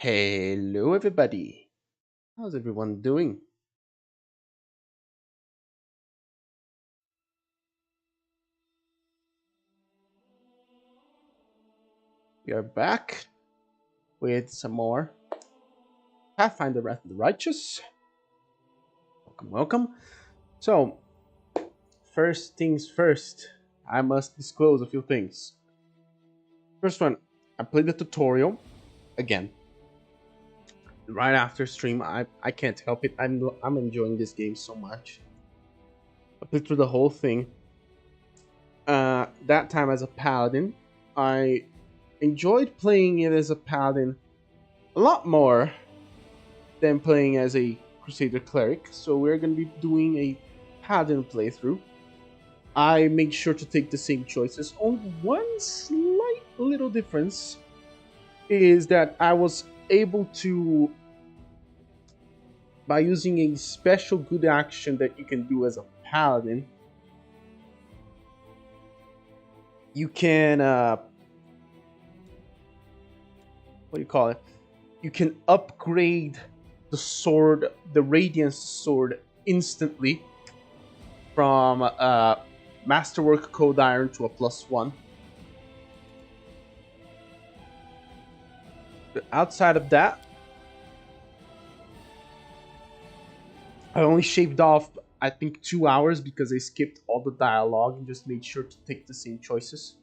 Hello, everybody. How's everyone doing? We are back with some more Pathfinder Wrath of the Righteous. Welcome, welcome. So, first things first, I must disclose a few things. First one, I played the tutorial again right after stream. I can't help it. I'm enjoying this game so much. I played through the whole thing. That time as a paladin, I enjoyed playing it as a paladin a lot more than playing as a Crusader cleric. So we're going to be doing a paladin playthrough. I made sure to take the same choices. Only one slight little difference is that I was able to, by using a special good action that you can do as a paladin, you can what do you call it? You can upgrade the sword, the Radiance sword, instantly from Masterwork Code Iron to a +1. But outside of that, I only shaved off, I think, 2 hours because I skipped all the dialogue and just made sure to take the same choices.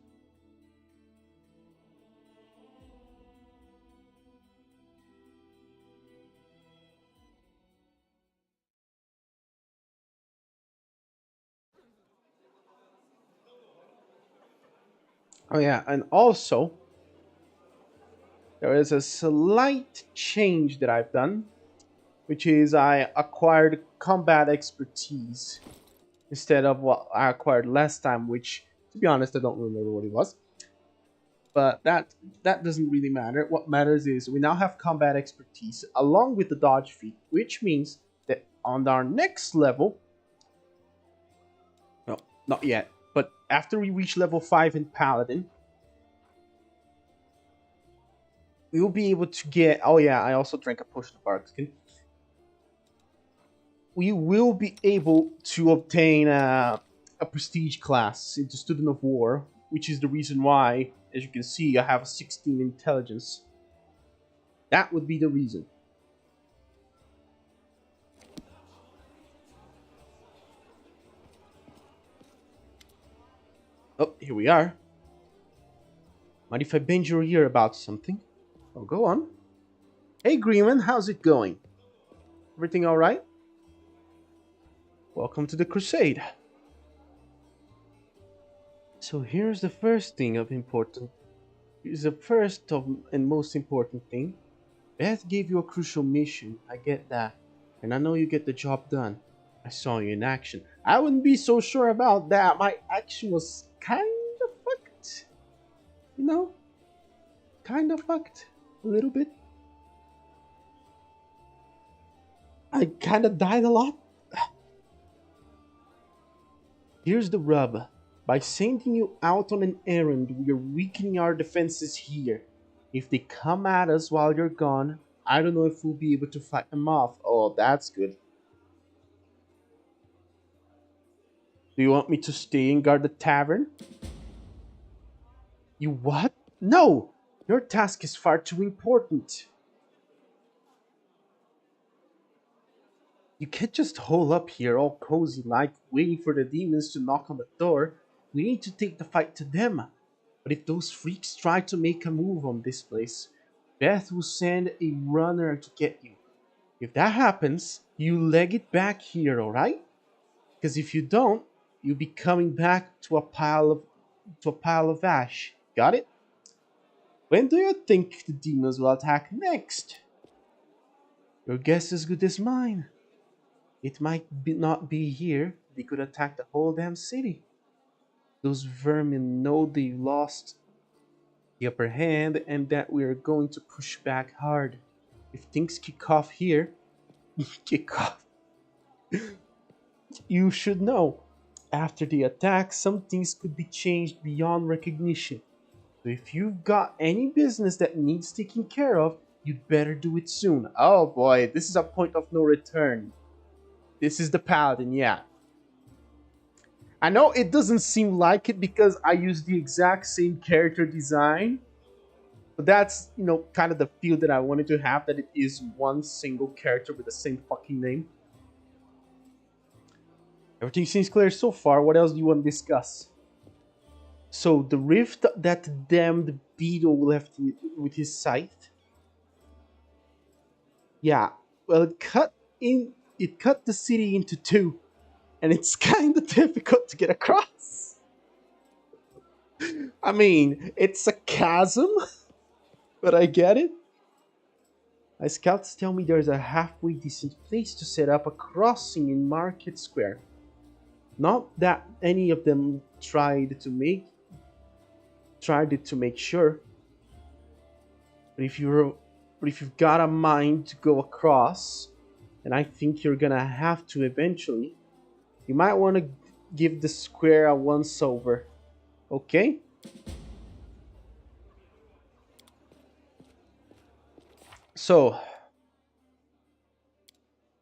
Oh yeah, and also there is a slight change that I've done, which is I acquired combat expertise instead of what I acquired last time, which, to be honest, I don't remember what it was. But that doesn't really matter. What matters is we now have combat expertise along with the dodge feat, which means that on our next level, no, not yet, but after we reach level 5 in Paladin, we will be able to get. Oh yeah, I also drank a potion of Arkskin. We will be able to obtain a prestige class into Student of War, which is the reason why, as you can see, I have a 16 intelligence. That would be the reason. Oh, here we are. Mind if I bend your ear about something? Oh, go on. Hey, Greenland, how's it going? Everything alright? Welcome to the Crusade. So here's the first thing of important. Here's the first of and most important thing. Beth gave you a crucial mission. I get that. And I know you get the job done. I saw you in action. I wouldn't be so sure about that. My action was kind of fucked. You know? Kind of fucked. A little bit. I kind of died a lot. Here's the rub. By sending you out on an errand, we are weakening our defenses here. If they come at us while you're gone, I don't know if we'll be able to fight them off. Oh, that's good. Do you want me to stay and guard the tavern? You what? No! Your task is far too important. You can't just hole up here all cozy like, waiting for the demons to knock on the door. We need to take the fight to them. But if those freaks try to make a move on this place, Beth will send a runner to get you. If that happens, you leg it back here, alright? Because if you don't, you'll be coming back to a pile of ash. Got it? When do you think the demons will attack next? Your guess is as good as mine. It might not be here. They could attack the whole damn city. Those vermin know they lost the upper hand and that we are going to push back hard. If things kick off here, kick off. You should know. After the attack, some things could be changed beyond recognition. So if you've got any business that needs taking care of, You'd better do it soon. Oh boy, this is a point of no return. This is the paladin, yeah. I know it doesn't seem like it because I use the exact same character design, but that's, kind of the feel that I wanted to have, that it is one single character with the same fucking name. Everything seems clear so far. What else do you want to discuss? So, the rift that the damned beetle left with his scythe. Yeah, well, it cut the city into two, and it's kind of difficult to get across. I mean, it's a chasm, but I get it. My scouts tell me there's a halfway decent place to set up a crossing in Market Square. Not that any of them tried it to make sure, but if you've got a mind to go across, and I think you're gonna have to eventually, you might want to give the square a once over. Okay? So,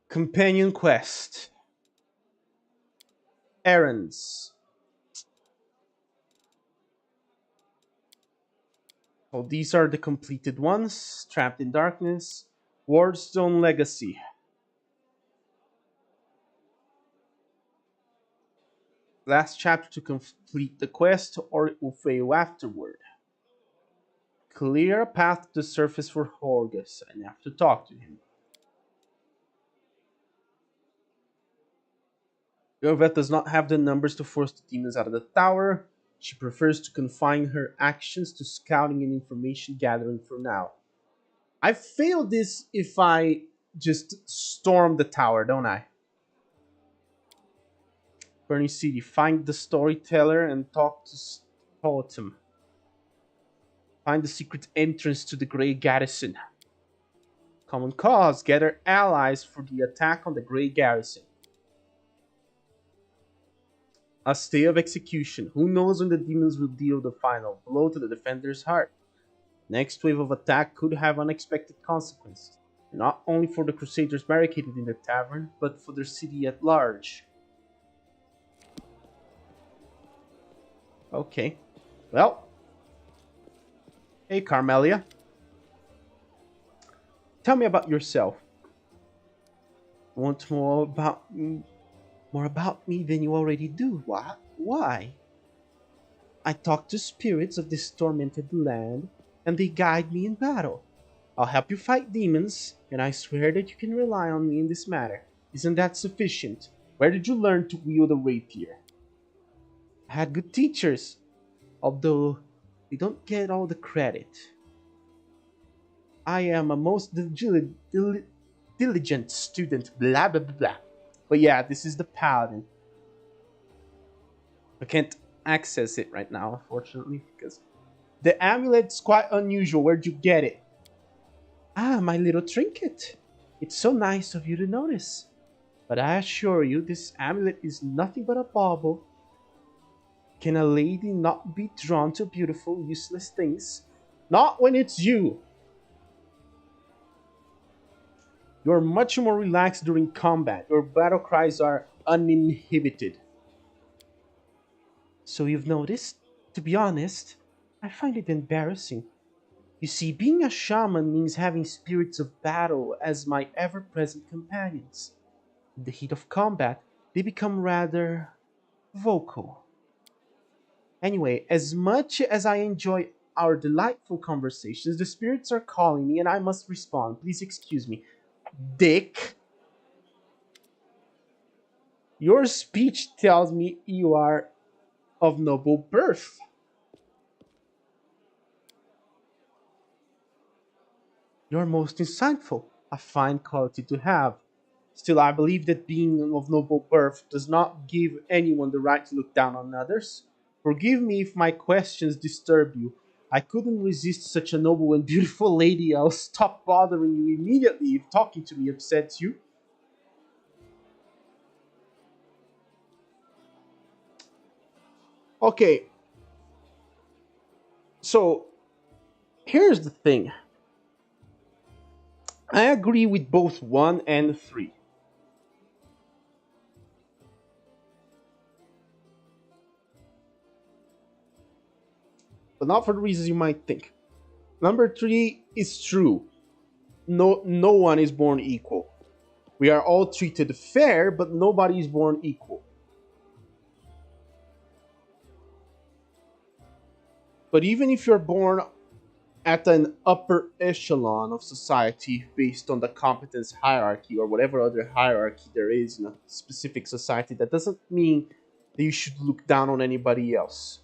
companion quest. Errands. So these are the completed ones. Trapped in Darkness. Wardstone Legacy. Last chapter to complete the quest, or it will fail afterward. Clear a path to the surface for Horgus, and have to talk to him. Yorvet does not have the numbers to force the demons out of the tower. She prefers to confine her actions to scouting and information gathering for now. I fail this if I just storm the tower, don't I? Burning City. Find the storyteller and talk to Totem. Find the secret entrance to the Grey Garrison. Common cause. Gather allies for the attack on the Grey Garrison. A stay of execution. Who knows when the demons will deal the final blow to the defender's heart? Next wave of attack could have unexpected consequences, not only for the Crusaders barricaded in the tavern, but for their city at large. Okay. Well. Hey, Carmelia. Tell me about yourself. Want more about me than you already do? What? Why? I talk to spirits of this tormented land, and they guide me in battle. I'll help you fight demons, and I swear that you can rely on me in this matter. Isn't that sufficient? Where did you learn to wield a rapier? I had good teachers, although they don't get all the credit. I am a most diligent student, blah blah blah blah. But yeah, this is the paladin. I can't access it right now, unfortunately, because the amulet's quite unusual. Where'd you get it? Ah, my little trinket. It's so nice of you to notice. But I assure you, this amulet is nothing but a bauble. Can a lady not be drawn to beautiful, useless things? Not when it's you. You're much more relaxed during combat. Your battle cries are uninhibited. So you've noticed? To be honest, I find it embarrassing. You see, being a shaman means having spirits of battle as my ever-present companions. In the heat of combat, they become rather vocal. Anyway, as much as I enjoy our delightful conversations, the spirits are calling me and I must respond. Please excuse me. Dick, your speech tells me you are of noble birth. You're most insightful, a fine quality to have. Still, I believe that being of noble birth does not give anyone the right to look down on others. Forgive me if my questions disturb you. I couldn't resist such a noble and beautiful lady. I'll stop bothering you immediately if talking to me upsets you. Okay, so here's the thing. I agree with both 1 and 3, but not for the reasons you might think. Number 3 is true. No one is born equal. We are all treated fair, but nobody is born equal. But even if you're born at an upper echelon of society based on the competence hierarchy or whatever other hierarchy there is in a specific society, that doesn't mean that you should look down on anybody else.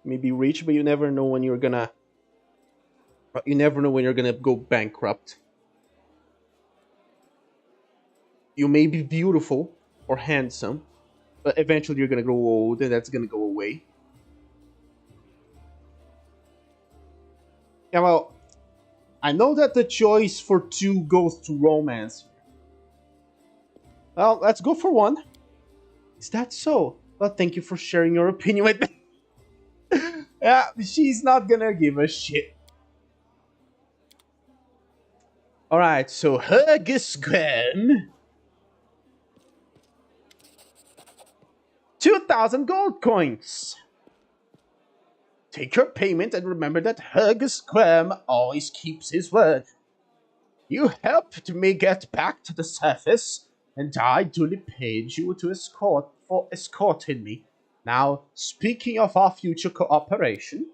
You may be rich, but you never know when you're gonna go bankrupt. You may be beautiful or handsome, but eventually you're gonna grow old and that's gonna go away. Yeah, well, I know that the choice for 2 goes to romance. Well, let's go for 1. Is that so? Well, thank you for sharing your opinion with me. Yeah, she's not gonna give a shit. Alright, so Hergesquem. 2,000 gold coins. Take your payment and remember that Hergesquem always keeps his word. You helped me get back to the surface, and I duly paid you to escorting me. Now, speaking of our future cooperation,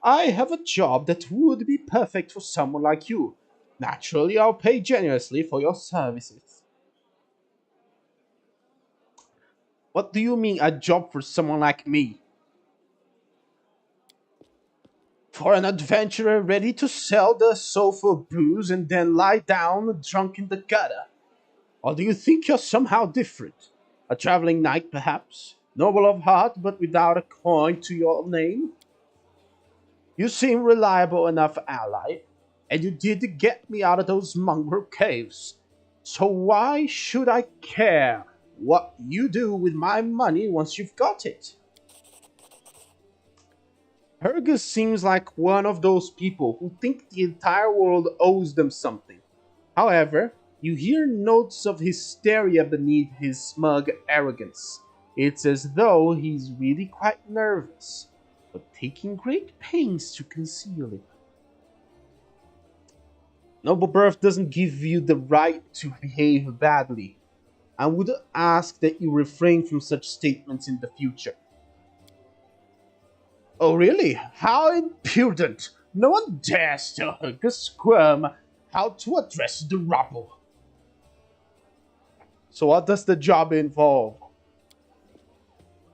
I have a job that would be perfect for someone like you. Naturally, I'll pay generously for your services. What do you mean, a job for someone like me? For an adventurer ready to sell the sofa booze and then lie down drunk in the gutter? Or do you think you're somehow different? A traveling knight, perhaps? Noble of heart, but without a coin to your name? You seem reliable enough ally, and you did get me out of those mongrel caves. So why should I care what you do with my money once you've got it? Hergus seems like one of those people who think the entire world owes them something. However, you hear notes of hysteria beneath his smug arrogance. It's as though he's really quite nervous, but taking great pains to conceal it. Noble birth doesn't give you the right to behave badly. I would ask that you refrain from such statements in the future. Oh, really? How impudent! No one dares tell Hergus Squirm how to address the rabble. So, what does the job involve?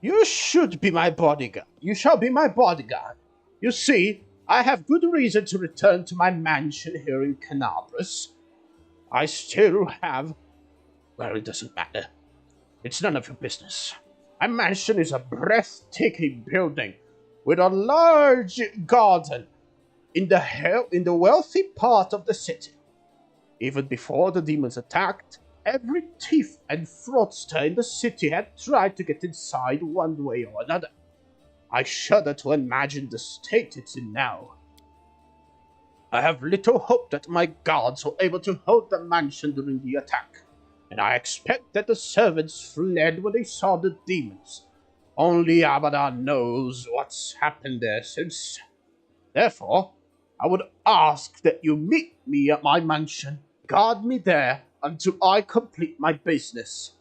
You should be my bodyguard. You shall be my bodyguard. You see, I have good reason to return to my mansion here in Kenabres. I still have. Well, it doesn't matter. It's none of your business. My mansion is a breathtaking building with a large garden in the wealthy part of the city. Even before the demons attacked, every thief and fraudster in the city had tried to get inside one way or another. I shudder to imagine the state it's in now. I have little hope that my guards were able to hold the mansion during the attack, and I expect that the servants fled when they saw the demons. Only Abaddon knows what's happened there since. Therefore, I would ask that you meet me at my mansion, guard me there until I complete my business.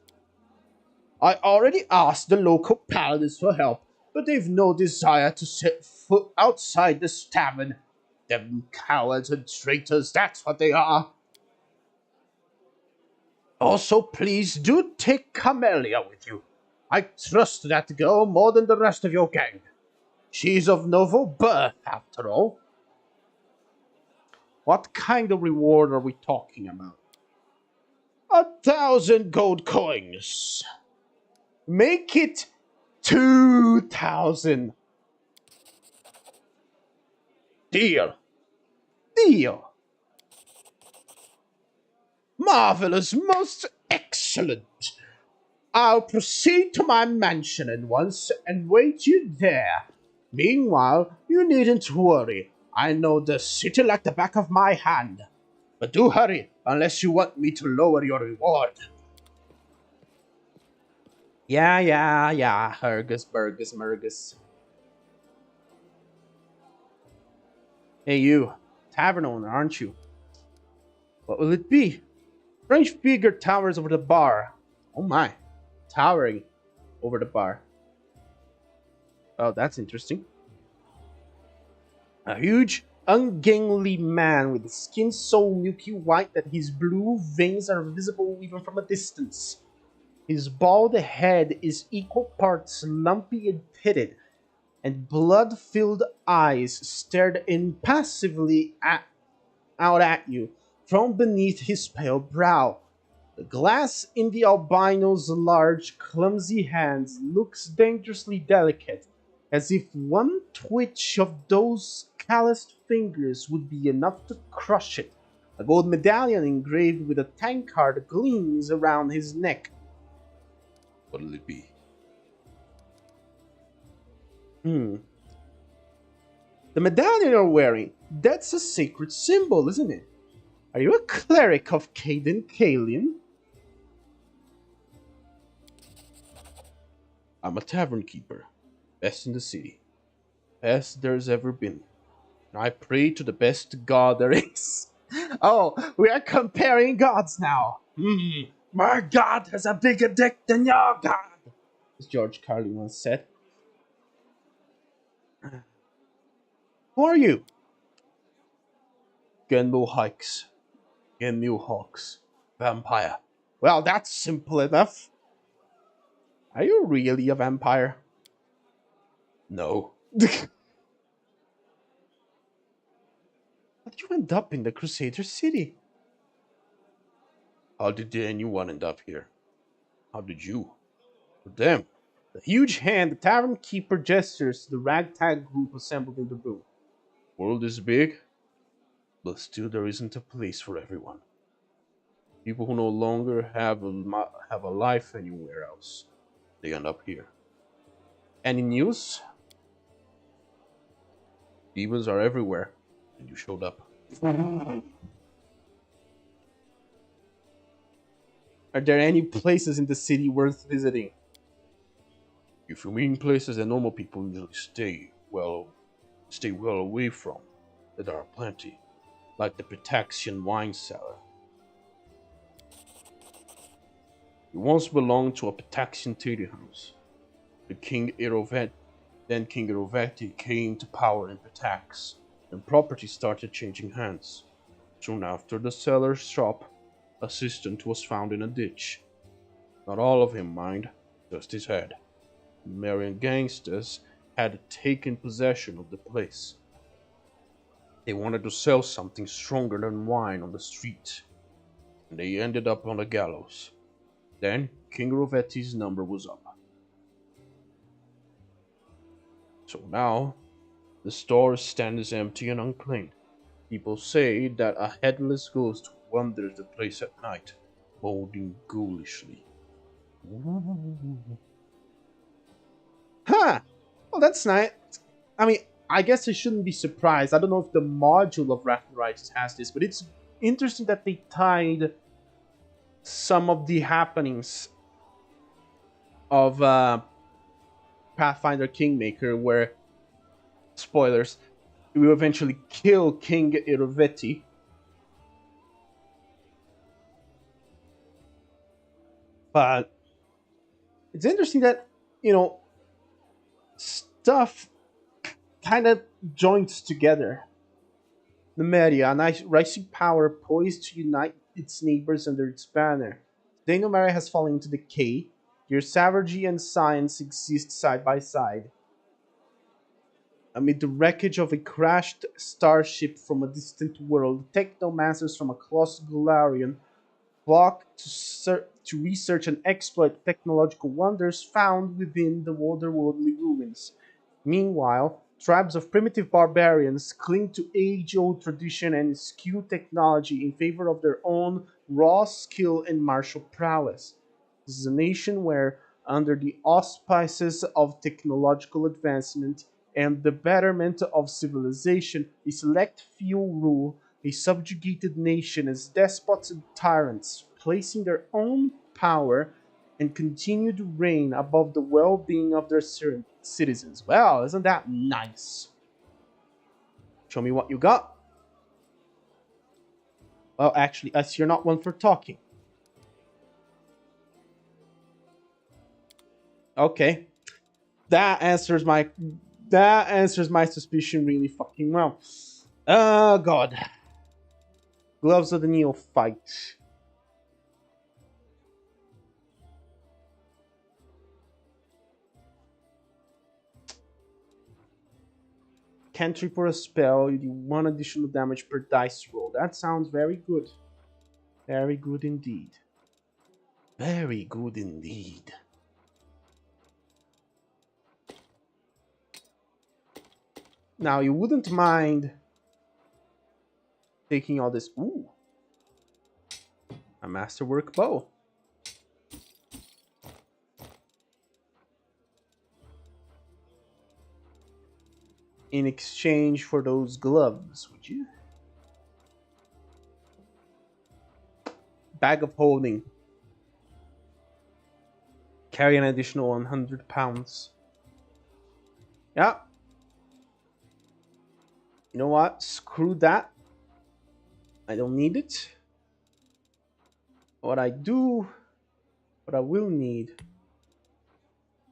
I already asked the local paladins for help, but they've no desire to set foot outside this tavern. Them cowards and traitors, that's what they are. Also, please do take Camellia with you. I trust that girl more than the rest of your gang. She's of noble birth, after all. What kind of reward are we talking about? 1,000 gold coins. Make it 2,000. Deal. Deal. Marvelous, most excellent. I'll proceed to my mansion at once and wait you there. Meanwhile, you needn't worry. I know the city like the back of my hand. But do hurry, unless you want me to lower your reward. Yeah, Hergus, Burgus, Mergus. Hey, you, tavern owner, aren't you? What will it be? Strange figure towers over the bar. Oh my, towering over the bar. Oh, that's interesting. A huge, ungainly man with skin so milky white that his blue veins are visible even from a distance. His bald head is equal parts lumpy and pitted, and blood filled eyes stared impassively out at you from beneath his pale brow. The glass in the albino's large, clumsy hands looks dangerously delicate, as if one twitch of those calloused fingers would be enough to crush it. A gold medallion engraved with a tankard gleams around his neck. What'll it be? Hmm. The medallion you're wearing, that's a sacred symbol, isn't it? Are you a cleric of Caden Kalian? I'm a tavern keeper, best in the city, best there's ever been. And I pray to the best god there is. Oh, we are comparing gods now. My god has a bigger dick than your god, as George Carlin once said. Who are you? Genmo hikes, Genmu hawks, vampire. Well, that's simple enough. Are you really a vampire? No, How did you end up in the Crusader City? how did anyone end up here? How did you? Damn. The huge hand the tavern keeper gestures to the ragtag group assembled in the room. World is big, but still there isn't a place for everyone. People who no longer have a life anywhere else, they end up here. Any news? Demons are everywhere, and you showed up. Are there any places in the city worth visiting? If you mean places that normal people usually stay well away from, there are plenty, like the Pitaxian wine cellar. It once belonged to a Pitaxian trading house. The then King Eroveti came to power in Pitax, and property started changing hands. Soon after the cellar's shop assistant was found in a ditch. Not all of him, mind, just his head. Marian gangsters had taken possession of the place. They wanted to sell something stronger than wine on the street, and they ended up on the gallows. Then King Roveti's number was up. So now, the store stands empty and unclaimed. People say that a headless ghost wanders the place at night, molding ghoulishly. Huh! Well, that's nice. I mean, I guess I shouldn't be surprised. I don't know if the module of Wrath of the Righteous has this, but it's interesting that they tied some of the happenings of Pathfinder Kingmaker, where, spoilers, he will eventually kill King Iroveti. But it's interesting that, stuff kind of joins together. Numeria, a nice rising power poised to unite its neighbors under its banner. Today, Numeria has fallen into decay. Your savagery and science exist side by side. Amid the wreckage of a crashed starship from a distant world, technomancers from across Golarion flock to research and exploit technological wonders found within the otherworldly ruins. Meanwhile, tribes of primitive barbarians cling to age-old tradition and skew technology in favor of their own raw skill and martial prowess. This is a nation where, under the auspices of technological advancement, and the betterment of civilization. A select few rule a subjugated nation as despots and tyrants, placing their own power and continued reign above the well-being of their citizens. Well, isn't that nice? Show me what you got. Well, actually, as you're not one for talking. Okay, that answers my suspicion really fucking well. Oh god, gloves of the neophyte. Cantrip for a spell, you do 1 additional damage per dice roll. That sounds very good. Very good indeed. Very good indeed. Now, you wouldn't mind taking all this. Ooh, a masterwork bow. In exchange for those gloves, would you? Bag of holding. Carry an additional 100 pounds. Yeah. You know what? Screw that. I don't need it. What I will need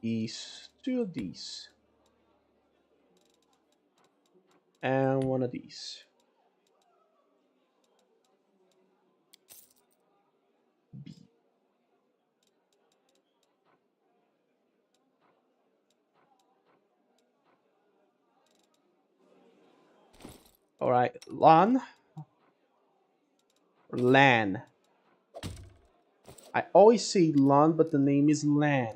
is 2 of these. And 1 of these. B. Alright, Lan. Or Lan. I always say Lan, but the name is Lan.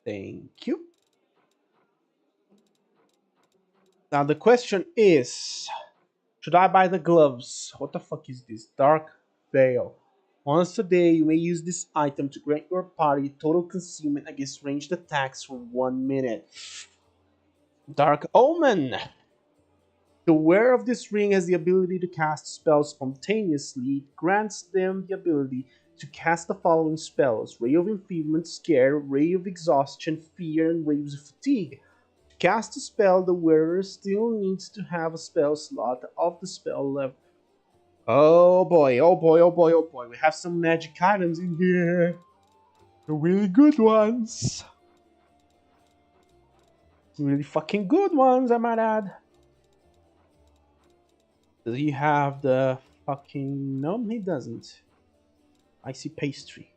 Thank you. Now the question is, should I buy the gloves? What the fuck is this? Dark Veil. Once a day, you may use this item to grant your party total concealment against ranged attacks for 1 minute. Dark Omen. The wearer of this ring has the ability to cast spells spontaneously. It grants them the ability to cast the following spells: Ray of Enfeeblement, Scare, Ray of Exhaustion, Fear, and Rays of Fatigue. To cast a spell, the wearer still needs to have a spell slot of the spell level. Oh boy, oh boy, oh boy, oh boy. We have some magic items in here. The really good ones. Really fucking good ones, I might add. Does he have the fucking... No, he doesn't. Icy pastry.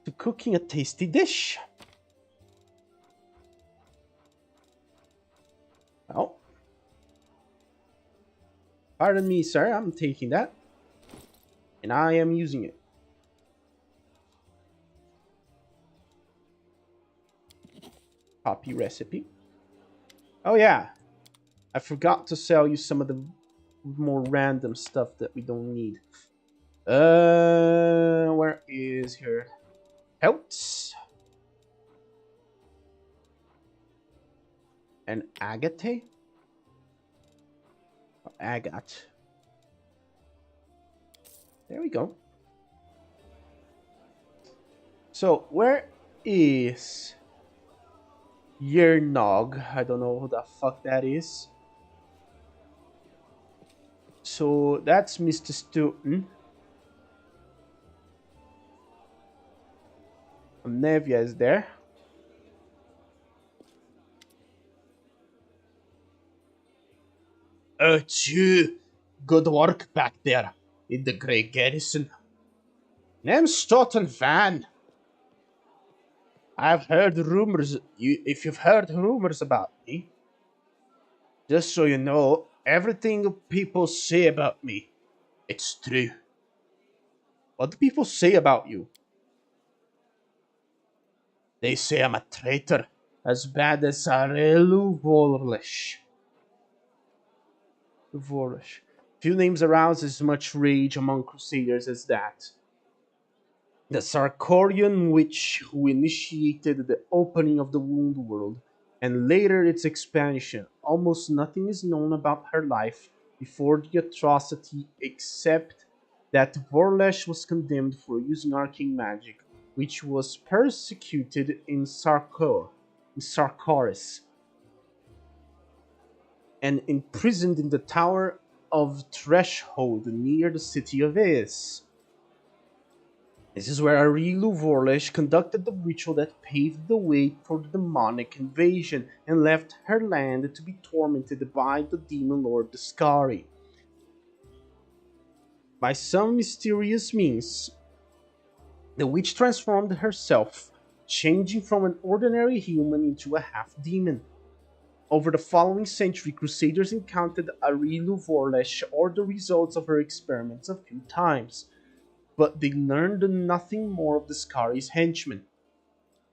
To cooking a tasty dish. Oh. Pardon me, sir. I'm taking that. And I am using it. Copy recipe. Oh yeah. I forgot to sell you some of the more random stuff that we don't need. Where is her pelts? And agate? Or agate. There we go. So, where is Yernog? I don't know who the fuck that is. So, that's Mr. Stoughton. Nevia is there. It's you. Good work back there in the Grey Garrison. Name's Stoughton Van. I've heard rumors. If you've heard rumors about me, just so you know, everything people say about me, it's true. What do people say about you? They say I'm a traitor, as bad as Sarelu Vorlish. Few names arouse as much rage among crusaders as that. The Sarkorian witch who initiated the opening of the Wound World and later its expansion. Almost nothing is known about her life before the atrocity except that Vorlesh was condemned for using arcane magic, which was persecuted in Sarkoris, and imprisoned in the Tower of Threshold near the city of Is. This is where Arilu Vorlesh conducted the ritual that paved the way for the demonic invasion and left her land to be tormented by the demon lord Discari. By some mysterious means, the witch transformed herself, changing from an ordinary human into a half demon. Over the following century, Crusaders encountered Arilu Vorlesh or the results of her experiments a few times, but they learned nothing more of the Scari's henchmen.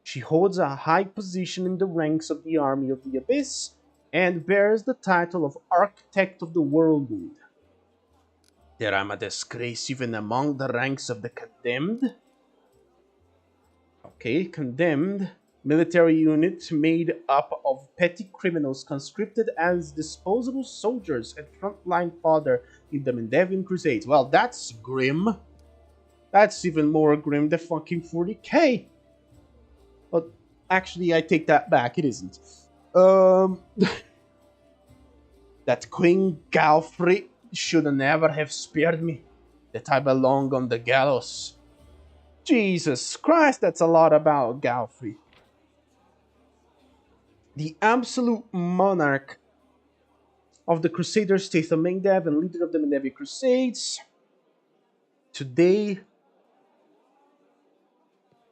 She holds a high position in the ranks of the Army of the Abyss and bears the title of Architect of the Whirlwind. There am a disgrace even among the ranks of the condemned. Okay, condemned. Military unit made up of petty criminals conscripted as disposable soldiers and frontline fodder in the Mendevian Crusades. Well, that's grim. That's even more grim than fucking 40k. But actually, I take that back. It isn't. Um, that Queen Galfrey should never have spared me. That I belong on the gallows. Jesus Christ, that's a lot about Galfrey. The absolute monarch of the Crusader state of Mendev and leader of the Mendevian Crusades. Today,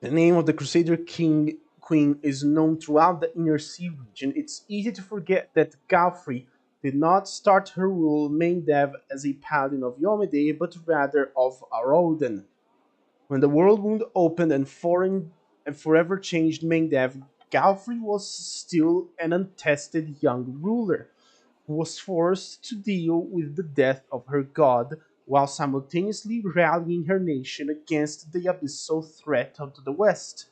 the name of the Crusader King Queen is known throughout the Inner Sea region. It's easy to forget that Galfrey did not start her rule in Mendev as a paladin of Yomede, but rather of Aroden. When the world wound opened and forever changed Mendev, Galfrey was still an untested young ruler who was forced to deal with the death of her god while simultaneously rallying her nation against the abyssal threat of the west.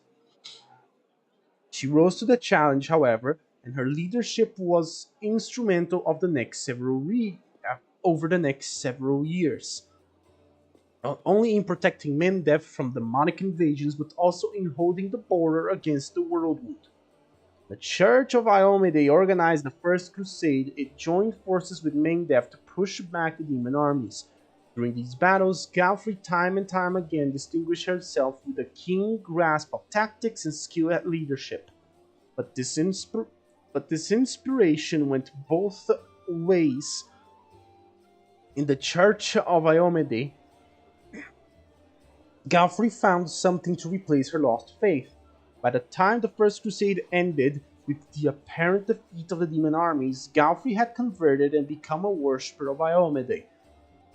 She rose to the challenge, however, and her leadership was instrumental over the next several years, not only in protecting Mendev from demonic invasions, but also in holding the border against the Worldwood. The Church of Iomede organized the First Crusade. It joined forces with Mendev to push back the demon armies. During these battles, Galfrey time and time again distinguished herself with a keen grasp of tactics and skill at leadership. But this inspiration went both ways. In the Church of Iomede, Galfrey found something to replace her lost faith. By the time the First Crusade ended, with the apparent defeat of the demon armies, Galfrey had converted and become a worshipper of Iomede,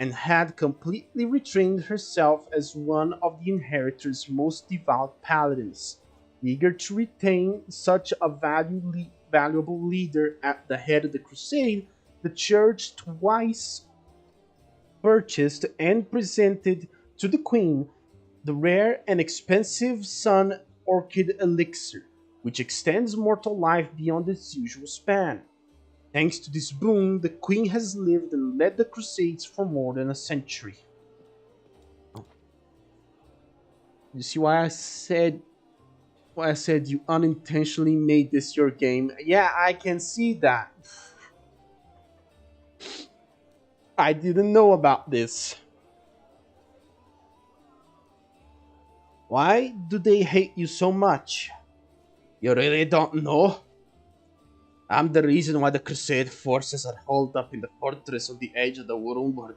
and had completely retrained herself as one of the Inheritor's most devout paladins. Eager to retain such a valuable leader at the head of the crusade, the church twice purchased and presented to the queen the rare and expensive Sun Orchid Elixir, which extends mortal life beyond its usual span. Thanks to this boon, the queen has lived and led the crusades for more than a century. You see why I said you unintentionally made this your game? Yeah, I can see that. I didn't know about this. Why do they hate you so much? You really don't know? I'm the reason why the Crusade forces are holed up in the fortress on the edge of the Worldbund.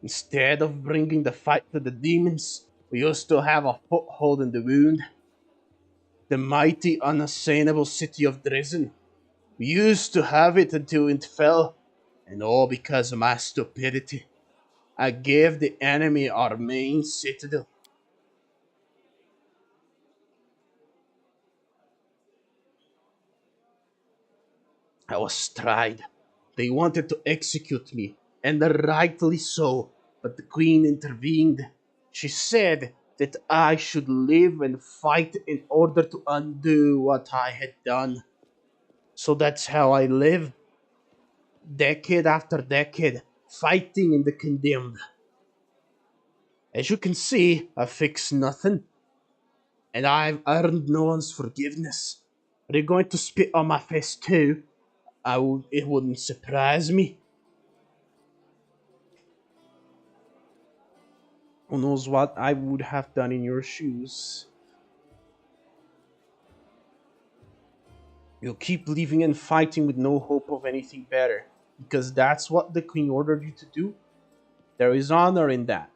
Instead of bringing the fight to the demons, we used to have a foothold in the wound. The mighty, unassailable city of Dresden. We used to have it until it fell, and all because of my stupidity. I gave the enemy our main citadel. I was tried. They wanted to execute me, and rightly so, but the queen intervened. She said that I should live and fight in order to undo what I had done. So that's how I live, decade after decade, fighting in the condemned. As you can see, I fixed nothing, and I've earned no one's forgiveness. Are you going to spit on my face too? It wouldn't surprise me. Who knows what I would have done in your shoes? You'll keep living and fighting with no hope of anything better, because that's what the Queen ordered you to do. There is honor in that.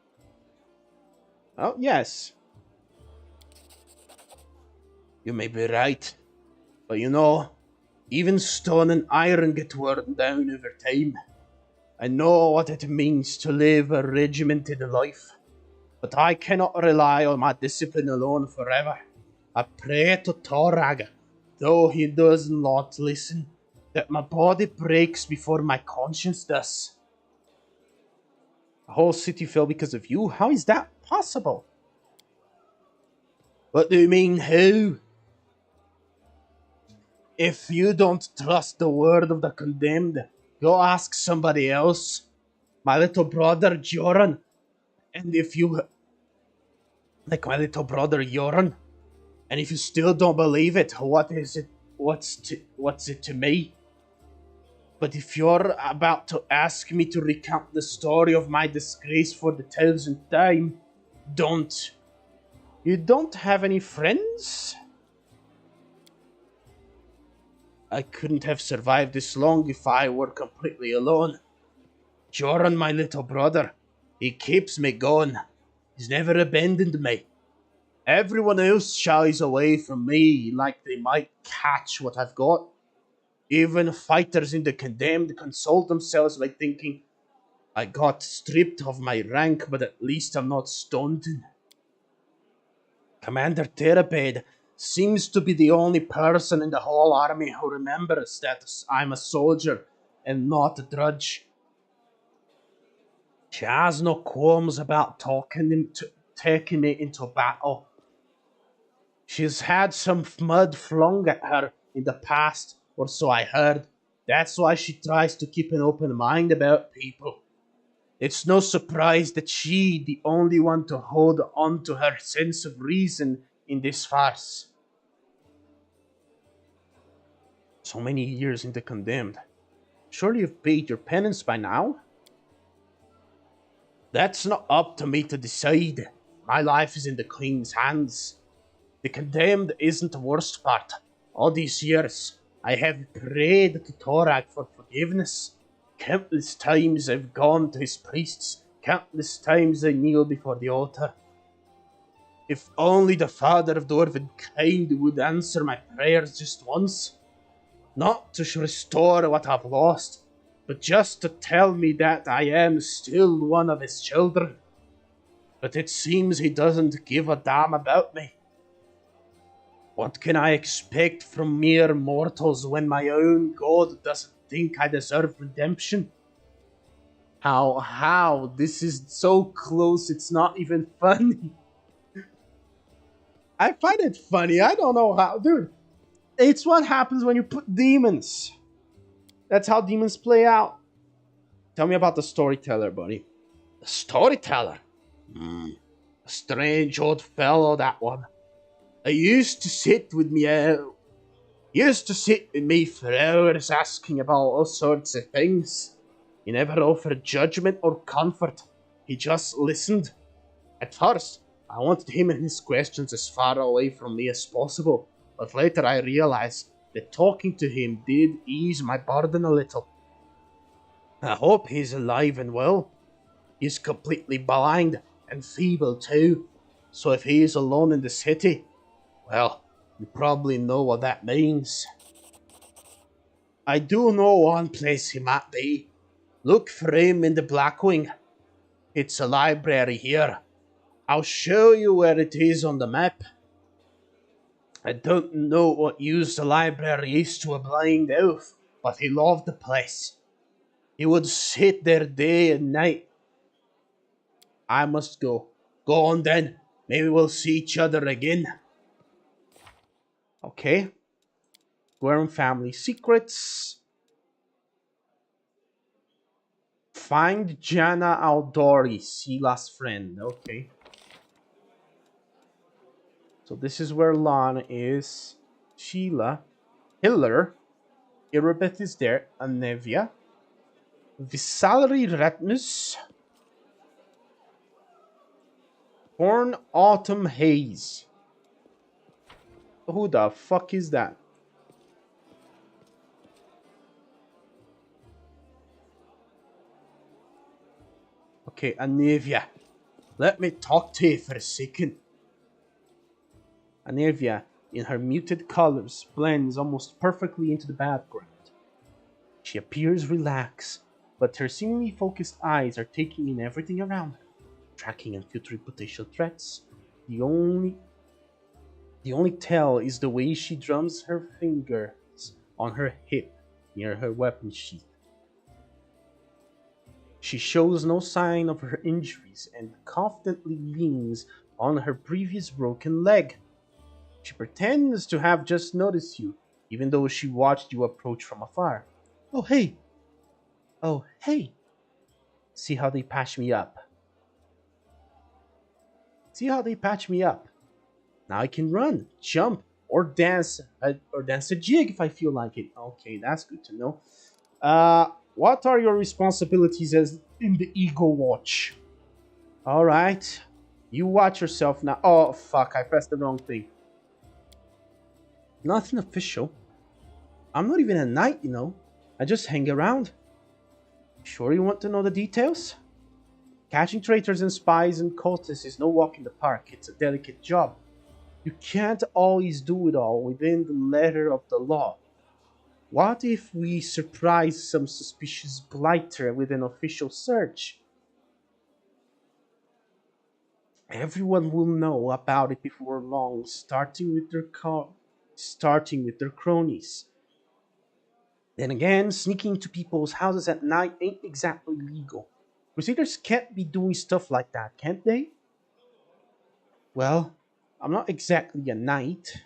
Oh, yes, you may be right. But you know, even stone and iron get worn down over time. I know what it means to live a regimented life, but I cannot rely on my discipline alone forever. I pray to Torag, though he does not listen, that my body breaks before my conscience does. The whole city fell because of you? How is that possible? What do you mean, who? If you don't trust the word of the condemned, go ask somebody else. My little brother, Joran. And if you... Like my little brother, Joran. And if you still don't believe it, what is it? What's it to me? But if you're about to ask me to recount the story of my disgrace for the thousandth time, don't. You don't have any friends? I couldn't have survived this long if I were completely alone. Joran, my little brother, he keeps me going. He's never abandoned me. Everyone else shies away from me like they might catch what I've got. Even fighters in the condemned console themselves by thinking, I got stripped of my rank, but at least I'm not stoned. Commander Terabed seems to be the only person in the whole army who remembers that I'm a soldier and not a drudge. She has no qualms about taking me into battle. She's had some mud flung at her in the past, or so I heard. That's why she tries to keep an open mind about people. It's no surprise that she, the only one to hold on to her sense of reason in this farce. So many years in the condemned. Surely you've paid your penance by now? That's not up to me to decide. My life is in the Queen's hands. The condemned isn't the worst part. All these years, I have prayed to Torag for forgiveness. Countless times I've gone to his priests. Countless times I kneel before the altar. If only the Father of Dwarven kind would answer my prayers just once. Not to restore what I've lost, but just to tell me that I am still one of his children. But it seems he doesn't give a damn about me. What can I expect from mere mortals when my own God doesn't think I deserve redemption? How? This is so close, it's not even funny. I find it funny, I don't know how. Dude, it's what happens when you put demons. That's how demons play out. Tell me about the storyteller, buddy. The storyteller? A strange old fellow, that one. He used to sit with me for hours asking about all sorts of things. He never offered judgment or comfort. He just listened. At first, I wanted him and his questions as far away from me as possible, but later I realized that talking to him did ease my burden a little. I hope he's alive and well. He's completely blind and feeble too, so if he is alone in the city, well, you probably know what that means. I do know one place he might be. Look for him in the Blackwing. It's a library here. I'll show you where it is on the map. I don't know what use the library is to a blind elf, but he loved the place. He would sit there day and night. I must go. Go on then. Maybe we'll see each other again. Okay. Learn family secrets. Find Jana Aldori, Sila's friend. Okay. So this is where Lana is. Sheila. Hiller. Irabeth is there. Anevia. Visalary Ratmus. Born Autumn Haze. Who the fuck is that? Okay, Anevia. Let me talk to you for a second. Anevia, in her muted colors, blends almost perfectly into the background. She appears relaxed, but her seemingly focused eyes are taking in everything around her, tracking and filtering potential threats. The only the only tell is the way she drums her fingers on her hip near her weapon sheath. She shows no sign of her injuries and confidently leans on her previous broken leg. She pretends to have just noticed you, even though she watched you approach from afar. Oh, hey! Oh, hey! See how they patch me up. See how they patch me up. Now I can run, jump, or dance a jig if I feel like it. Okay, that's good to know. What are your responsibilities as in the Ego Watch? All right, you watch yourself now. Oh fuck! I pressed the wrong thing. Nothing official. I'm not even a knight, you know. I just hang around. Sure you want to know the details? Catching traitors and spies and cultists is no walk in the park. It's a delicate job. You can't always do it all within the letter of the law. What if we surprise some suspicious blighter with an official search? Everyone will know about it before long, starting with their cronies. Then again, sneaking into people's houses at night ain't exactly legal. Crusaders can't be doing stuff like that, can't they? Well, I'm not exactly a knight.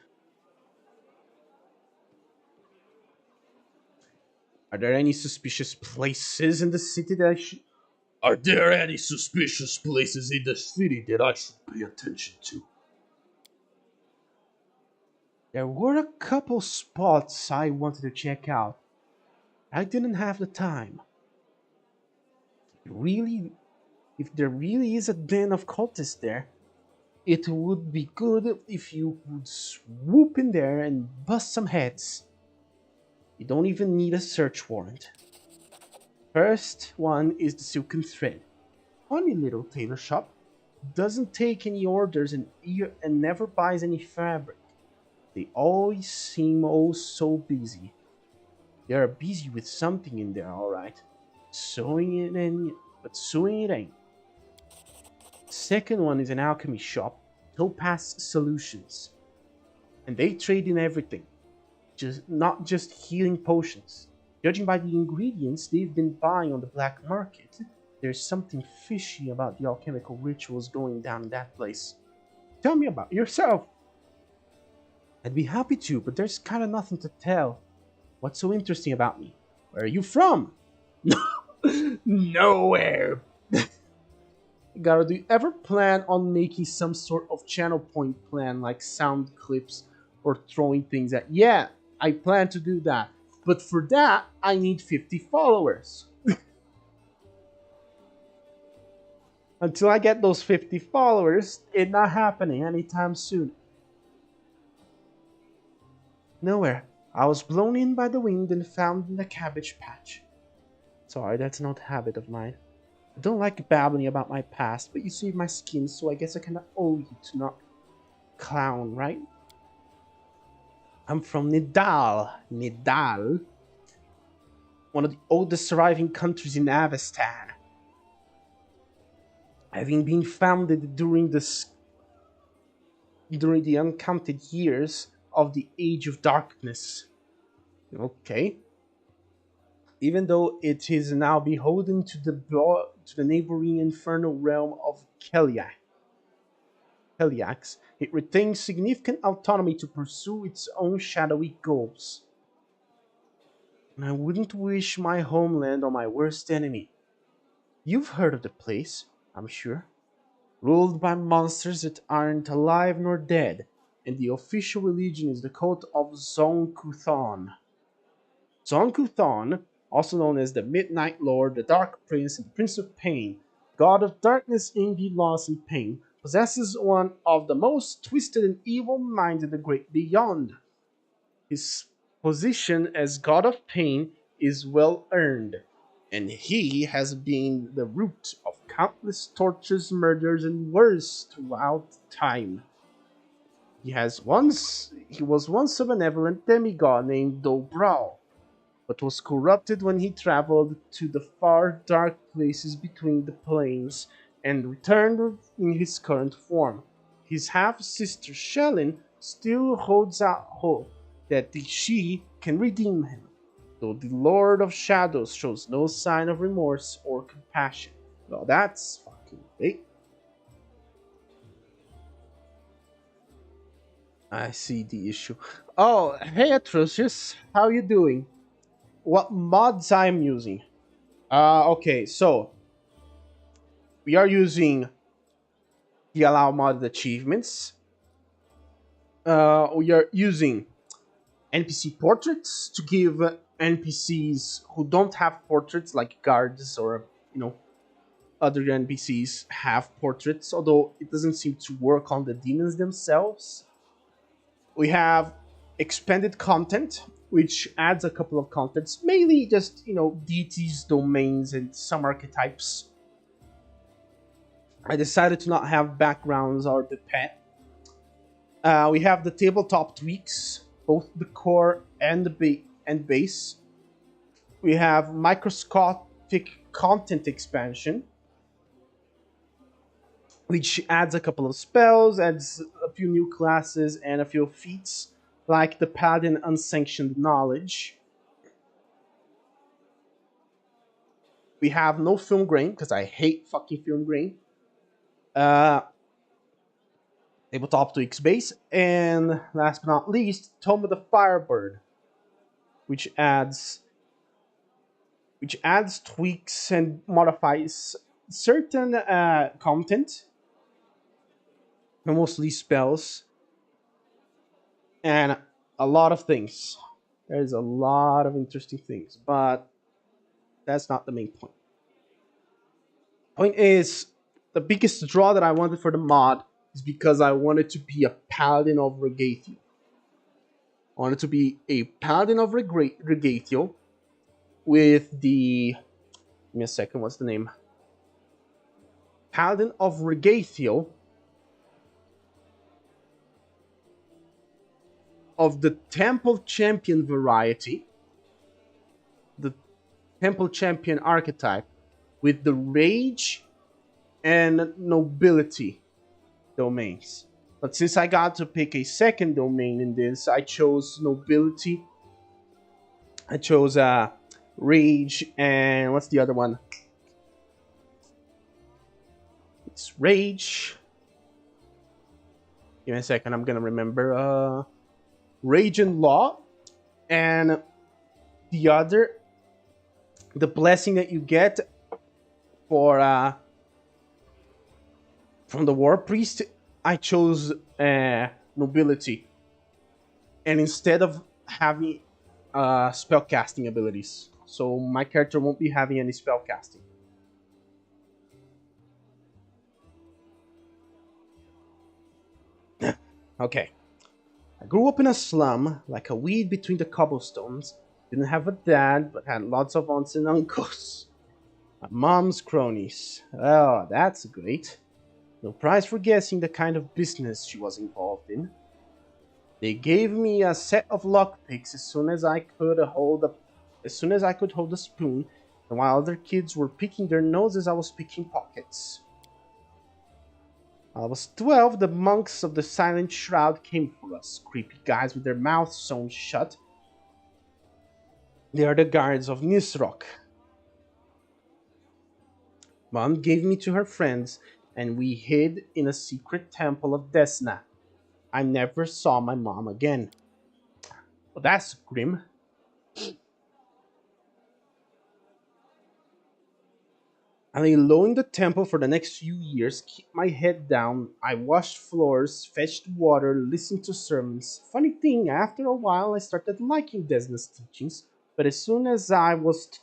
Are there any suspicious places in the city that I should... Are there any suspicious places in the city that I should pay attention to? There were a couple spots I wanted to check out. I didn't have the time. Really, if there really is a den of cultists there, it would be good if you would swoop in there and bust some heads. You don't even need a search warrant. First one is the Silken Thread. Funny little tailor shop. Doesn't take any orders and never buys any fabric. They always seem oh so busy. They are busy with something in there, alright. Sewing it in, but sewing it ain't. Second one is an alchemy shop, Topaz Solutions. And they trade in everything, just not just healing potions. Judging by the ingredients they've been buying on the black market, there's something fishy about the alchemical rituals going down in that place. Tell me about yourself. I'd be happy to, but there's kind of nothing to tell. What's so interesting about me? Where are you from? Nowhere. Garo, do you ever plan on making some sort of channel point plan like sound clips or throwing things at? Yeah, I plan to do that. But for that, I need 50 followers. Until I get those 50 followers, it's not happening anytime soon. Nowhere. I was blown in by the wind and found in a cabbage patch. Sorry, that's not a habit of mine. I don't like babbling about my past, but you saved my skin, so I guess I kinda owe you to not clown, right? I'm from Nidal. Nidal? One of the oldest surviving countries in Avestan. Having been founded during the uncounted years of the Age of Darkness. Okay. Even though it is now beholden to the neighboring infernal realm of Kelia. Heliax, it retains significant autonomy to pursue its own shadowy goals. And I wouldn't wish my homeland on my worst enemy. You've heard of the place, I'm sure. Ruled by monsters that aren't alive nor dead, and the official religion is the cult of Zonkuthon. Zonkuthon, also known as the Midnight Lord, the Dark Prince, and the Prince of Pain, god of darkness, envy, loss, and pain, possesses one of the most twisted and evil minds in the great beyond. His position as god of pain is well earned, and he has been the root of countless tortures, murders, and worse throughout time. He was once a benevolent demigod named Dobral, but was corrupted when he traveled to the far dark places between the planes and returned in his current form. His half sister Shellin still holds out hope that she can redeem him, though the Lord of Shadows shows no sign of remorse or compassion. Well, that's fucking great. I see the issue. Oh, hey Atrocious, how you doing? What mods I'm using? Okay, so we are using the allow modded achievements. We are using NPC portraits to give NPCs who don't have portraits, like guards or other NPCs, have portraits. Although it doesn't seem to work on the demons themselves. We have expanded content, which adds a couple of contents, mainly just deities, domains, and some archetypes. I decided to not have backgrounds or the pet. We have the tabletop tweaks, both the core and and base. We have microscopic content expansion, which adds a couple of spells, adds a few new classes, and a few feats, like the Paladin Unsanctioned Knowledge. We have no film grain, because I hate fucking film grain. Tabletop tweaks base, and last but not least, Tome of the Firebird, which adds tweaks and modifies certain content, mostly spells, and a lot of things. There's a lot of interesting things, but that's not the main point. Point is, the biggest draw that I wanted for the mod is because I wanted to be a Paladin of Regatio. I wanted to be a Paladin of Regatio with the... Give me a second, what's the name? Paladin of Regatio of the Temple Champion variety, the Temple Champion archetype, with the Rage and Nobility domains. But since I got to pick a second domain in this, I chose Nobility. I chose Rage, and what's the other one? It's Rage. Give me a second, I'm gonna remember. Rage and Law, and the other, the blessing that you get for from the War Priest, I chose Nobility, and instead of having spellcasting abilities, so my character won't be having any spellcasting. Okay. I grew up in a slum, like a weed between the cobblestones. Didn't have a dad, but had lots of aunts and uncles. My mom's cronies. Oh, that's great. No prize for guessing the kind of business she was involved in. They gave me a set of lockpicks as soon as I could hold a spoon, and while other kids were picking their noses, I was picking pockets. When I was 12, the monks of the Silent Shroud came for us. Creepy guys with their mouths sewn shut. They are the guards of Nisroch. Mom gave me to her friends, and we hid in a secret temple of Desna. I never saw my mom again. Well, that's grim. I lay low in the temple for the next few years, kept my head down. I washed floors, fetched water, listened to sermons. Funny thing, after a while, I started liking Desna's teachings. But as soon as I was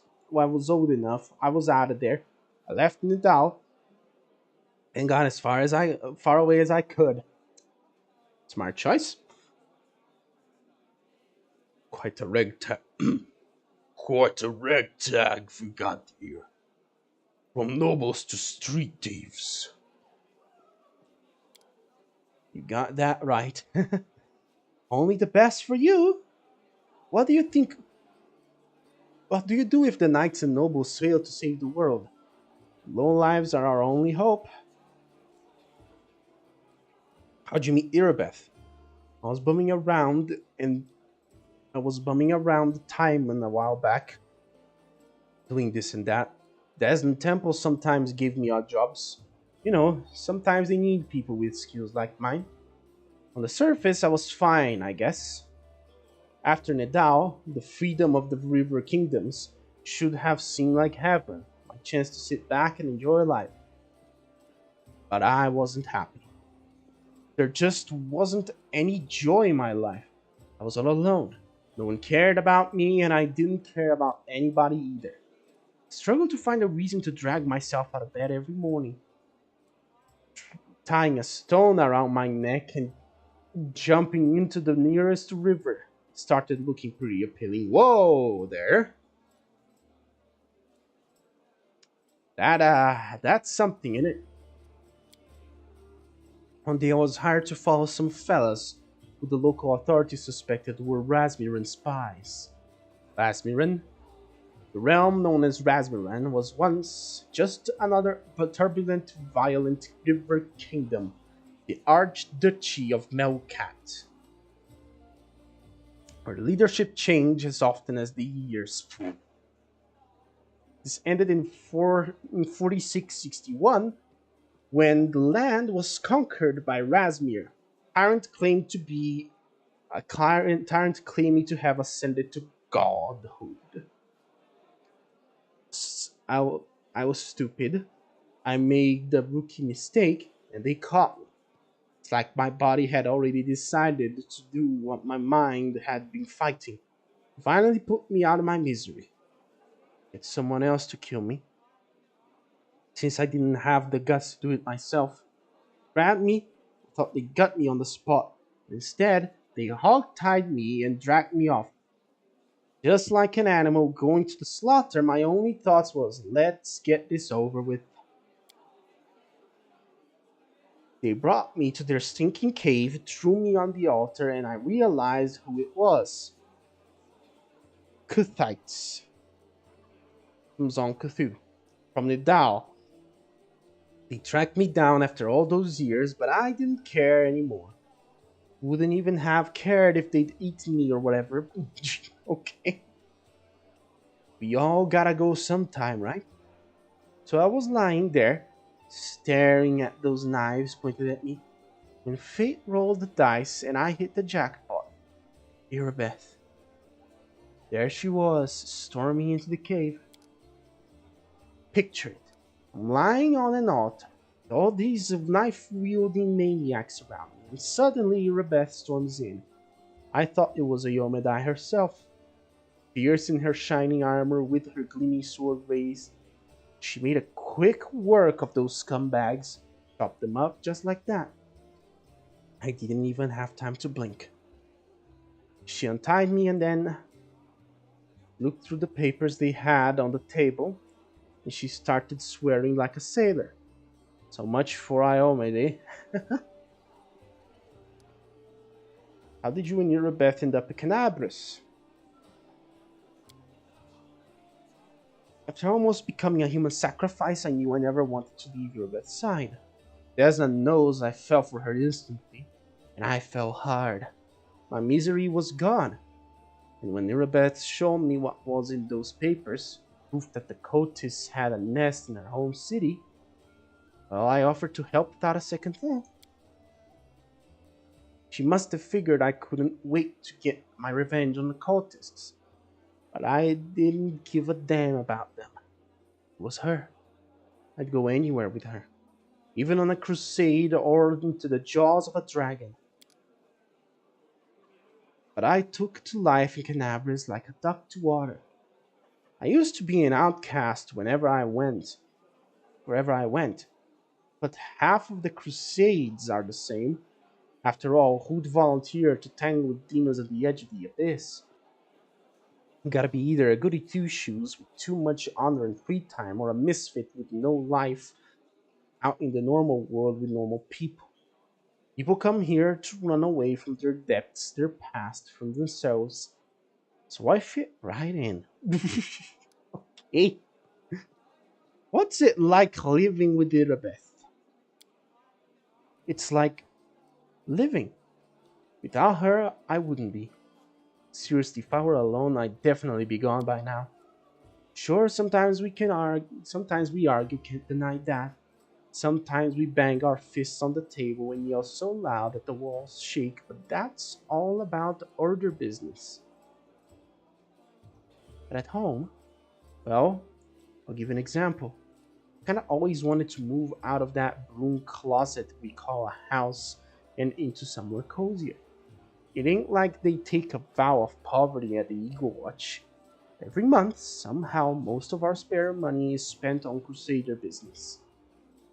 old enough, I was out of there. I left Nidal and got as far away as I could. Smart choice. Quite a ragtag. Quite a ragtag we got here. From nobles to street thieves. You got that right. Only the best for you. What do you think? What do you do if the knights and nobles fail to save the world? Lone lives are our only hope. How'd you meet Irabeth? I was bumming around and I was bumming around the time a while back, doing this and that. Desmond Temple sometimes give me odd jobs. You know, sometimes they need people with skills like mine. On the surface, I was fine, I guess. After Nedao, the freedom of the River Kingdoms should have seemed like heaven, my chance to sit back and enjoy life. But I wasn't happy. There just wasn't any joy in my life. I was all alone. No one cared about me, and I didn't care about anybody either. I struggled to find a reason to drag myself out of bed every morning. Tying a stone around my neck and jumping into the nearest river started looking pretty appealing. Whoa there. That's something in it. One day I was hired to follow some fellas who the local authorities suspected were Rasmiran spies. Rasmiran, the realm known as Rasmiran, was once just another turbulent, violent river kingdom, the Archduchy of Melkat, where leadership changed as often as the years flew. This ended in 4661 when the land was conquered by Rasmir. A tyrant claiming to have ascended to godhood. I was stupid. I made the rookie mistake, and they caught me. It's like my body had already decided to do what my mind had been fighting. Finally put me out of my misery. Get someone else to kill me. Since I didn't have the guts to do it myself, grabbed me, thought they got me on the spot. Instead, they hog-tied me and dragged me off. Just like an animal going to the slaughter, my only thoughts was, let's get this over with. They brought me to their stinking cave, threw me on the altar, and I realized who it was. Kuthites from Zonkathu, from Nidal. They tracked me down after all those years, but I didn't care anymore. Wouldn't even have cared if they'd eaten me or whatever. Okay. We all gotta go sometime, right? So I was lying there, staring at those knives pointed at me, when fate rolled the dice and I hit the jackpot. Irabeth. There she was, storming into the cave. Picture it. I'm lying on an altar, with all these knife-wielding maniacs around me, and suddenly Irabeth storms in. I thought it was Ayomedai herself. Fierce in her shining armor with her gleaming sword raised, she made a quick work of those scumbags, chopped them up just like that. I didn't even have time to blink. She untied me and then looked through the papers they had on the table, and she started swearing like a sailor. So much for Iomede. How did you and Irabeth end up at Kenabres? After almost becoming a human sacrifice, I knew I never wanted to leave Irabeth's side. Desna knows I fell for her instantly, and I fell hard. My misery was gone, and when Irabeth showed me what was in those papers, proof that the Cotis had a nest in her home city, Well, I offered to help without a second thought. She must have figured I couldn't wait to get my revenge on the cultists. But I didn't give a damn about them. It was her. I'd go anywhere with her, even on a crusade or into the jaws of a dragon. But I took to life in Kenabres like a duck to water. I used to be an outcast wherever I went. But half of the crusades are the same. After all, who'd volunteer to tangle with demons at the edge of the abyss? You gotta be either a goody two shoes with too much honor and free time, or a misfit with no life out in the normal world with normal people. People come here to run away from their depths, their past, from themselves. So I fit right in. Hey, what's it like living with Irabeth? It's like living. Without her, I wouldn't be. Seriously, if I were alone, I'd definitely be gone by now. Sure, sometimes we argue, can't deny that. Sometimes we bang our fists on the table and yell so loud that the walls shake, but that's all about the order business. But at home, well, I'll give an example. I kinda always wanted to move out of that broom closet we call a house and into somewhere cozier. It ain't like they take a vow of poverty at the Eagle Watch. Every month, somehow, most of our spare money is spent on Crusader business.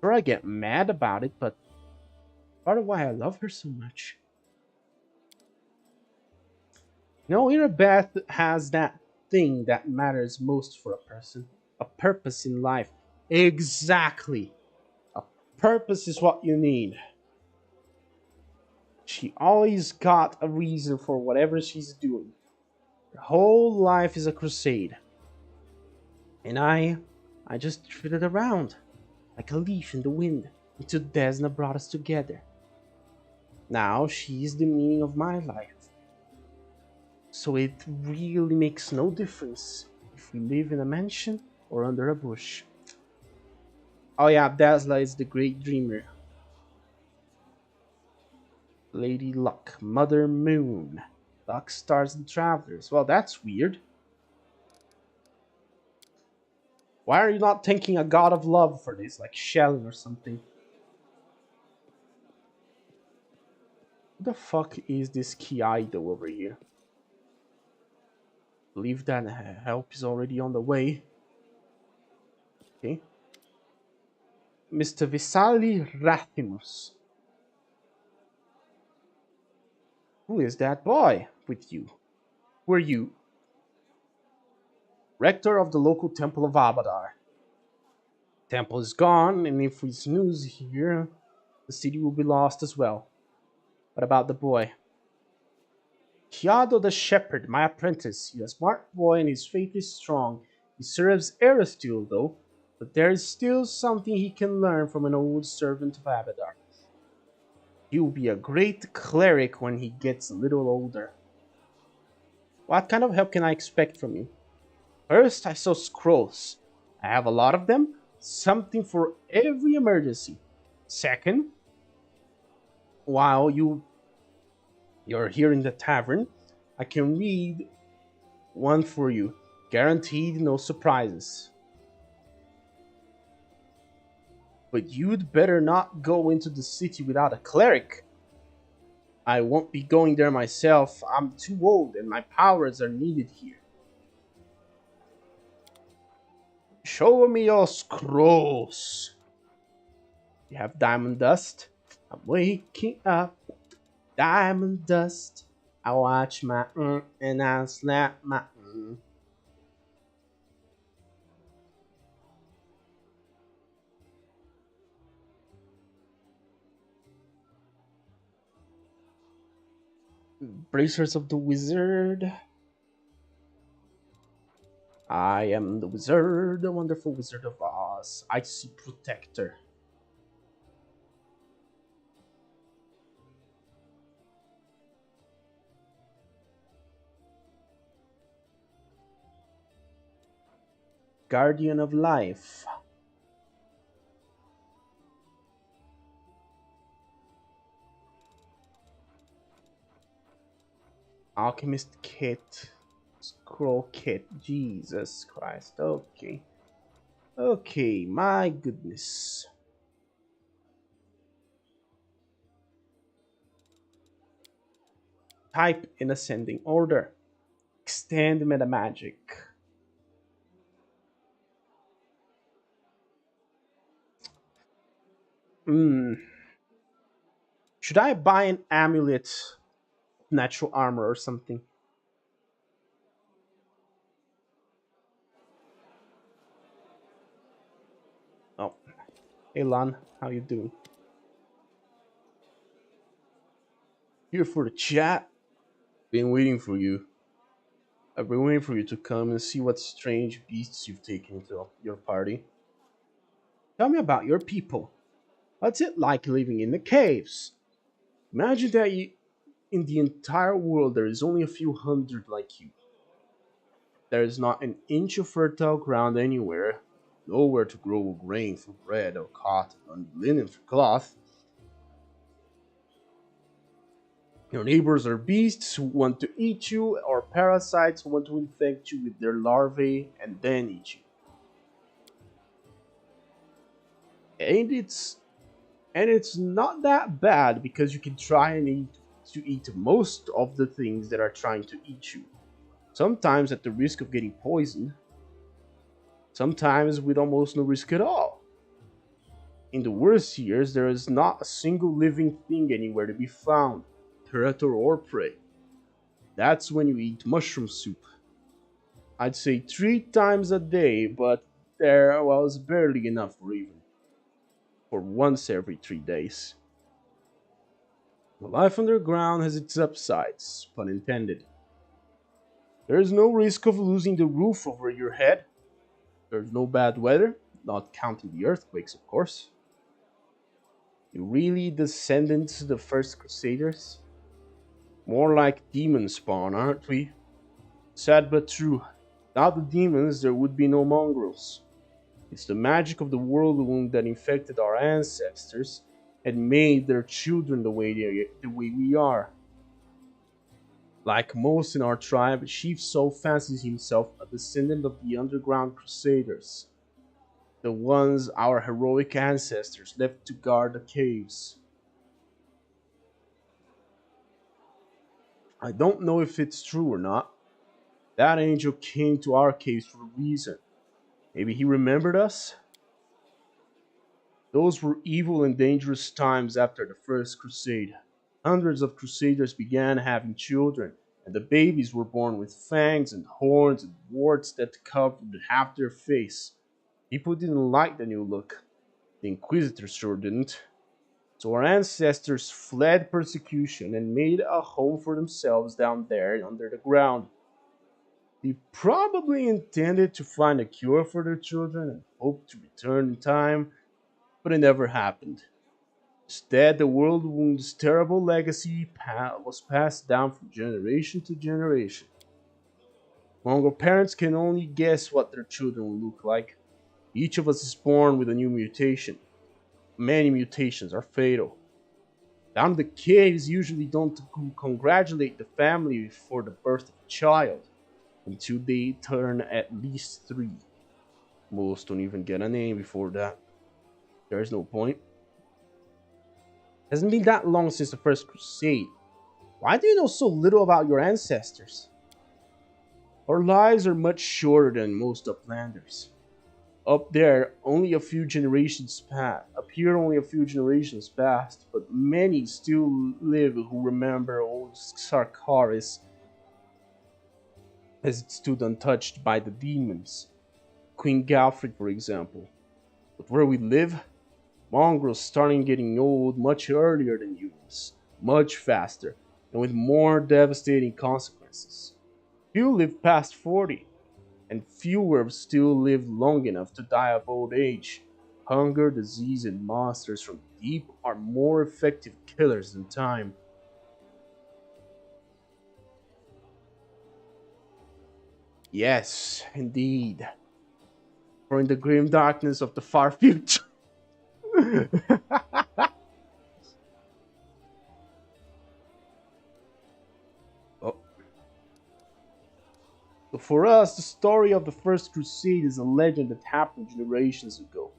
Sure, I get mad about it, but part of why I love her so much. No, Irabeth has that thing that matters most for a person, a purpose in life. Exactly. A purpose is what you need. She always got a reason for whatever she's doing. Her whole life is a crusade. And I just drifted around like a leaf in the wind until Desna brought us together. Now she's the meaning of my life. So it really makes no difference if we live in a mansion or under a bush. Oh yeah, Dazzler is the great dreamer. Lady Luck, Mother Moon, Luck Stars and Travelers. Well, that's weird. Why are you not thanking a god of love for this, like Shelley or something? Who the fuck is this Kiaido over here? Believe that help is already on the way. Okay. Mr. Visali Rathimus. Who is that boy with you? Who are you? Rector of the local temple of Abadar. Temple is gone, and if we snooze here, the city will be lost as well. What about the boy? Kiado the shepherd, my apprentice. He's a smart boy and his faith is strong. He serves Eristil, though, but there is still something he can learn from an old servant of Abadar. He will be a great cleric when he gets a little older. What kind of help can I expect from you? First, I saw scrolls. I have a lot of them, something for every emergency. Second, while you're here in the tavern, I can read one for you. Guaranteed no surprises. But you'd better not go into the city without a cleric. I won't be going there myself. I'm too old and my powers are needed here. Show me your scrolls. You have diamond dust? I'm waking up. Diamond dust. I watch my and I slap my Bracers of the Wizard. I am the wizard, the wonderful Wizard of Oz. Icy Protector. Guardian of Life. Alchemist kit. Scroll kit. Jesus Christ. Okay. Okay, my goodness. Type in ascending order. Extend meta magic. Hmm. Should I buy an amulet, natural armor, or something? Oh, hey Lan, how you doing? Here for the chat. Been waiting for you. I've been waiting for you to come and see what strange beasts you've taken into your party. Tell me about your people. What's it like living in the caves? Imagine that in the entire world there is only a few hundred like you. There is not an inch of fertile ground anywhere, nowhere to grow grain for bread or cotton or linen for cloth. Your neighbors are beasts who want to eat you, or parasites who want to infect you with their larvae and then eat you. And it's not that bad because you can try and eat most of the things that are trying to eat you. Sometimes at the risk of getting poisoned, sometimes with almost no risk at all. In the worst years, there is not a single living thing anywhere to be found, predator or prey. That's when you eat mushroom soup. I'd say 3 times a day, but there was barely enough for once every 3 days. The life underground has its upsides, pun intended. There is no risk of losing the roof over your head. There's no bad weather, not counting the earthquakes, of course. You really descendants of the first crusaders? More like demon spawn, aren't we? Sad but true. Without the demons, there would be no mongrels. It's the magic of the world wound that infected our ancestors and made their children the way we are. Like most in our tribe, Chief Soul fancies himself a descendant of the underground crusaders, the ones our heroic ancestors left to guard the caves. I don't know if it's true or not. That angel came to our caves for a reason. Maybe he remembered us? Those were evil and dangerous times after the First Crusade. Hundreds of crusaders began having children, and the babies were born with fangs and horns and warts that covered half their face. People didn't like the new look. The Inquisitors sure didn't. So our ancestors fled persecution and made a home for themselves down there under the ground. They probably intended to find a cure for their children and hoped to return in time, but it never happened. Instead, the World Wound's terrible legacy was passed down from generation to generation. Mongol parents can only guess what their children will look like. Each of us is born with a new mutation. Many mutations are fatal. Down in the caves usually don't congratulate the family for the birth of a child until they turn at least 3. Most don't even get a name before that. There's no point. It hasn't been that long since the First Crusade. Why do you know so little about your ancestors? Our lives are much shorter than most uplanders. Up there, only a few generations passed. Up here, only a few generations passed, but many still live who remember old Sarkaris as it stood untouched by the demons. Queen Galfrid, for example. But where we live, mongrels starting getting old much earlier than humans, much faster, and with more devastating consequences. Few live past 40, and fewer still live long enough to die of old age. Hunger, disease, and monsters from deep are more effective killers than time. Yes, indeed. For in the grim darkness of the far future. Oh. So for us, the story of the First Crusade is a legend that happened generations ago.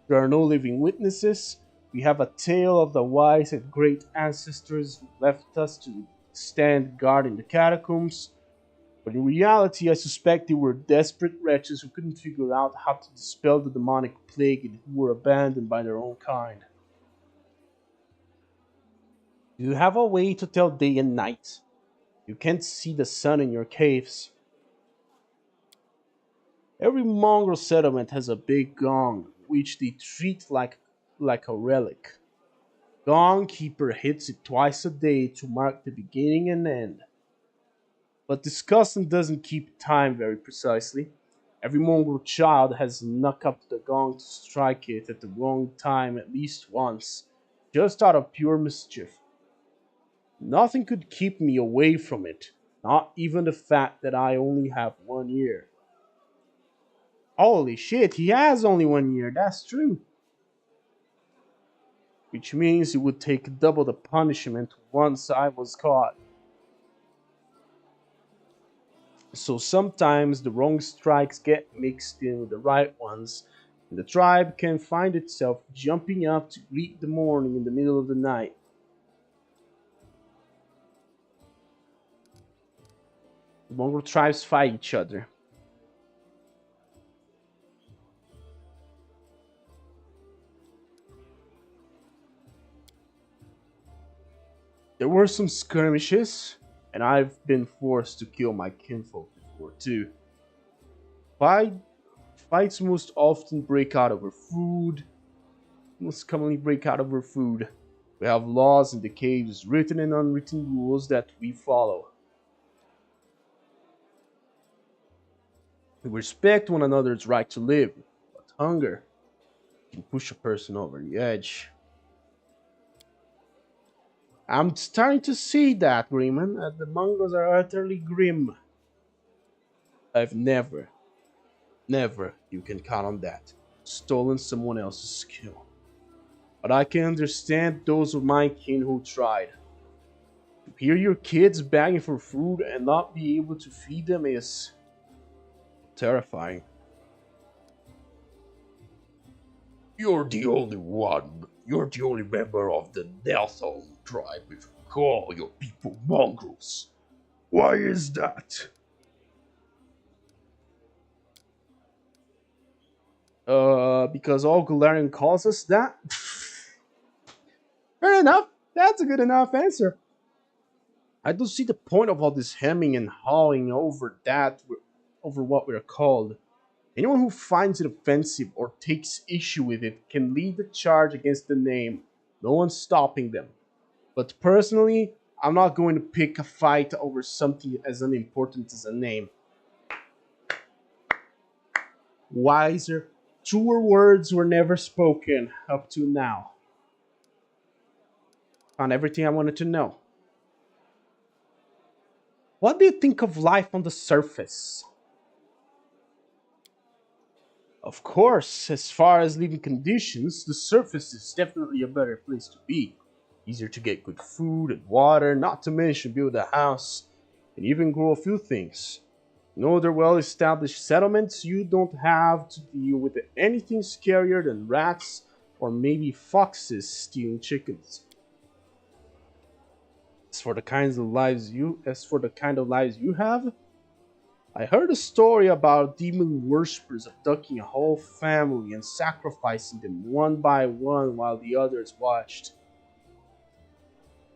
There are no living witnesses. We have a tale of the wise and great ancestors who left us to stand guard in the catacombs. But in reality, I suspect they were desperate wretches who couldn't figure out how to dispel the demonic plague and who were abandoned by their own kind. You have a way to tell day and night. You can't see the sun in your caves. Every mongrel settlement has a big gong, which they treat like a relic. Gong keeper hits it twice a day to mark the beginning and end. But this custom doesn't keep time very precisely. Every mongrel child has snuck up to the gong to strike it at the wrong time at least once, just out of pure mischief. Nothing could keep me away from it, not even the fact that I only have 1 year. Holy shit, he has only 1 year, that's true. Which means it would take double the punishment once I was caught. So sometimes the wrong strikes get mixed in with the right ones, and the tribe can find itself jumping up to greet the morning in the middle of the night. The mongrel tribes fight each other. There were some skirmishes, and I've been forced to kill my kinfolk before too. Fight, fights most often break out over food, most commonly break out over food. We have laws in the caves, written and unwritten rules that we follow. We respect one another's right to live, but hunger can push a person over the edge. I'm starting to see that, Greenman, that the Mongols are utterly grim. I've never, you can count on that, stolen someone else's kill. But I can understand those of my kin who tried. To hear your kids begging for food and not be able to feed them is terrifying. You're the only one. You're the only member of the Nelthal tribe if you call your people mongrels. Why is that? Because all Galarian calls us that? Fair enough. That's a good enough answer. I don't see the point of all this hemming and hawing over what we're called. Anyone who finds it offensive or takes issue with it can lead the charge against the name. No one's stopping them. But personally, I'm not going to pick a fight over something as unimportant as a name. Wiser, truer words were never spoken up to now. Found everything I wanted to know. What do you think of life on the surface? Of course, as far as living conditions, the surface is definitely a better place to be. Easier to get good food and water, not to mention build a house, and even grow a few things. In other well established settlements, you don't have to deal with anything scarier than rats or maybe foxes stealing chickens. As for the kind of lives you have, I heard a story about demon worshippers abducting a whole family and sacrificing them one by one while the others watched.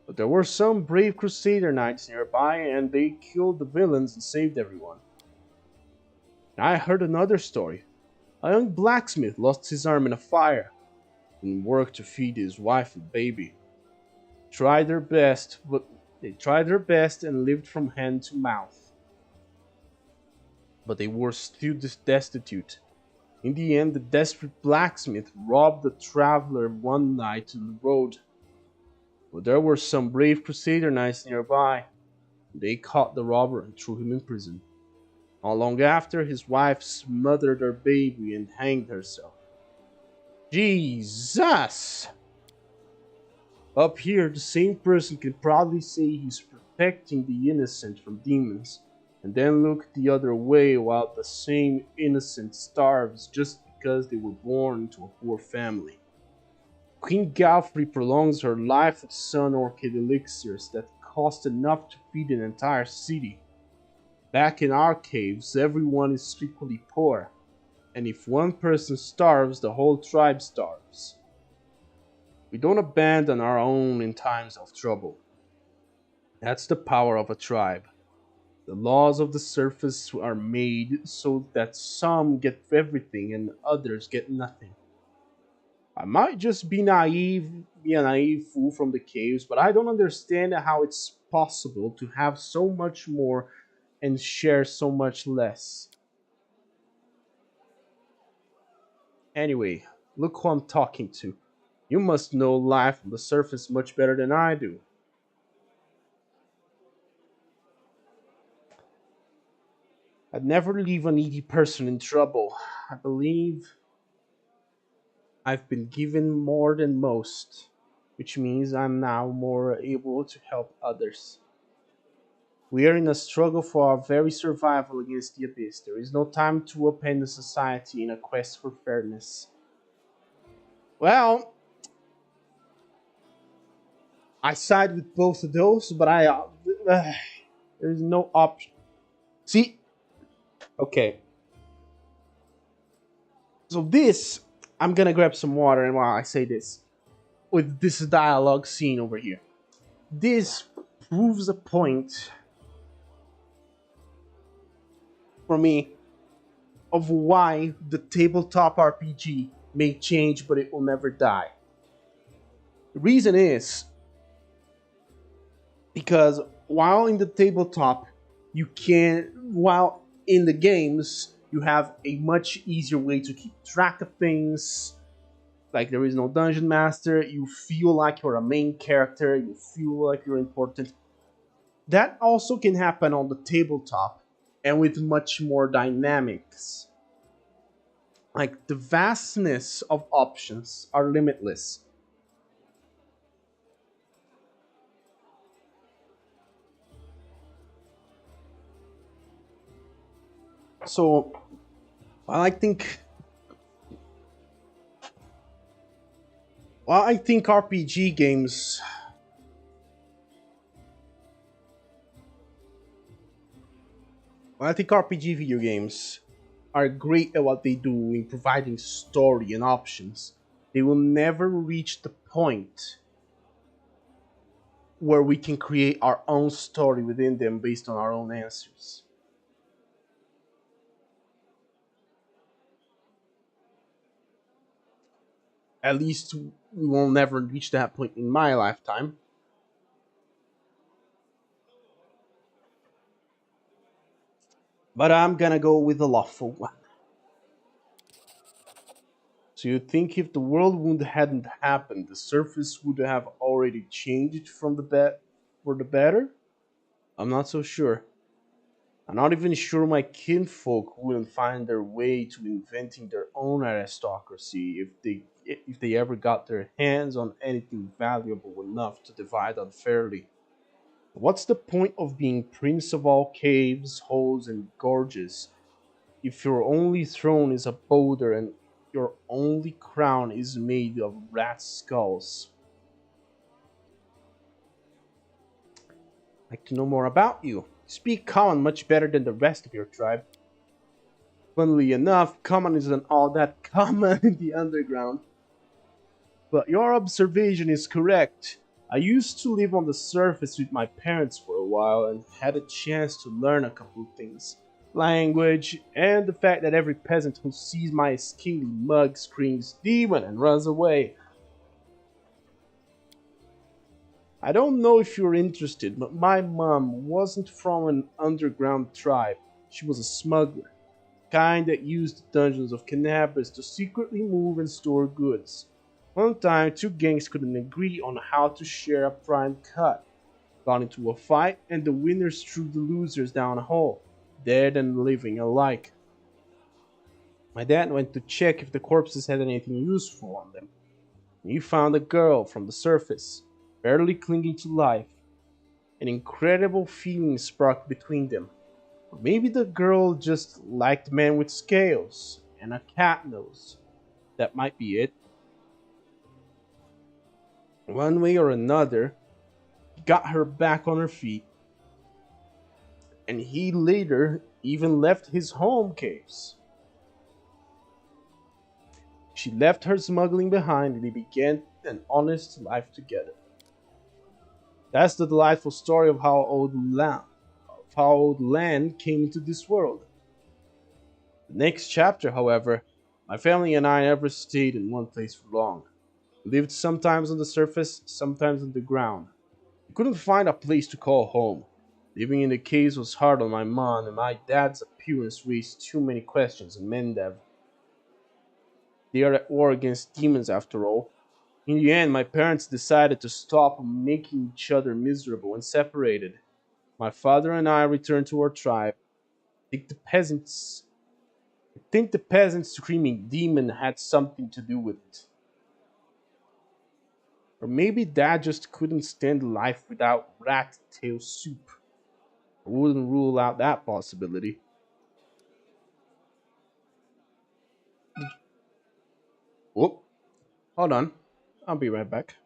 But there were some brave crusader knights nearby and they killed the villains and saved everyone. And I heard another story. A young blacksmith lost his arm in a fire and worked to feed his wife and baby. Tried their best, but they tried their best and lived from hand to mouth. But they were still destitute. In the end, the desperate blacksmith robbed the traveler one night on the road. But there were some brave crusader knights nearby. They caught the robber and threw him in prison. Not long after, his wife smothered her baby and hanged herself. Jesus! Up here, the same person can proudly say he's protecting the innocent from demons, and then look the other way while the same innocent starves just because they were born into a poor family. Queen Galfrey prolongs her life with sun orchid elixirs that cost enough to feed an entire city. Back in our caves, everyone is equally poor, and if one person starves, the whole tribe starves. We don't abandon our own in times of trouble. That's the power of a tribe. The laws of the surface are made so that some get everything and others get nothing. I might just be a naive fool from the caves, but I don't understand how it's possible to have so much more and share so much less. Anyway, look who I'm talking to. You must know life on the surface much better than I do. I'd never leave a needy person in trouble. I believe I've been given more than most, which means I'm now more able to help others. We are in a struggle for our very survival against the abyss. There is no time to upend the society in a quest for fairness. Well, I side with both of those, but there's no option. See, okay, so this, I'm gonna grab some water, and while I say this, with this dialogue scene over here, this proves a point for me of why the tabletop RPG may change, but it will never die. The reason is because while in the tabletop, while in the games, you have a much easier way to keep track of things. Like there is no dungeon master, you feel like you're a main character, you feel like you're important. That also can happen on the tabletop and with much more dynamics. Like the vastness of options are limitless. So while I think while I think RPG games while I think RPG video games are great at what they do in providing story and options, they will never reach the point where we can create our own story within them based on our own answers. At least we will never reach that point in my lifetime. But I'm gonna go with the lawful one. So you think if the world wound hadn't happened, the surface would have already changed from the for the better? I'm not so sure. I'm not even sure my kinfolk wouldn't find their way to inventing their own aristocracy if they ever got their hands on anything valuable enough to divide unfairly. What's the point of being prince of all caves, holes, and gorges if your only throne is a boulder and your only crown is made of rat skulls? I'd like to know more about you. You speak common much better than the rest of your tribe. Funnily enough, common isn't all that common in the underground. But your observation is correct. I used to live on the surface with my parents for a while and had a chance to learn a couple of things. Language, and the fact that every peasant who sees my scaly mug screams demon and runs away. I don't know if you're interested, but my mom wasn't from an underground tribe. She was a smuggler, kind that used the dungeons of Kenabres to secretly move and store goods. One time, two gangs couldn't agree on how to share a prime cut. Got into a fight, and the winners threw the losers down a hole, dead and living alike. My dad went to check if the corpses had anything useful on them. He found a girl from the surface, barely clinging to life. An incredible feeling sparked between them. Maybe the girl just liked men with scales and a cat nose. That might be it. One way or another, he got her back on her feet, and he later even left his home caves. She left her smuggling behind and they began an honest life together. That's the delightful story of how old land came into this world. The next chapter, however, my family and I never stayed in one place for long. We lived sometimes on the surface, sometimes on the ground. We couldn't find a place to call home. Living in the caves was hard on my mom, and my dad's appearance raised too many questions, and Mendev. They are at war against demons after all. In the end, my parents decided to stop making each other miserable and separated. My father and I returned to our tribe. I think the peasants I think the peasants screaming demon had something to do with it. Or maybe dad just couldn't stand life without rat tail soup. I wouldn't rule out that possibility. Oh, hold on. I'll be right back.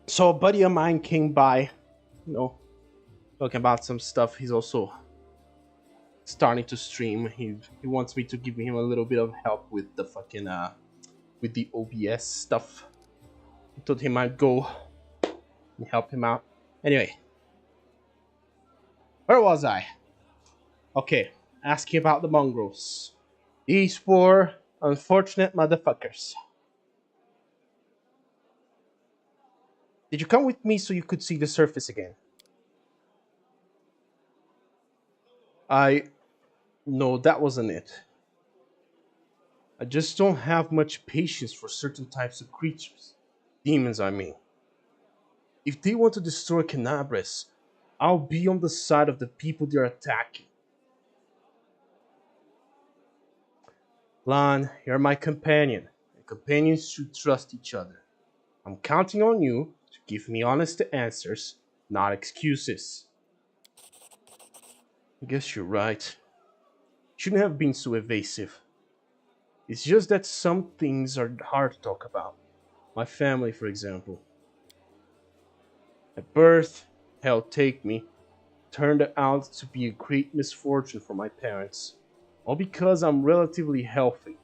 So a buddy of mine came by, you know, talking about some stuff. He's also starting to stream. He wants me to give him a little bit of help with the fucking with the OBS stuff. I told him I'd go and help him out. Anyway, where was I? Okay, asking about the mongrels. These four unfortunate motherfuckers. Did you come with me so you could see the surface again? No, that wasn't it. I just don't have much patience for certain types of creatures. Demons, I mean. If they want to destroy Kenabres, I'll be on the side of the people they're attacking. Lan, you're my companion, and companions should trust each other. I'm counting on you to give me honest answers, not excuses. I guess you're right. Shouldn't have been so evasive. It's just that some things are hard to talk about. My family, for example. At birth, hell take me, turned out to be a great misfortune for my parents. All because I'm relatively healthy.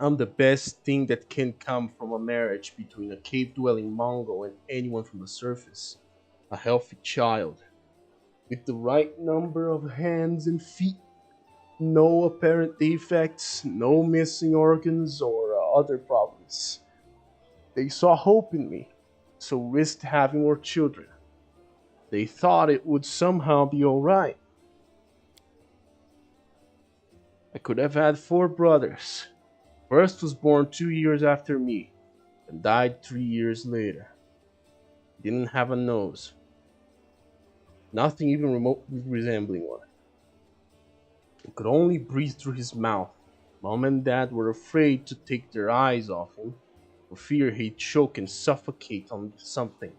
I'm the best thing that can come from a marriage between a cave dwelling Mongol and anyone from the surface. A healthy child. With the right number of hands and feet. No apparent defects, no missing organs or other problems. They saw hope in me, so risked having more children. They thought it would somehow be alright. I could have had four brothers. First was born 2 years after me, and died 3 years later. Didn't have a nose. nothing even remotely resembling one. He could only breathe through his mouth. Mom and Dad were afraid to take their eyes off him, for fear he'd choke and suffocate on something.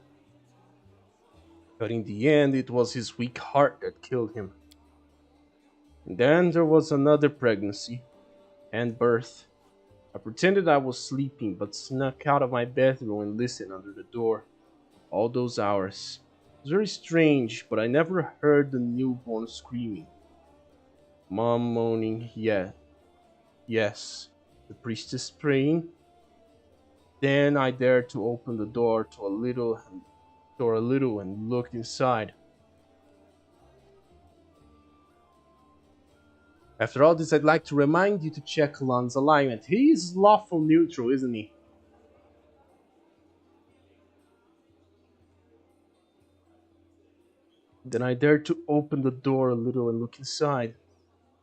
But in the end, it was his weak heart that killed him. And then there was another pregnancy and birth. I pretended I was sleeping, but snuck out of my bedroom and listened under the door. All those hours. It was very strange, but I never heard the newborn screaming. Mom moaning, yeah, yes. The priestess praying. Then I dared to open the door a little and looked inside. After all this, I'd like to remind you to check Lan's alignment. He is lawful neutral, isn't he? Then I dared to open the door a little and look inside.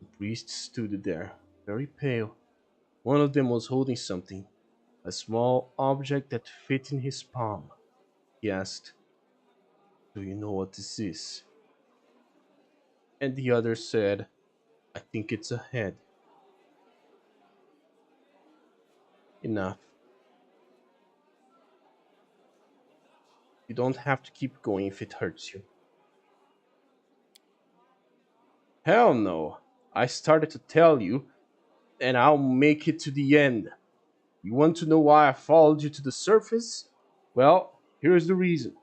The priest stood there, very pale. One of them was holding something, a small object that fit in his palm. He asked, "Do you know what this is?" And the other said, "I think it's a head." Enough. You don't have to keep going if it hurts you. Hell no. I started to tell you, and I'll make it to the end. You want to know why I followed you to the surface? Well, here's the reason.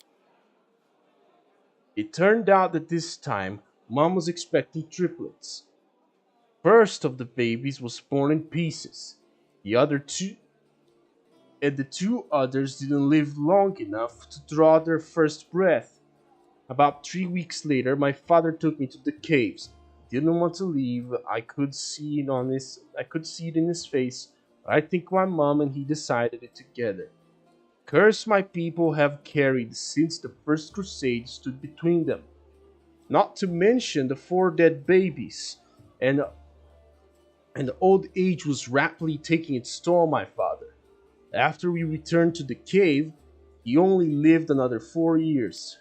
It turned out that this time, Mom was expecting triplets. First of the babies was born in pieces. The other two and the two others didn't live long enough to draw their first breath. About 3 weeks later, my father took me to the caves. Didn't want to leave. I could see it in his face. But I think my mom and he decided it together. Curse my people have carried since the first crusade stood between them. Not to mention the four dead babies. And and old age was rapidly taking its toll on my father. After we returned to the cave, he only lived another 4 years.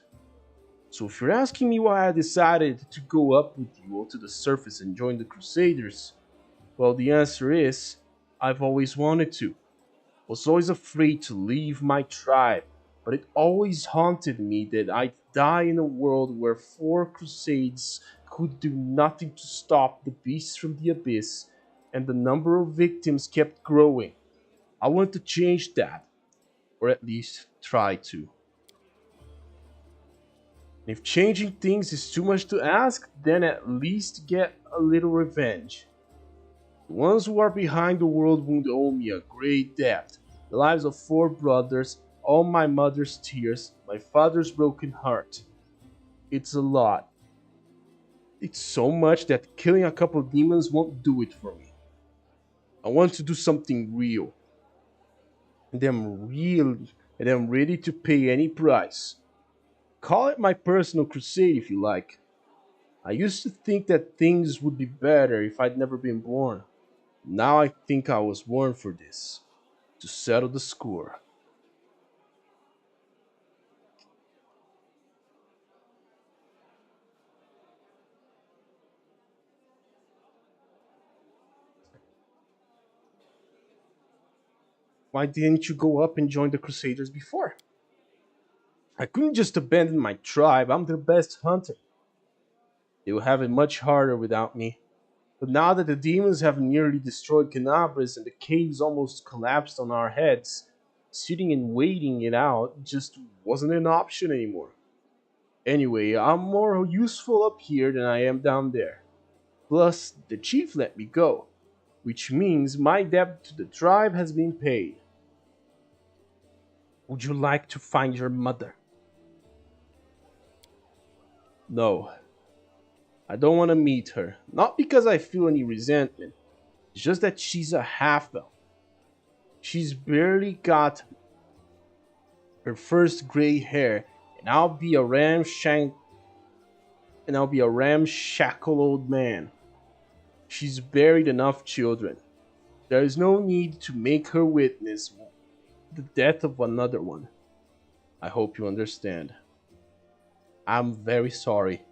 So if you're asking me why I decided to go up with you to the surface and join the Crusaders, well, the answer is I've always wanted to. Was always afraid to leave my tribe, but it always haunted me that I'd die in a world where four crusades could do nothing to stop the beasts from the abyss, and the number of victims kept growing. I want to change that, or at least try to. If changing things is too much to ask, then at least get a little revenge. The ones who are behind the world wound owe me a great debt. The lives of four brothers, all my mother's tears, my father's broken heart. It's a lot. It's so much that killing a couple demons won't do it for me. I want to do something real. And I'm ready to pay any price. Call it my personal crusade if you like. I used to think that things would be better if I'd never been born. Now I think I was born for this, to settle the score. Why didn't you go up and join the Crusaders before? I couldn't just abandon my tribe. I'm their best hunter. They will have it much harder without me. But now that the demons have nearly destroyed Kenabres and the caves almost collapsed on our heads, sitting and waiting it out just wasn't an option anymore. Anyway, I'm more useful up here than I am down there. Plus, the chief let me go, which means my debt to the tribe has been paid. Would you like to find your mother? No, I don't want to meet her. Not because I feel any resentment. It's just that she's a half elf. She's barely got her first gray hair, and I'll be a ramshackle old man. She's buried enough children. There is no need to make her witness the death of another one. I hope you understand. I'm very sorry,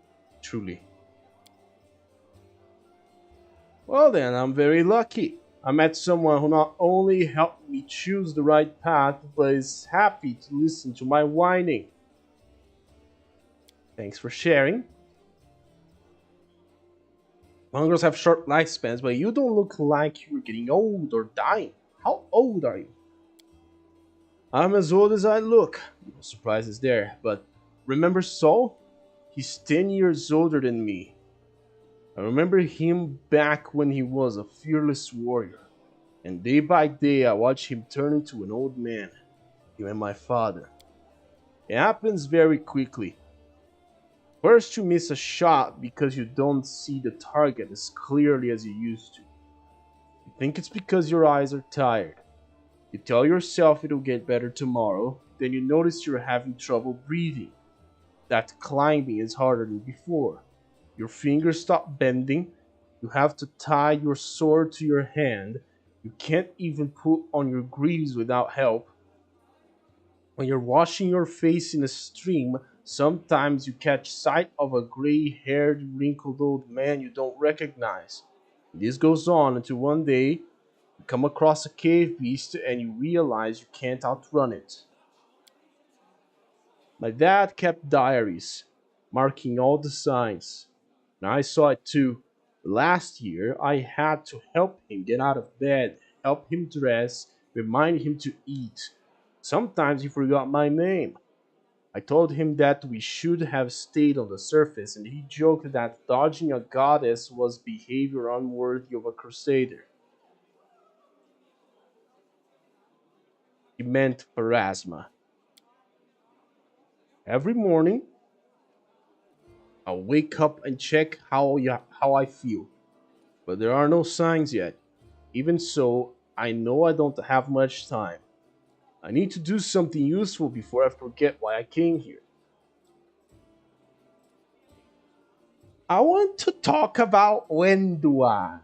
truly. Well, then, I'm very lucky. I met someone who not only helped me choose the right path, but is happy to listen to my whining. Thanks for sharing. Mongrels have short lifespans, but you don't look like you're getting old or dying. How old are you? I'm as old as I look. No surprises there, but remember Saul? He's 10 years older than me. I remember him back when he was a fearless warrior, and day by day I watched him turn into an old man. Him and my father. It happens very quickly. First, you miss a shot because you don't see the target as clearly as you used to. You think it's because your eyes are tired. You tell yourself it'll get better tomorrow, then you notice you're having trouble breathing. That climbing is harder than before. Your fingers stop bending. You have to tie your sword to your hand. You can't even put on your greaves without help. When you're washing your face in a stream, sometimes you catch sight of a gray haired, wrinkled old man you don't recognize. This goes on until one day you come across a cave beast and you realize you can't outrun it. My dad kept diaries, marking all the signs. And I saw it too. Last year, I had to help him get out of bed, help him dress, remind him to eat. Sometimes he forgot my name. I told him that we should have stayed on the surface, and he joked that dodging a goddess was behavior unworthy of a crusader. He meant Pharasma. Every morning, I'll wake up and check how I feel, but there are no signs yet. Even so, I know I don't have much time. I need to do something useful before I forget why I came here. I want to talk about Wendua.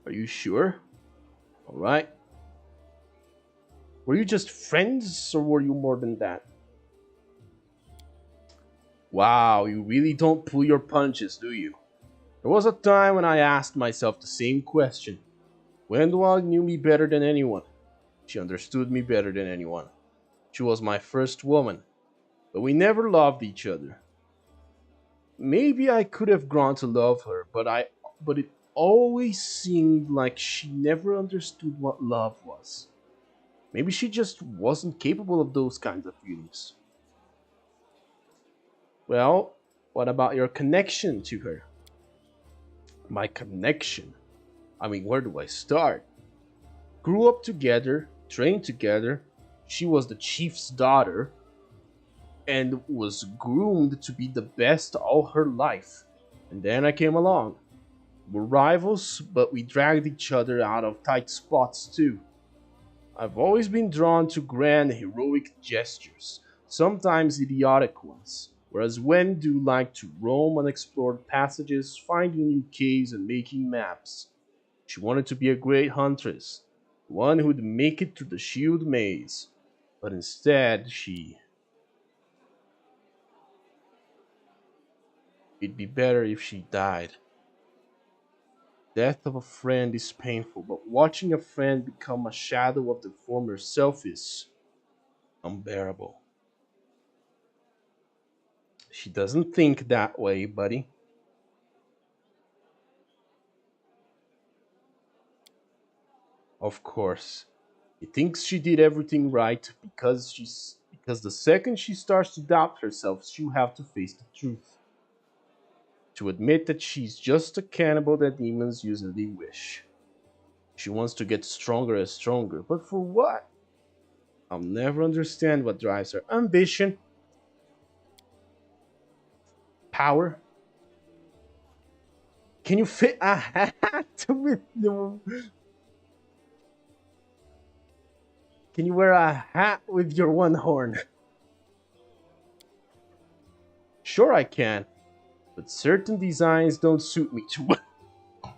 Are you sure? Alright. Were you just friends or were you more than that? Wow, you really don't pull your punches, do you? There was a time when I asked myself the same question. Wendua knew me better than anyone. She understood me better than anyone. She was my first woman, but we never loved each other. Maybe I could have grown to love her, but it always seemed like she never understood what love was. Maybe she just wasn't capable of those kinds of feelings. Well, what about your connection to her? My connection? I mean, where do I start? Grew up together, trained together. She was the chief's daughter and was groomed to be the best all her life. And then I came along. We're rivals, but we dragged each other out of tight spots too. I've always been drawn to grand heroic gestures, sometimes idiotic ones, whereas Wendu liked to roam unexplored passages, finding new caves and making maps. She wanted to be a great huntress, one who'd make it through the shield maze. But instead, it'd be better if she died. Death of a friend is painful, but watching a friend become a shadow of the former self is unbearable. She doesn't think that way, buddy. Of course. She thinks she did everything right because the second she starts to doubt herself, she'll have to face the truth. To admit that she's just a cannibal that demons usually wish. She wants to get stronger and stronger, but for what? I'll never understand what drives her. Ambition, power. Can you fit a hat with the? Can you wear a hat with your one horn? Sure, I can, but certain designs don't suit me too well.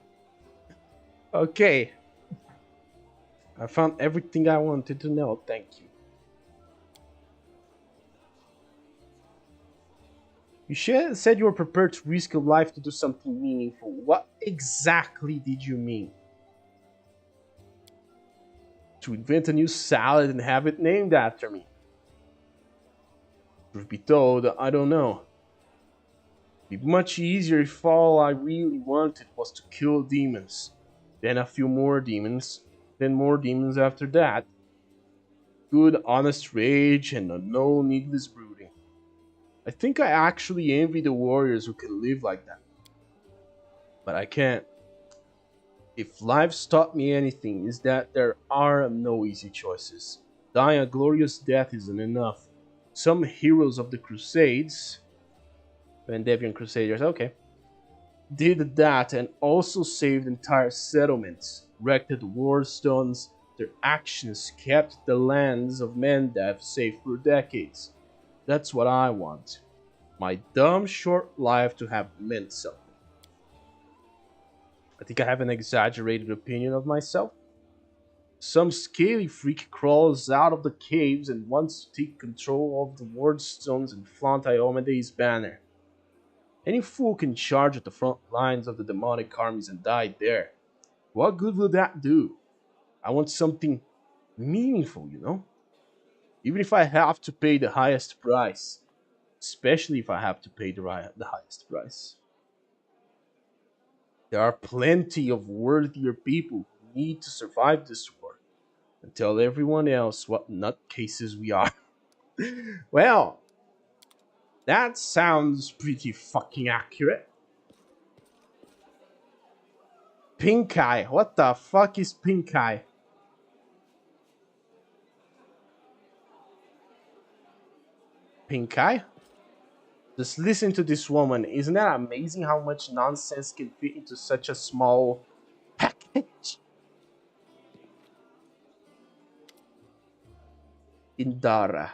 Okay, I found everything I wanted to know, thank you. Said you were prepared to risk your life to do something meaningful. What exactly did you mean? To invent a new salad and have it named after me? Truth be told, I don't know. It'd be much easier if all I really wanted was to kill demons. Then a few more demons. Then more demons after that. Good, honest rage and no needless brooding. I think I actually envy the warriors who can live like that. But I can't. If life's taught me anything, is that there are no easy choices. Dying a glorious death isn't enough. Some heroes of the Crusades, Vandavian Crusaders, okay, did that and also saved entire settlements, erected war stones. Their actions kept the lands of Mandev safe for decades. That's what I want. My dumb short life to have meant something. I think I have an exaggerated opinion of myself. Some scaly freak crawls out of the caves and wants to take control of the ward stones and flaunt Iomede's banner. Any fool can charge at the front lines of the demonic armies and die there. What good will that do? I want something meaningful, you know? Even if I have to pay the highest price. Especially if I have to pay the highest price. There are plenty of worthier people who need to survive this war and tell everyone else what nutcases we are. Well, that sounds pretty fucking accurate. Pink eye. What the fuck is pink eye? Pink eye? Just listen to this woman. Isn't that amazing how much nonsense can fit into such a small package? Indara.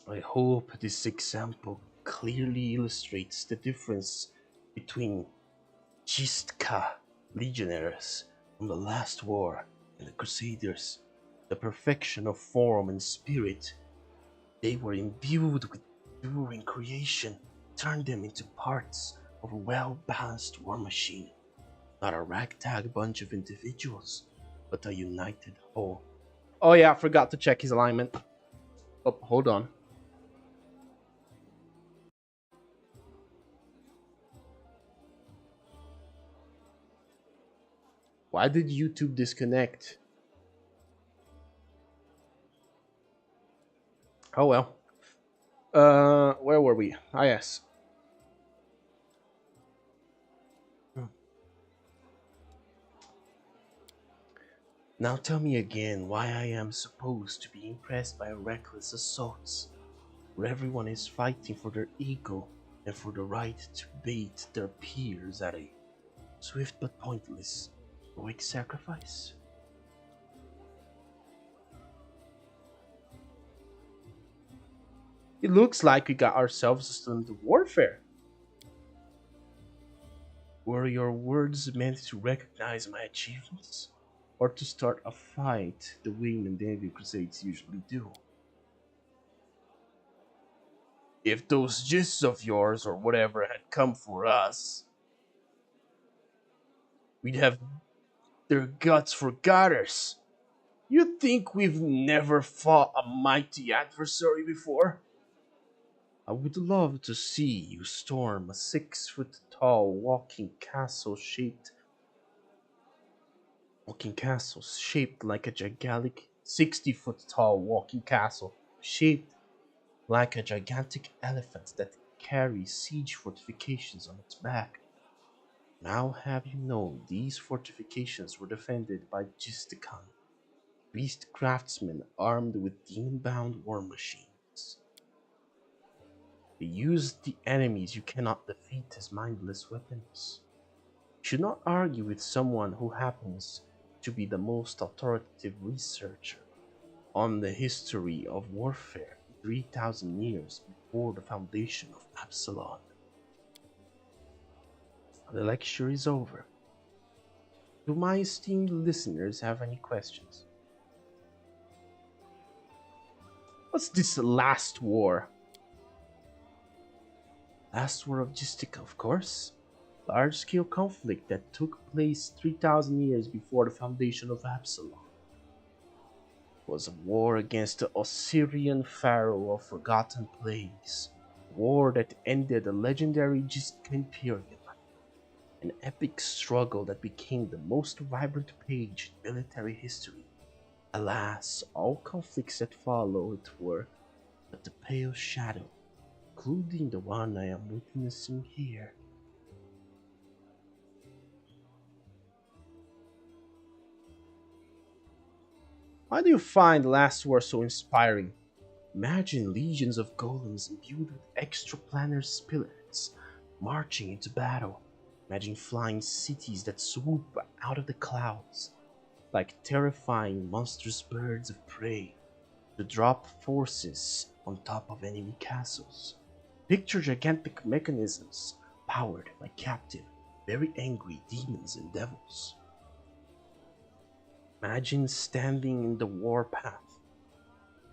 I hope this example clearly illustrates the difference between Chistka legionaries from the last war and the Crusaders. The perfection of form and spirit they were imbued with during creation turned them into parts of a well-balanced war machine. Not a ragtag bunch of individuals, but a united whole. Oh yeah, I forgot to check his alignment. Oh, hold on. Why did YouTube disconnect? Oh well. Where were we? Ah yes. Hmm. Now tell me again why I am supposed to be impressed by reckless assaults, where everyone is fighting for their ego and for the right to bait their peers at a swift but pointless heroic sacrifice. It looks like we got ourselves into warfare. Were your words meant to recognize my achievements? Or to start a fight the way Mandavian Crusades usually do? If those gists of yours or whatever had come for us, we'd have their guts for garters. You think we've never fought a mighty adversary before? I would love to see you storm a 6 foot tall walking castle shaped like a gigantic 60-foot tall walking castle shaped like a gigantic elephant that carries siege fortifications on its back. Now have you known these fortifications were defended by Gisticon, beast craftsmen armed with demon-bound war machines. They use the enemies you cannot defeat as mindless weapons. You should not argue with someone who happens to be the most authoritative researcher on the history of warfare 3,000 years before the foundation of Absalon. The lecture is over. Do my esteemed listeners have any questions? What's this last war? Last war of Gistica, of course. Large scale conflict that took place 3,000 years before the foundation of Absalom. It was a war against the Osirian pharaoh of forgotten plagues. A war that ended the legendary Gistica Imperium. An epic struggle that became the most vibrant page in military history. Alas, all conflicts that followed were but the pale shadow, including the one I am witnessing here. Why do you find the last war so inspiring? Imagine legions of golems imbued with extraplanar spirits marching into battle. Imagine flying cities that swoop out of the clouds like terrifying monstrous birds of prey to drop forces on top of enemy castles. Picture gigantic mechanisms powered by captive, very angry demons and devils. Imagine standing in the warpath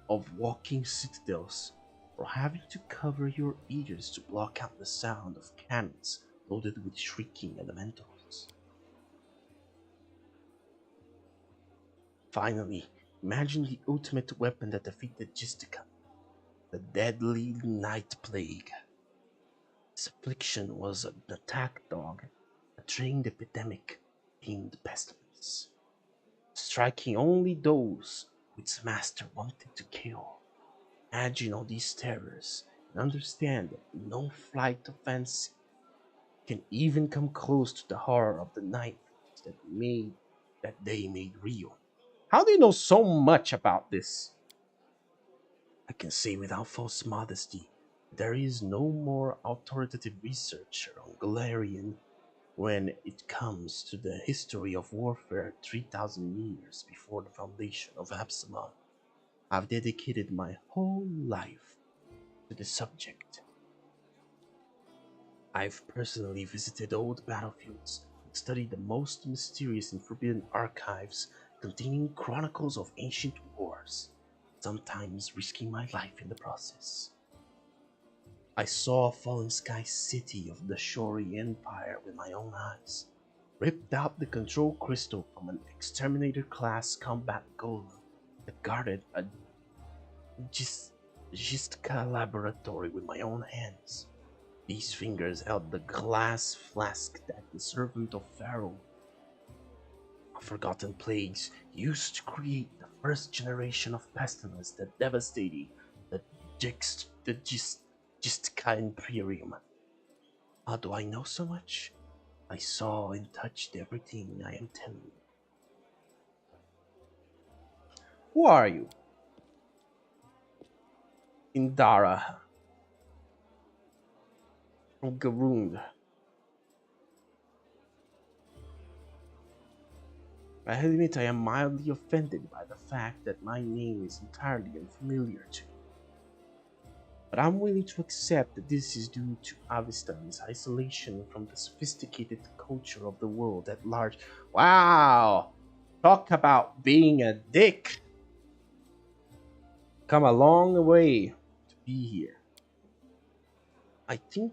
of walking citadels, or having to cover your ears to block out the sound of cannons loaded with shrieking elementals. Finally, imagine the ultimate weapon that defeated Gistica, the deadly night plague. Its affliction was an attack dog, a trained epidemic themed pestilence, striking only those who its master wanted to kill. Imagine all these terrors and understand that no flight of fancy can even come close to the horror of the nightmares that they made real. How do you know so much about this? I can say without false modesty, there is no more authoritative researcher on Galarian when it comes to the history of warfare 3,000 years before the foundation of Absalom. I've dedicated my whole life to the subject. I've personally visited old battlefields and studied the most mysterious and forbidden archives containing chronicles of ancient wars, sometimes risking my life in the process. I saw a fallen sky city of the Shori Empire with my own eyes, ripped out the control crystal from an exterminator class combat golem that guarded a Gistka laboratory with my own hands. These fingers held the glass flask that the servant of Pharaoh of forgotten plagues used to create the first generation of pestilence that devastated the Gistka Imperium. How do I know so much? I saw and touched everything I am telling you. Who are you? Indara from Garund. I admit I am mildly offended by the fact that my name is entirely unfamiliar to you. But I'm willing to accept that this is due to Avistan's isolation from the sophisticated culture of the world at large. Wow! Talk about being a dick! Come a long way to be here. I think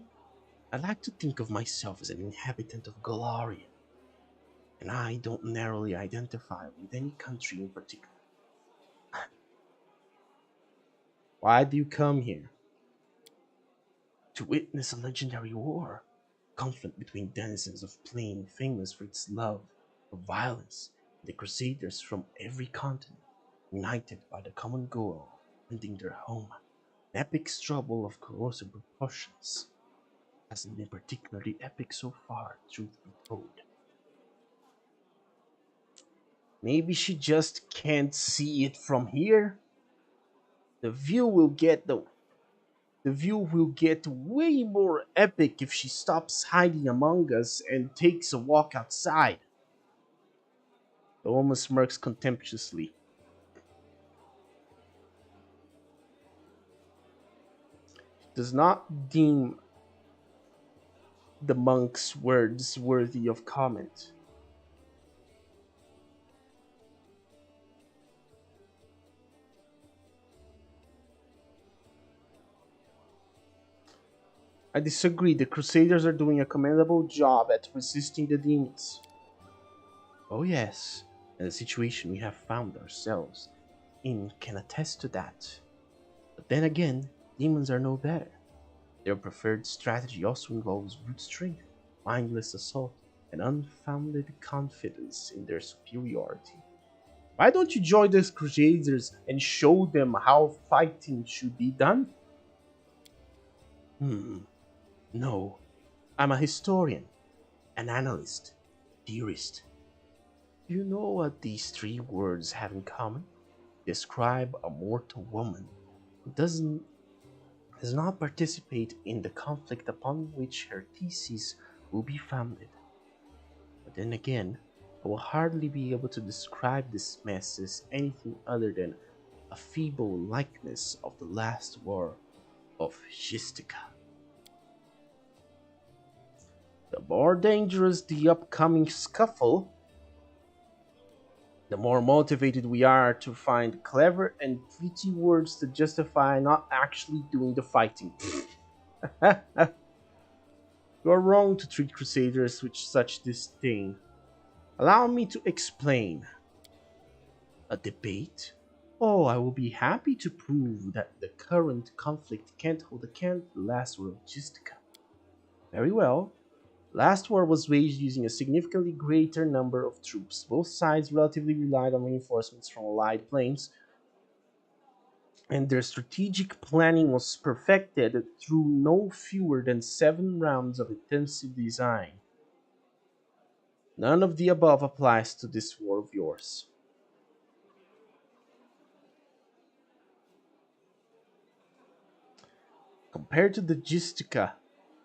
I like to think of myself as an inhabitant of Galarian, and I don't narrowly identify with any country in particular. Why do you come here? To witness a legendary war, conflict between denizens of plain famous for its love of violence, and the crusaders from every continent, united by the common goal of defending their home. An epic struggle of colossal proportions. Hasn't been particularly epic so far, truth be told. Maybe she just can't see it from here. The view will get the view will get way more epic if she stops hiding among us and takes a walk outside. The woman smirks contemptuously. She does not deem the monk's words worthy of comment. I disagree. The Crusaders are doing a commendable job at resisting the demons. Oh, yes, and the situation we have found ourselves in can attest to that. But then again, demons are no better. Their preferred strategy also involves brute strength, mindless assault, and unfounded confidence in their superiority. Why don't you join the Crusaders and show them how fighting should be done? Hmm, no. I'm a historian, an analyst, theorist. Do you know what these three words have in common? Describe a mortal woman who does not participate in the conflict upon which her thesis will be founded. But then again, I will hardly be able to describe this mess as anything other than a feeble likeness of the last war of Gistica. The more dangerous the upcoming scuffle, the more motivated we are to find clever and pretty words to justify not actually doing the fighting. You are wrong to treat Crusaders with such disdain. Allow me to explain. A debate? Oh, I will be happy to prove that the current conflict can't hold a candle to the last war of Gistica. Very well. Last war was waged using a significantly greater number of troops. Both sides relatively relied on reinforcements from allied planes, and their strategic planning was perfected through no fewer than 7 rounds of intensive design. None of the above applies to this war of yours. Compared to the Gistica,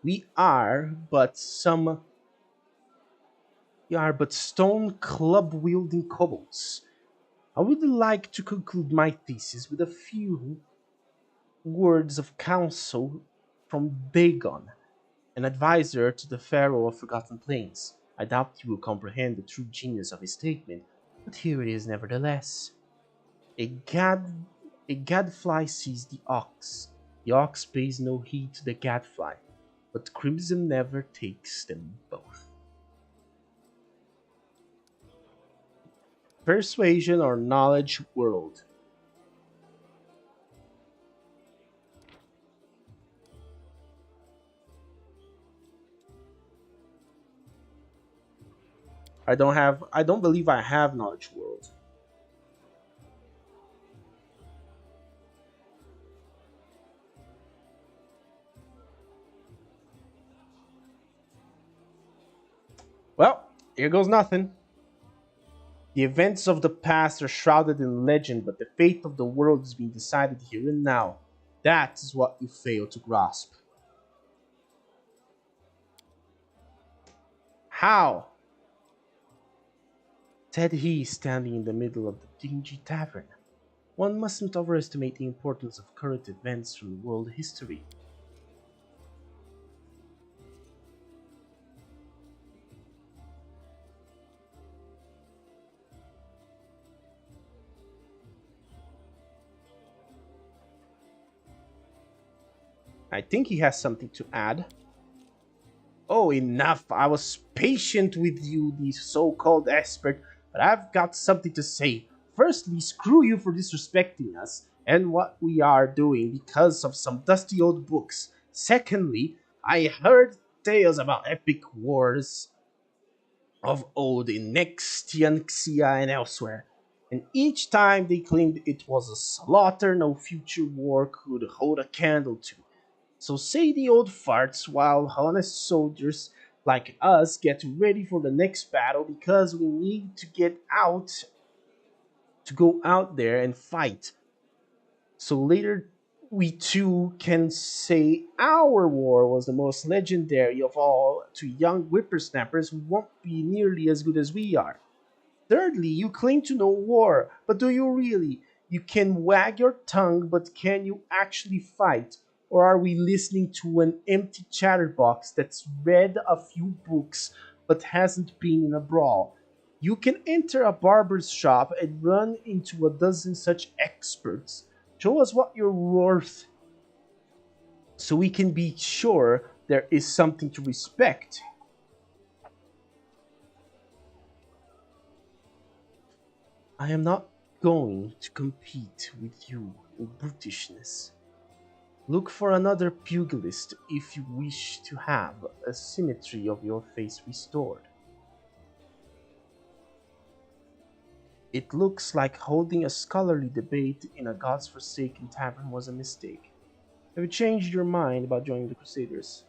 we are but some we are but stone club wielding kobolds. I would like to conclude my thesis with a few words of counsel from Dagon, an advisor to the Pharaoh of Forgotten Plains. I doubt you will comprehend the true genius of his statement, but here it is nevertheless. A, gad, a gadfly sees the ox pays no heed to the gadfly, but crimson never takes them both. Persuasion or knowledge world. I don't believe I have knowledge world. Well, here goes nothing. The events of the past are shrouded in legend, but the fate of the world is being decided here and now. That is what you fail to grasp. How? Said he, standing in the middle of the dingy tavern. One mustn't overestimate the importance of current events from world history. I think he has something to add. Oh, enough! I was patient with you, the so called expert, but I've got something to say. Firstly, screw you for disrespecting us and what we are doing because of some dusty old books. Secondly, I heard tales about epic wars of old in Nextianxia and elsewhere, and each time they claimed it was a slaughter no future war could hold a candle to. So say the old farts while honest soldiers like us get ready for the next battle because we need to go out there and fight. So later we too can say our war was the most legendary of all to young whippersnappers who won't be nearly as good as we are. Thirdly, you claim to know war, but do you really? You can wag your tongue, but can you actually fight? Or are we listening to an empty chatterbox that's read a few books but hasn't been in a brawl? You can enter a barber's shop and run into a dozen such experts. Show us what you're worth so we can be sure there is something to respect. I am not going to compete with you in brutishness. Look for another pugilist if you wish to have a symmetry of your face restored. It looks like holding a scholarly debate in a god's forsaken tavern was a mistake. Have you changed your mind about joining the Crusaders?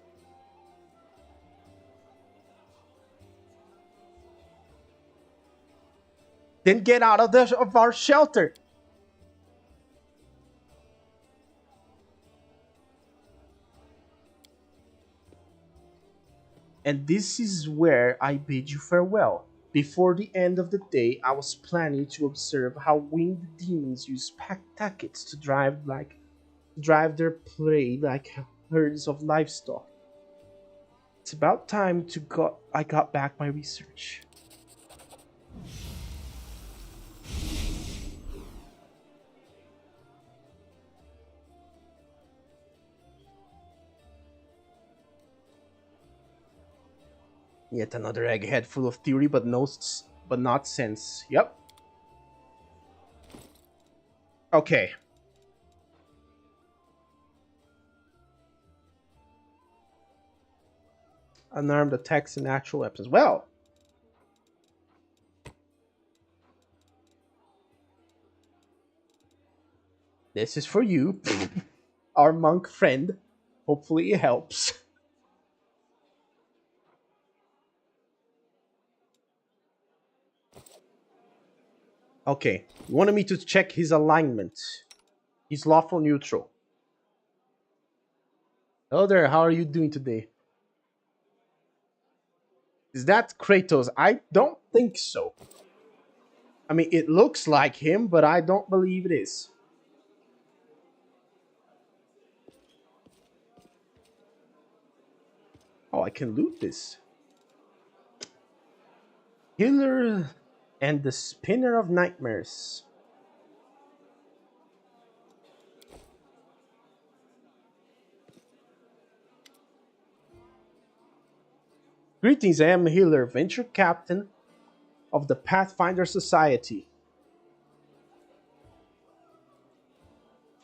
Then get out of our shelter! And this is where I bid you farewell. Before the end of the day, I was planning to observe how winged demons use pack tackets to drive their prey like herds of livestock. It's about time I got back my research. Yet another egghead full of theory but not sense. Yep. Okay. Unarmed attacks and natural weapons. Well, this is for you, our monk friend. Hopefully it helps. Okay, you wanted me to check his alignment. He's lawful neutral. Hello there, how are you doing today? Is that Kratos? I don't think so. I mean, it looks like him, but I don't believe it is. Oh, I can loot this. Healer and the Spinner of Nightmares. Greetings, I am Healer, Venture Captain of the Pathfinder Society.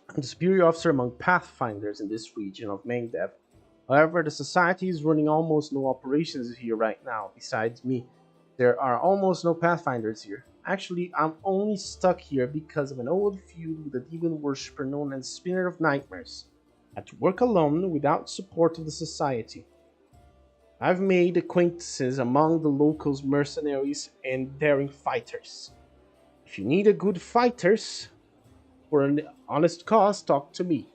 I'm the superior officer among Pathfinders in this region of Mangdev. However, the Society is running almost no operations here right now. Besides me, there are almost no Pathfinders here. Actually, I'm only stuck here because of an old feud with a demon worshipper known as Spinner of Nightmares. I had to work alone without support of the Society. I've made acquaintances among the locals, mercenaries, and daring fighters. If you need a good fighters for an honest cause, talk to me.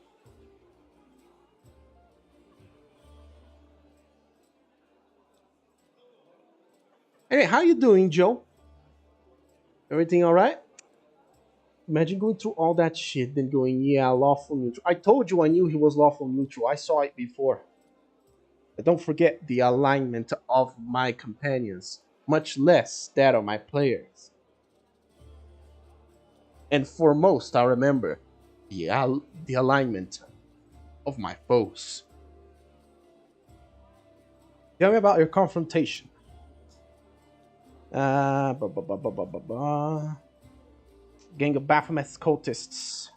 Hey, how you doing, Joe? Everything all right? Imagine going through all that shit, then going, yeah, lawful neutral. I told you I knew he was lawful neutral. I saw it before. But don't forget the alignment of my companions, much less that of my players. And foremost, I remember the alignment of my foes. Tell me about your confrontation. Uh, ba, ba, ba, ba, ba, ba, ba. Gang of Baphomet's cultists.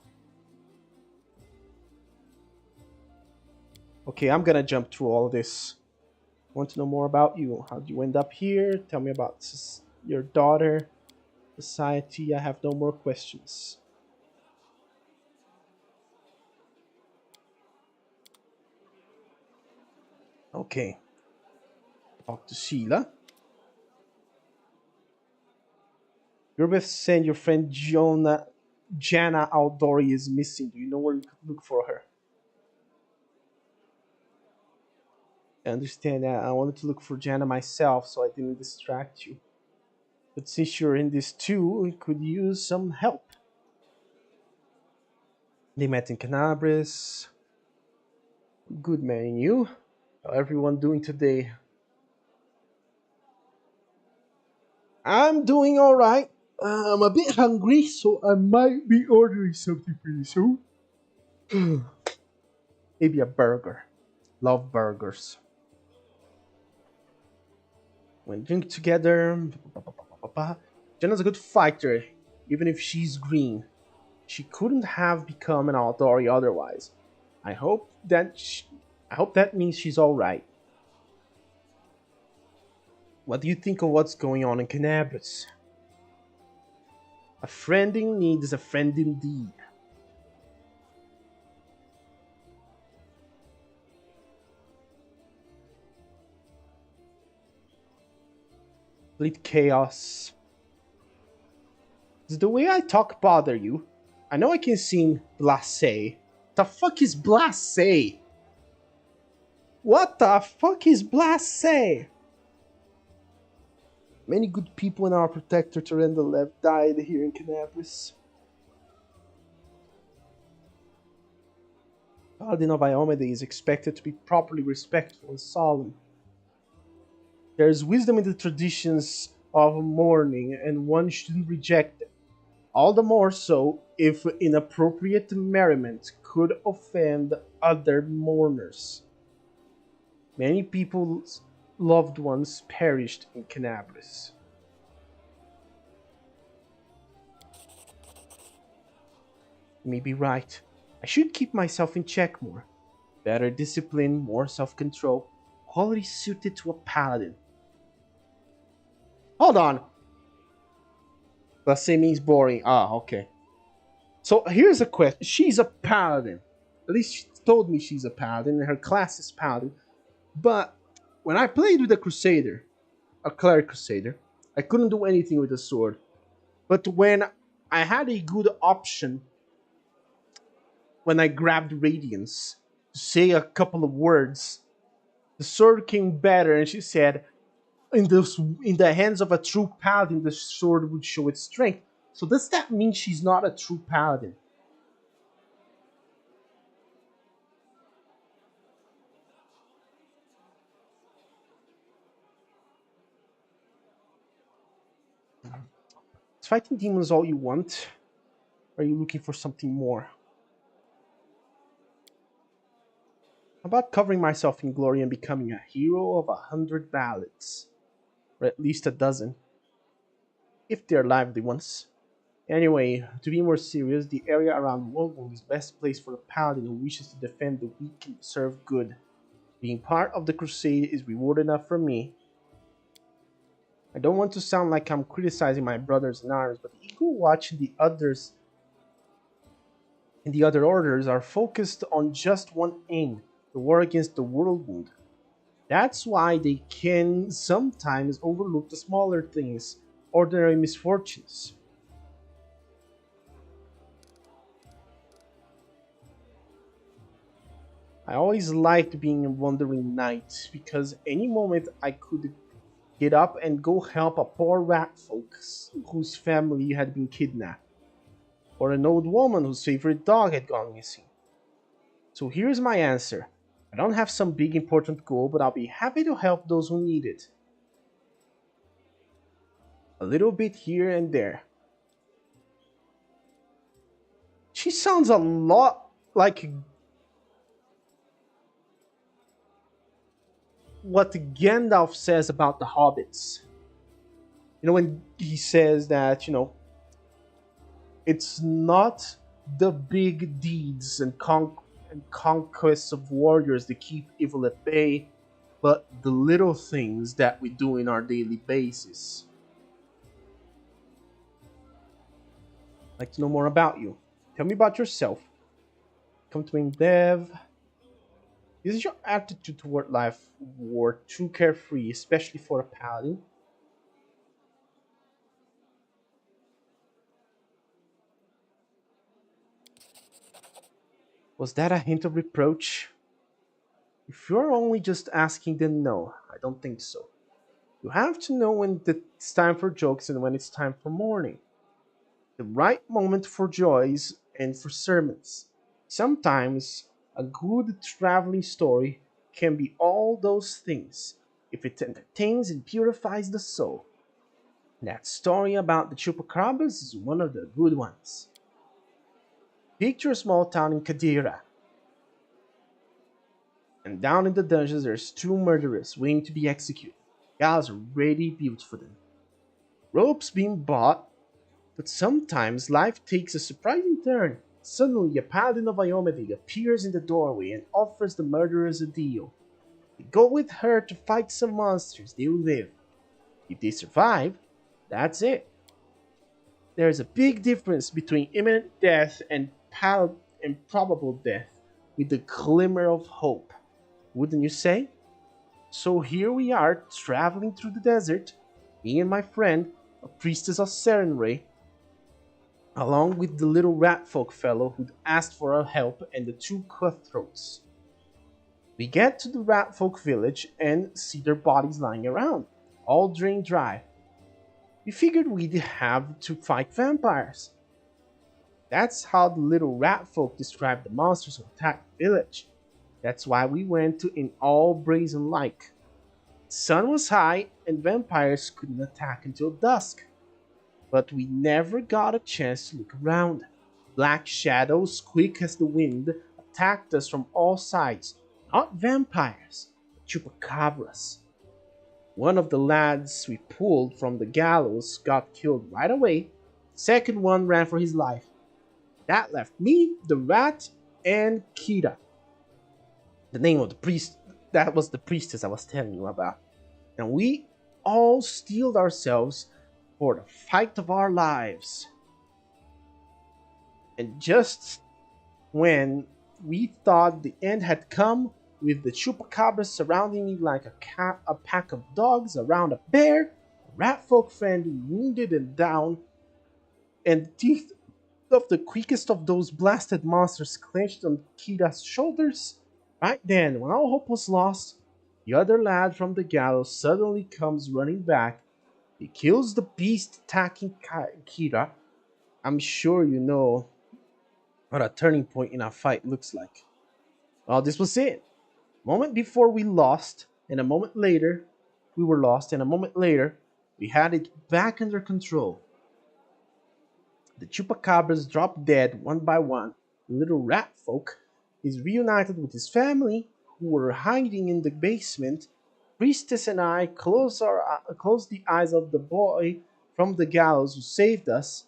Okay, I'm gonna jump through all of this. I want to know more about you. How did you end up here? Tell me about your daughter. Society. I have no more questions. Okay. Talk to Sheila. You're with saying your friend Jana Aldori is missing. Do you know where you could look for her? I understand that. I wanted to look for Jana myself, so I didn't distract you. But since you're in this too, we could use some help. They met in Kenabres. Good man, and you? How everyone doing today? I'm doing alright. I'm a bit hungry, so I might be ordering something pretty soon. Maybe a burger. love burgers. When drink together, Jenna's a good fighter, even if she's green. She couldn't have become an authority otherwise. I hope that I hope that means she's all right. What do you think of what's going on in Kenabres? A friend in need is a friend indeed. Complete chaos. Does the way I talk bother you? I know I can seem blasé. The fuck is blasé? What the fuck is blasé? Many good people in our protector Terendelev died here in Kenabres. Paladin of Iomede is expected to be properly respectful and solemn. There is wisdom in the traditions of mourning, and one shouldn't reject them. All the more so if inappropriate merriment could offend other mourners. Many people's loved ones perished in Kenabres. You may be right. I should keep myself in check more. Better discipline, more self-control. Quality suited to a paladin. Hold on. Blasé means boring. Ah, okay. So here's a question. She's a paladin. At least she told me she's a paladin, and her class is paladin. But when I played with a crusader, a cleric crusader, I couldn't do anything with a sword. But when I had a good option, when I grabbed Radiance to say a couple of words, the sword came better, and she said, in the hands of a true paladin, the sword would show its strength. So does that mean she's not a true paladin? Is fighting demons all you want? Or are you looking for something more? How about covering myself in glory and becoming a hero of 100 ballads? Or at least a dozen, if they're lively ones. Anyway, to be more serious, the area around Worldwound is best place for a paladin who wishes to defend the weak and serve good. Being part of the crusade is reward enough for me. I don't want to sound like I'm criticizing my brothers in arms, but Eagle Watch and the other orders are focused on just one aim, the war against the Whirlwind. That's why they can sometimes overlook the smaller things, ordinary misfortunes. I always liked being a wandering knight, because any moment I could get up and go help a poor rat folks whose family had been kidnapped, or an old woman whose favorite dog had gone missing. So here's my answer. I don't have some big important goal, but I'll be happy to help those who need it. A little bit here and there. She sounds a lot like what Gandalf says about the hobbits. You know, when he says that, it's not the big deeds and conquests of warriors that keep evil at bay, but the little things that we do in our daily basis. I'd like to know more about you. Tell me about yourself. Come to me, Dev. Is your attitude toward life war too carefree, especially for a paladin? Was that a hint of reproach? If you're only just asking, then no, I don't think so. You have to know when it's time for jokes and when it's time for mourning. The right moment for joys and for sermons. Sometimes a good traveling story can be all those things if it entertains and purifies the soul. That story about the chupacabras is one of the good ones. Picture a small town in Kadira. And down in the dungeons, there's two murderers waiting to be executed. Gallows already built for them. Ropes being bought, but sometimes life takes a surprising turn. Suddenly, a paladin of Iomede appears in the doorway and offers the murderers a deal. They go with her to fight some monsters, they will live. If they survive, that's it. There's a big difference between imminent death and probable death, with the glimmer of hope, wouldn't you say? So here we are, traveling through the desert, me and my friend, a priestess of Serenray, along with the little ratfolk fellow who'd asked for our help and the two cutthroats. We get to the ratfolk village and see their bodies lying around, all drained dry. We figured we'd have to fight vampires. That's how the little ratfolk described the monsters who attacked the village. That's why we went to an all brazen like. The sun was high and vampires couldn't attack until dusk. But we never got a chance to look around. Black shadows, quick as the wind, attacked us from all sides. Not vampires, but chupacabras. One of the lads we pulled from the gallows got killed right away. The second one ran for his life. That left me, the rat, and Kira. The name of the priest, that was the priestess I was telling you about. And we all steeled ourselves for the fight of our lives. And just when we thought the end had come, with the chupacabras surrounding me like a pack of dogs around a bear, a ratfolk friend wounded and down, and the teeth of the quickest of those blasted monsters clenched on Kira's shoulders. Right then, when all hope was lost, the other lad from the gallows suddenly comes running back. He kills the beast attacking Kira. I'm sure you know what a turning point in a fight looks like. Well, this was it. A moment before we lost, and a moment later, we were lost, and a moment later, we had it back under control. The chupacabras dropped dead one by one. The little rat folk is reunited with his family, who were hiding in the basement. Priestess and I closed the eyes of the boy from the gallows who saved us.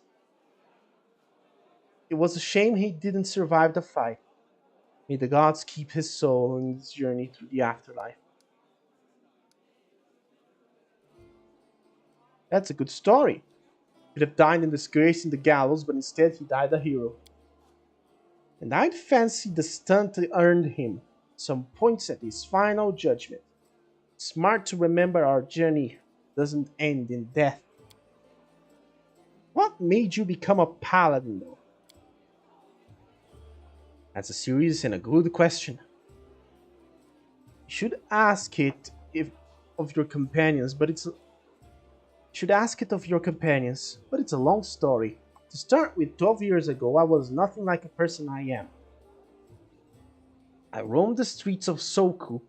It was a shame he didn't survive the fight. May the gods keep his soul on his journey through the afterlife. That's a good story. He could have died in disgrace in the gallows, but instead he died a hero. And I'd fancy the stunt earned him some points at his final judgment. Smart to remember our journey doesn't end in death. What made you become a paladin, though? That's a serious and a good question. You should ask it if of your companions, but it's should ask it of your companions, but it's a long story. To start with, 12 years ago, I was nothing like a person I am. I roamed the streets of Soku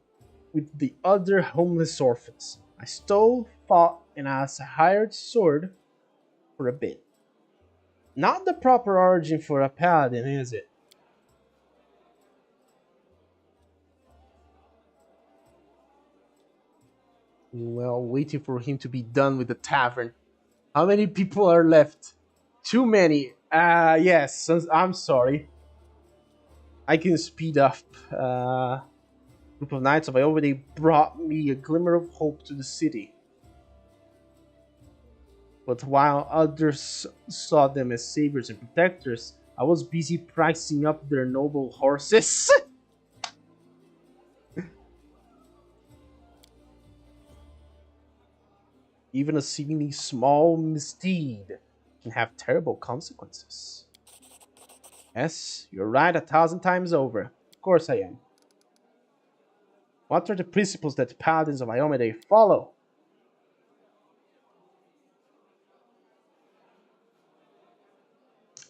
with the other homeless orphans. I stole, fought, and as a hired sword for a bit. Not the proper origin for a paladin, is it? Well, waiting for him to be done with the tavern. How many people are left? Too many. Yes, I'm sorry. I can speed up. Group of knights of Iovade brought me a glimmer of hope to the city. But while others saw them as saviors and protectors, I was busy pricing up their noble horses. Even a seemingly small misdeed can have terrible consequences. Yes, you're right 1,000 times over. Of course I am. What are the principles that the paladins of Iomede follow?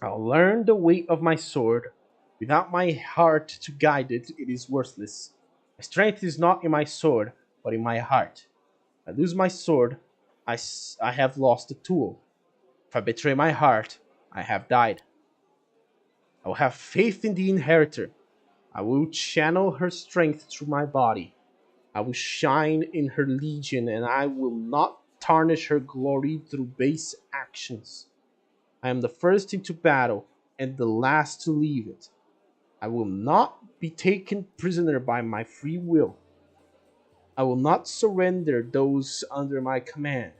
I'll learn the weight of my sword. Without my heart to guide it, it is worthless. My strength is not in my sword, but in my heart. If I lose my sword, I have lost the tool. If I betray my heart, I have died. I will have faith in the inheritor. I will channel her strength through my body. I will shine in her legion, and I will not tarnish her glory through base actions. I am the first into battle and the last to leave it. I will not be taken prisoner by my free will. I will not surrender those under my command.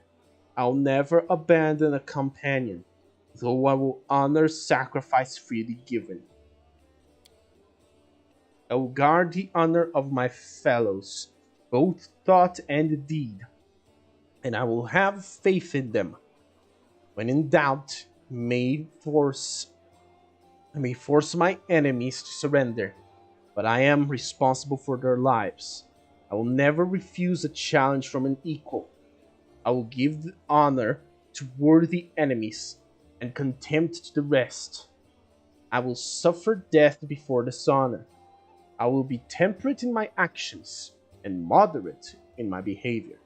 I'll never abandon a companion, though I will honor sacrifice freely given. I will guard the honor of my fellows, both thought and deed, and I will have faith in them. When in doubt, I may force my enemies to surrender, but I am responsible for their lives. I will never refuse a challenge from an equal. I will give honor to worthy enemies and contempt to the rest. I will suffer death before dishonor. I will be temperate in my actions and moderate in my behavior.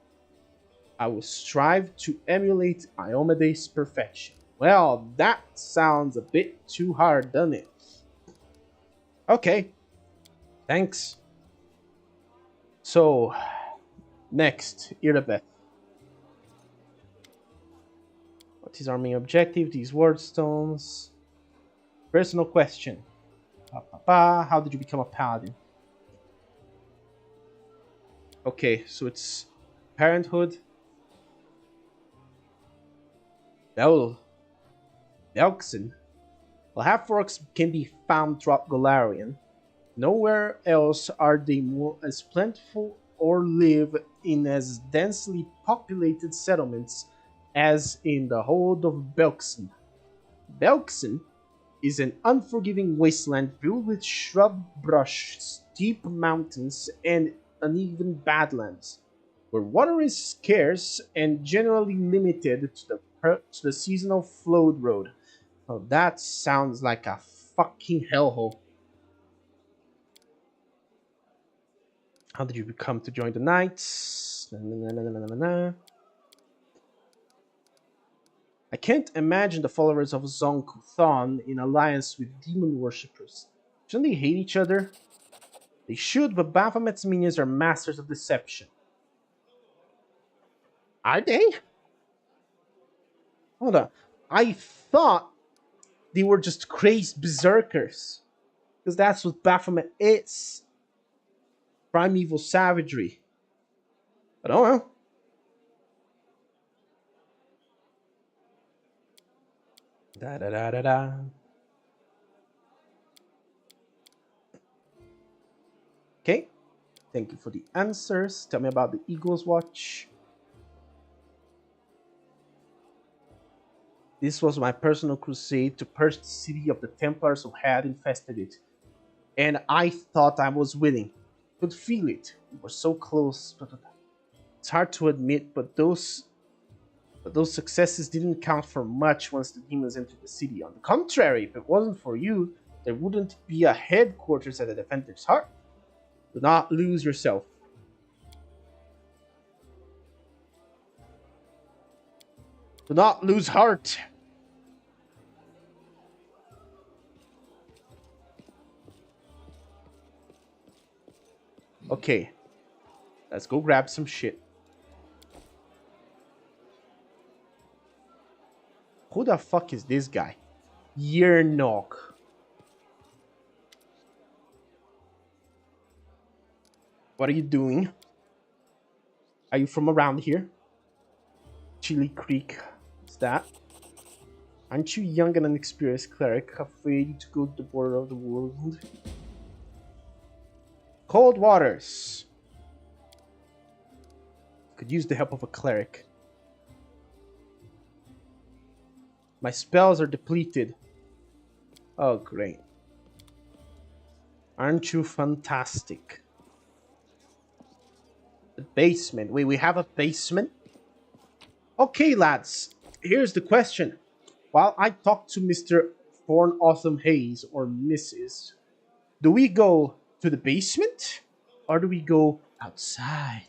I will strive to emulate Iomedes' perfection. Well, that sounds a bit too hard, doesn't it? Okay, thanks. So, next, Irabeth. What is our main objective? These word stones. Personal question. How did you become a paladin? Okay, so it's parenthood. Belkson. Well, half-orcs can be found throughout Golarion. Nowhere else are they more as plentiful or live in as densely populated settlements as in the hold of Belkson. Belkson is an unforgiving wasteland filled with shrub brush, steep mountains, and uneven badlands, where water is scarce and generally limited to the seasonal flowed road. Oh, that sounds like a fucking hellhole. How did you become to join the knights? I can't imagine the followers of Zong-Kuthon in alliance with demon worshippers. Shouldn't they hate each other? They should, but Baphomet's minions are masters of deception. Are they? Hold on. I thought they were just crazed berserkers. Because that's what Baphomet is. Primeval savagery. But oh well. Da da da da da. Okay. Thank you for the answers. Tell me about the Eagles Watch. This was my personal crusade to purge the city of the Templars who had infested it. And I thought I was winning. Could feel it. We were so close. It's hard to admit, but those successes didn't count for much once the demons entered the city. On the contrary, if it wasn't for you, there wouldn't be a headquarters at the Defender's Heart. Do not lose yourself. Do not lose heart. Okay, let's go grab some shit. Who the fuck is this guy? Yernok. What are you doing? Are you from around here? Chili Creek. What's that? Aren't you young and inexperienced cleric, afraid to go to the border of the world? Cold waters. Could use the help of a cleric. My spells are depleted. Oh, great. Aren't you fantastic? The basement. Wait, we have a basement? Okay, lads. Here's the question. While I talk to Mr. Thorn Autumn Hayes or Mrs., do we go to the basement or do we go outside?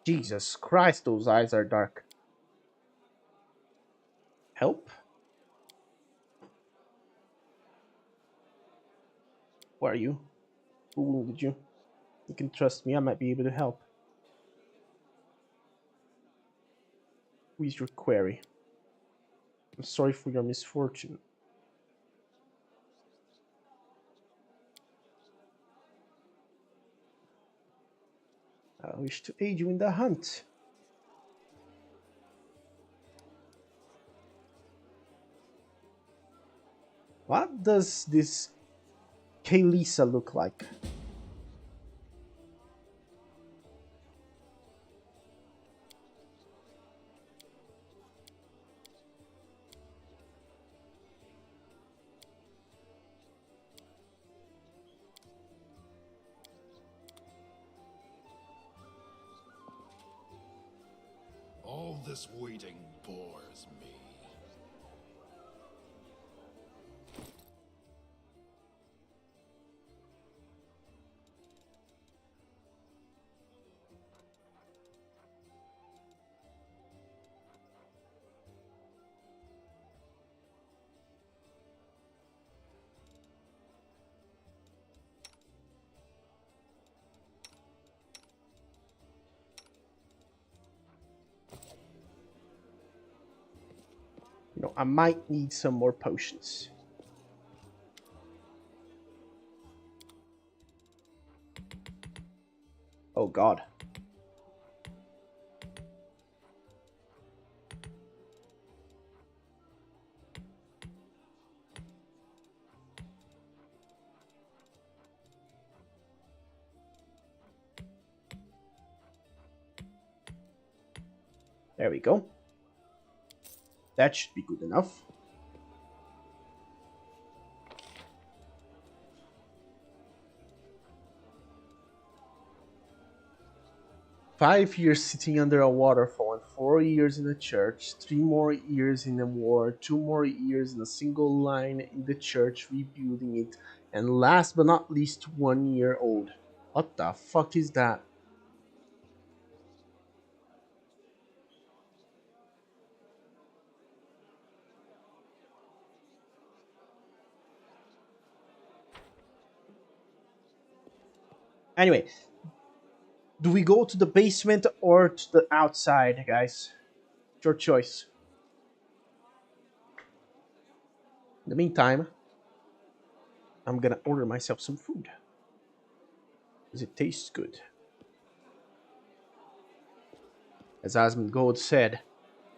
Jesus Christ, those eyes are dark. Help? Who are you? Who wounded you? You can trust me, I might be able to help. Who is your query? I'm sorry for your misfortune. I wish to aid you in the hunt. What does this Kaylisa look like? All this waiting bores me. You know, I might need some more potions. Oh god. There we go. That should be good enough. "5 years sitting under a waterfall and 4 years in a church, 3 more years in a war, 2 more years in a single line in the church rebuilding it, and last but not least 1 year old." What the fuck is that? Anyway, do we go to the basement or to the outside, guys? It's your choice. In the meantime, I'm gonna order myself some food. Because it tastes good. As Asmongold said,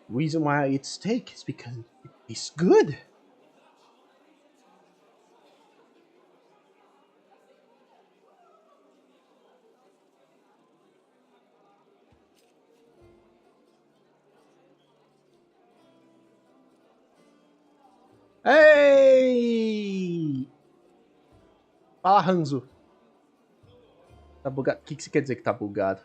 the reason why I eat steak is because it tastes good. Ei! Fala, Hanzo. Tá bugado? O que você quer dizer que tá bugado?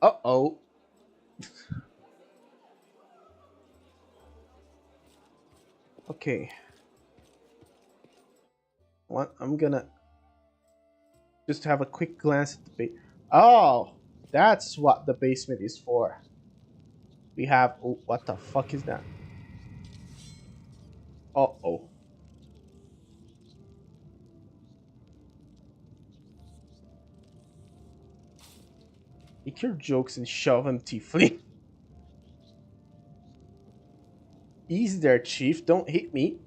Uh-oh. Okay. What? I'm gonna just have a quick glance at the Oh! That's what the basement is for. We have... Oh, what the fuck is that? Uh-oh. Make your jokes and shove them, Tiefling. Easy there, Chief. Don't hit me.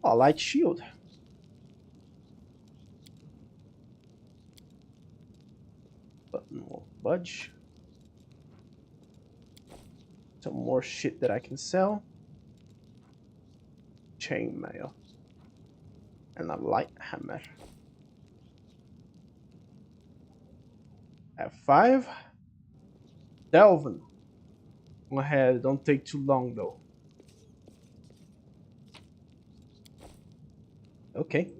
Oh, light shield. Button won't budge. Some more shit that I can sell. Chainmail. And a light hammer. F5. Delvin. Go ahead, don't take too long though. Okay.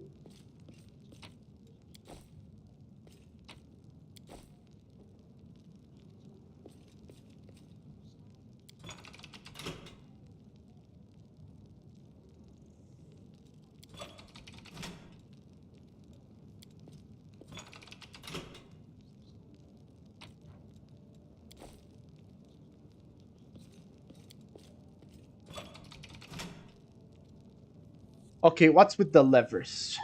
Okay, what's with the levers?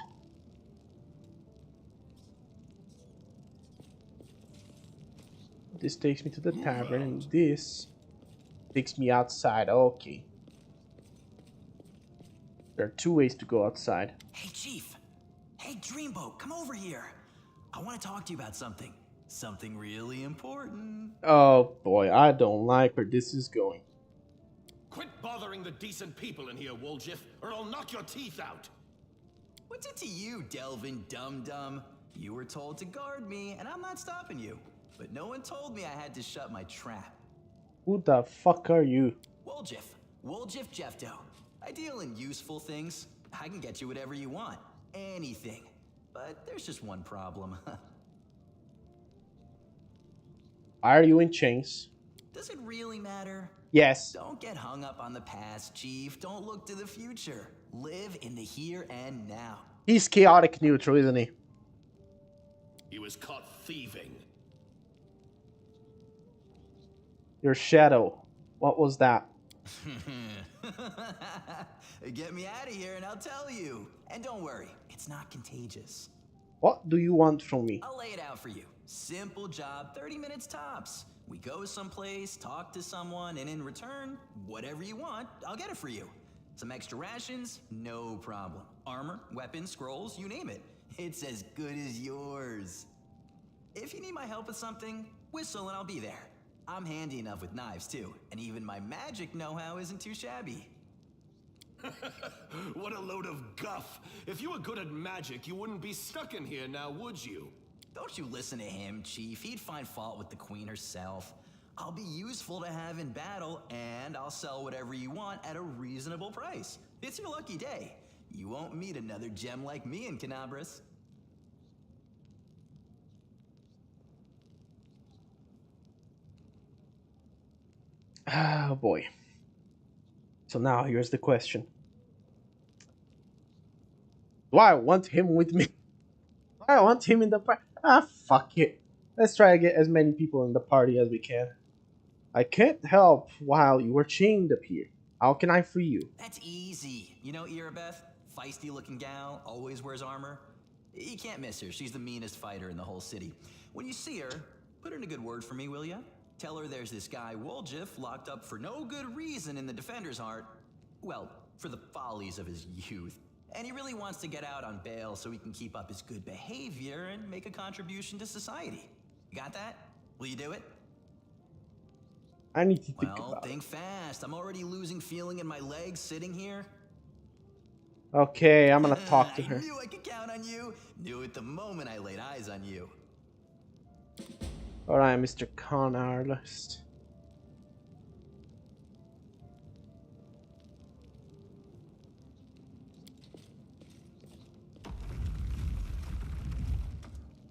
This takes me to the Move tavern, out. and this takes me outside. Okay. There are two ways to go outside. Hey, Chief. Hey, Dreamboat, come over here. I want to talk to you about something. Something really important. Oh boy, I don't like where this is going. Quit bothering the decent people in here, Woljiff, or I'll knock your teeth out. What's it to you, Delvin Dum-Dum? You were told to guard me, and I'm not stopping you. But no one told me I had to shut my trap. Who the fuck are you? Woljiff. Woljiff Jeffdo. I deal in useful things. I can get you whatever you want. Anything. But there's just one problem. Why are you in chains? Does it really matter? Yes. Don't get hung up on the past, Chief. Don't look to the future. Live in the here and now. He's chaotic neutral, isn't he? He was caught thieving. Your shadow. What was that? Get me out of here and I'll tell you. And don't worry, it's not contagious. What do you want from me? I'll lay it out for you. Simple job, 30 minutes tops. We go someplace, talk to someone, and in return, whatever you want, I'll get it for you. Some extra rations? No problem. Armor, weapons, scrolls, you name it. It's as good as yours. If you need my help with something, whistle and I'll be there. I'm handy enough with knives too, and even my magic know-how isn't too shabby. What a load of guff. If you were good at magic, you wouldn't be stuck in here now, would you? Don't you listen to him, Chief. He'd find fault with the Queen herself. I'll be useful to have in battle, and I'll sell whatever you want at a reasonable price. It's your lucky day. You won't meet another gem like me in Kenabres. Oh boy. So now here's the question. Do I want him with me? Do I want him in the party? Ah, fuck it. Let's try to get as many people in the party as we can. I can't help while you are chained up here. How can I free you? That's easy. You know Irabeth? Feisty-looking gal, always wears armor. You can't miss her. She's the meanest fighter in the whole city. When you see her, put in a good word for me, will ya? Tell her there's this guy, Woljiff, locked up for no good reason in the Defender's Heart. Well, for the follies of his youth. And he really wants to get out on bail so he can keep up his good behavior and make a contribution to society. You got that? Will you do it? I need to think Well, about think fast. I'm already losing feeling in my legs sitting here. it. Okay, I'm gonna talk to I her. knew I could count on you. Knew it the moment I laid eyes on you. Alright, Mr. Con Artist.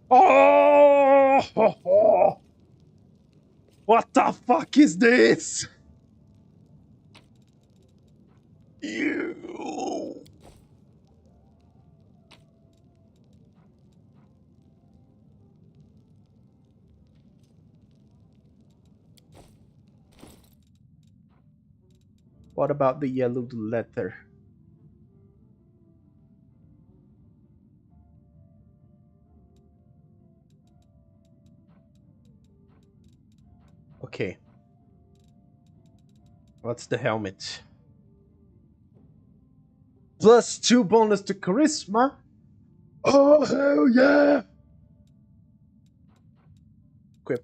Oh! What the fuck is this? You. What about the yellow letter? Okay. What's the helmet? +2 bonus to charisma. Oh hell yeah! Equip.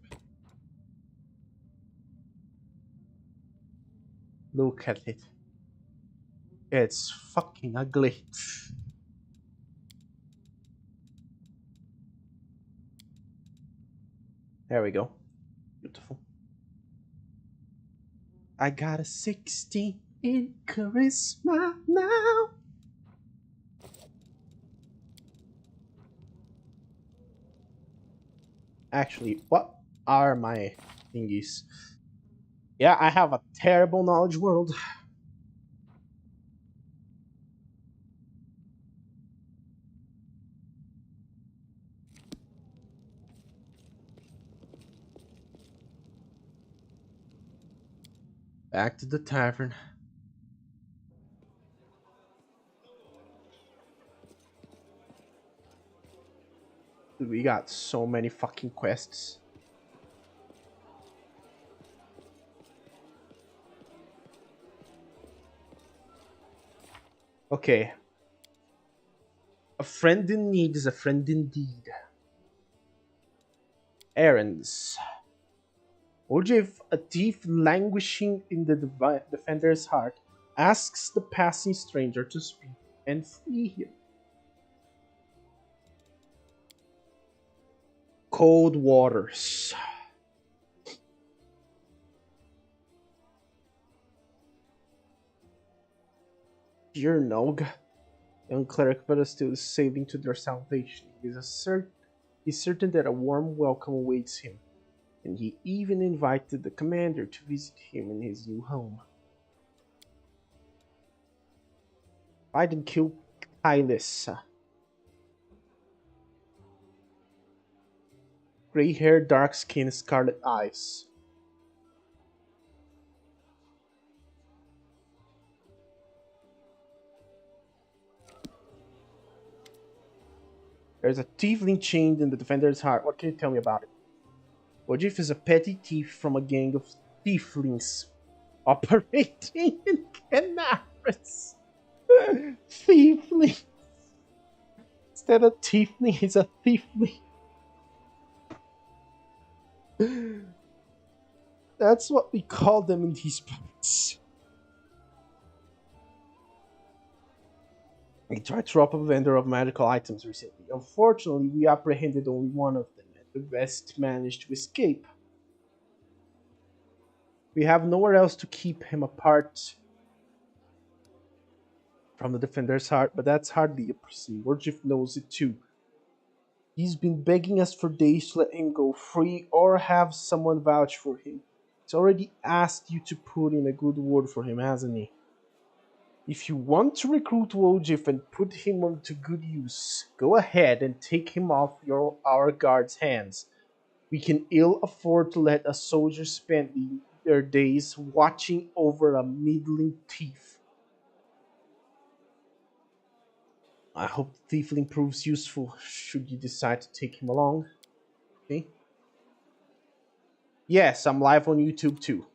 Look at it. It's fucking ugly. There we go. Beautiful. I got a 60 in charisma now. Actually, what are my thingies? Yeah, I have a terrible knowledge world. Back to the tavern. Dude, we got so many fucking quests. Okay. A friend in need is a friend indeed. Errands. Ojev, a thief languishing in the defender's heart, asks the passing stranger to speak and free him. Cold waters. Dear Nog, young cleric but still saving to their salvation. He's certain that a warm welcome awaits him, and he even invited the commander to visit him in his new home. Find and kill Kylus. Gray hair, dark skin, scarlet eyes. There's a tiefling chained in the defender's heart. What can you tell me about it? Ojif is a petty thief from a gang of tieflings operating in Kenabres. Thiefling. Instead of tiefling, he's a thiefling. That's what we call them in these parts. We tried to rob a vendor of magical items recently. Unfortunately, we apprehended only one of them, and the rest managed to escape. We have nowhere else to keep him apart from the defender's heart, but that's hardly a sin. Warjif knows it too. He's been begging us for days to let him go free or have someone vouch for him. He's already asked you to put in a good word for him, hasn't he? If you want to recruit Wojif and put him to good use, go ahead and take him off our guards' hands. We can ill afford to let a soldier spend their days watching over a meddling thief. I hope the tiefling proves useful should you decide to take him along. Okay? Yes, I'm live on YouTube too.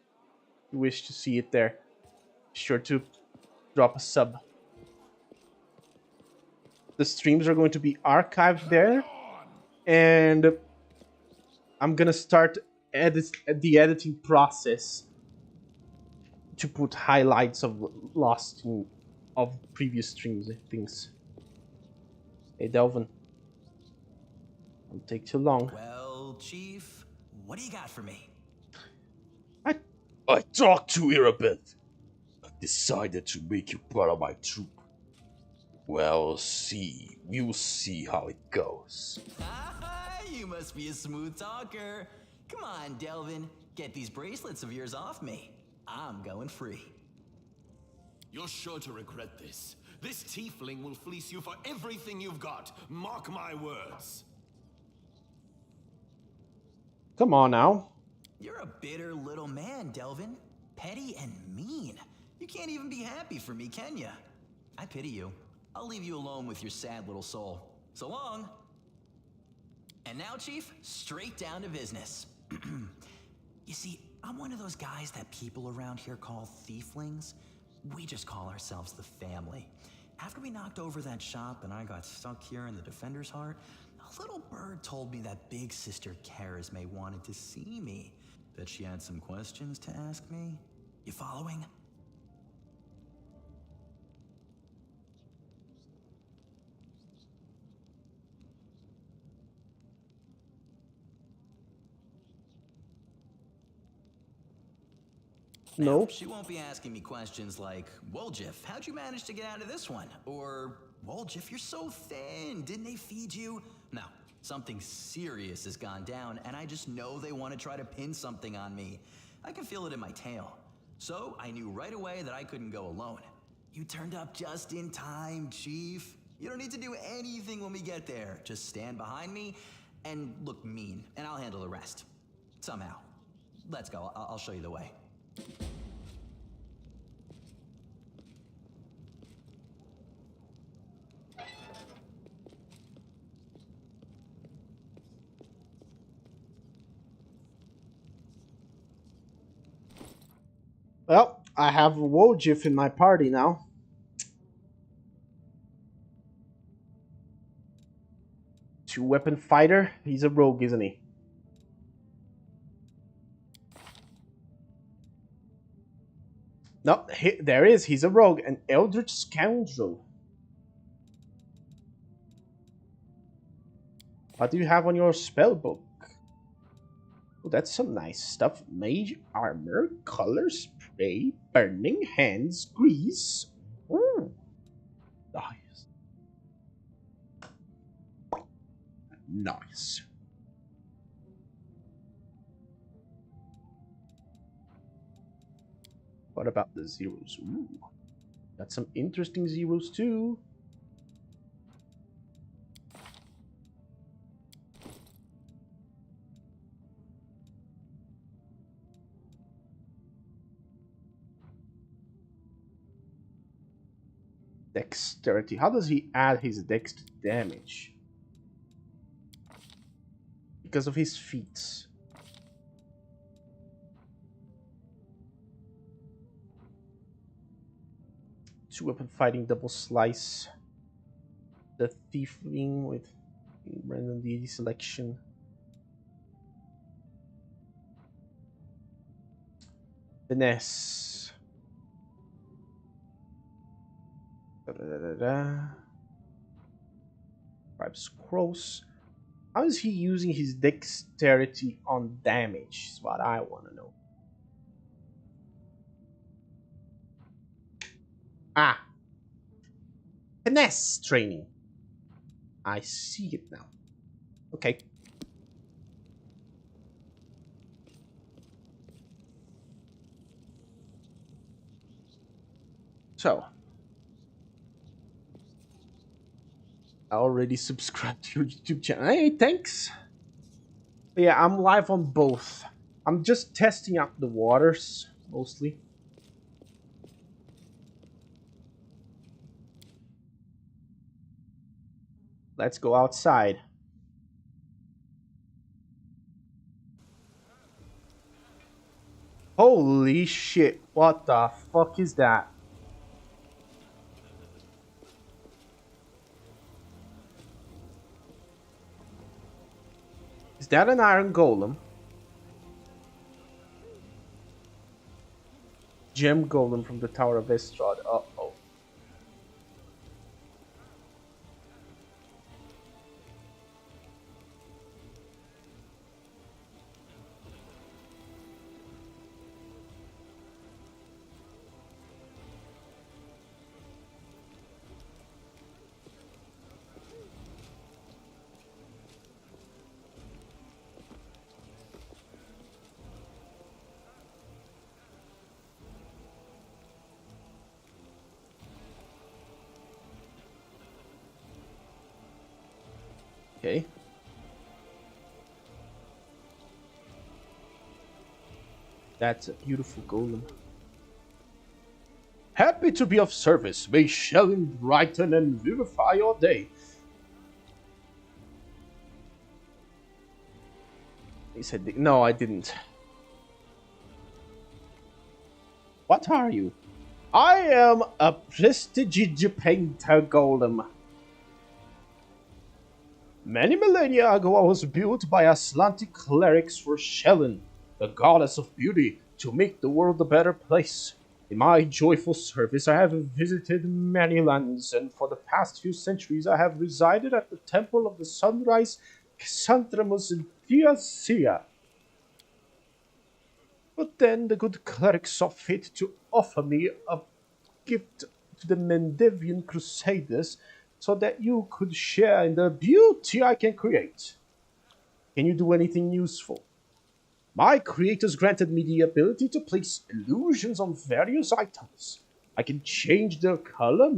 If you wish to see it there, be sure to drop a sub. The streams are going to be archived there, and I'm gonna start the editing process to put highlights of of previous streams and things. Hey Delvin, don't take too long. Well, Chief, what do you got for me? I talked to Irabeth. I decided to make you part of my troop. We'll see how it goes. You must be a smooth talker. Come on, Delvin, get these bracelets of yours off me. I'm going free. You're sure to regret this. This tiefling will fleece you for everything you've got. Mark my words. Come on now. You're a bitter little man, Delvin. Petty and mean. You can't even be happy for me, can ya? I pity you. I'll leave you alone with your sad little soul. So long. And now, Chief, straight down to business. You see, I'm one of those guys that people around here call thieflings. We just call ourselves the family. After we knocked over that shop and I got stuck here in the Defender's Heart, a little bird told me that big sister Charisme wanted to see me. Bet she had some questions to ask me. You following? Now, No. she won't be asking me questions like, Woljif, how'd you manage to get out of this one? Or, Woljif, you're so thin, didn't they feed you? No, something serious has gone down, and I just know they want to try to pin something on me. I can feel it in my tail. So I knew right away that I couldn't go alone. You turned up just in time, Chief. You don't need to do anything when we get there. Just stand behind me and look mean, and I'll handle the rest. Somehow. Let's go. I'll show you the way. Well, I have Wojif in my party now. Two-weapon fighter. He's a rogue, isn't he? No, there is. He's a rogue. An eldritch scoundrel. What do you have on your spell book? Oh, that's some nice stuff. Mage armor, color spray, burning hands, grease. Ooh. Nice. Nice. What about the zeros? Ooh. Got some interesting zeros too. Dexterity. How does he add his dex to damage? Because of his feats. Two-weapon fighting, double slice. The thiefling with random deity selection. Finesse. Five scrolls. How is he using his dexterity on damage? Is what I want to know. Ah. Finesse training. I see it now. Okay. So. I already subscribed to your YouTube channel. Hey, thanks. But yeah, I'm live on both. I'm just testing out the waters, mostly. Let's go outside. Holy shit, what the fuck is that? Is that an iron golem? Gem golem from the Tower of Estrad. Uh-oh. Okay. That's a beautiful golem. Happy to be of service. May Shellen brighten and vivify your day. He said, no, I didn't. What are you? I am a prestige painter golem. Many millennia ago, I was built by Atlantic clerics for Shellen, the goddess of beauty, to make the world a better place. In my joyful service, I have visited many lands, and for the past few centuries, I have resided at the Temple of the Sunrise, Xanthramus in Theasia. But then the good cleric saw fit to offer me a gift to the Mendevian Crusaders so that you could share in the beauty I can create. Can you do anything useful? My creators granted me the ability to place illusions on various items. I can change their color,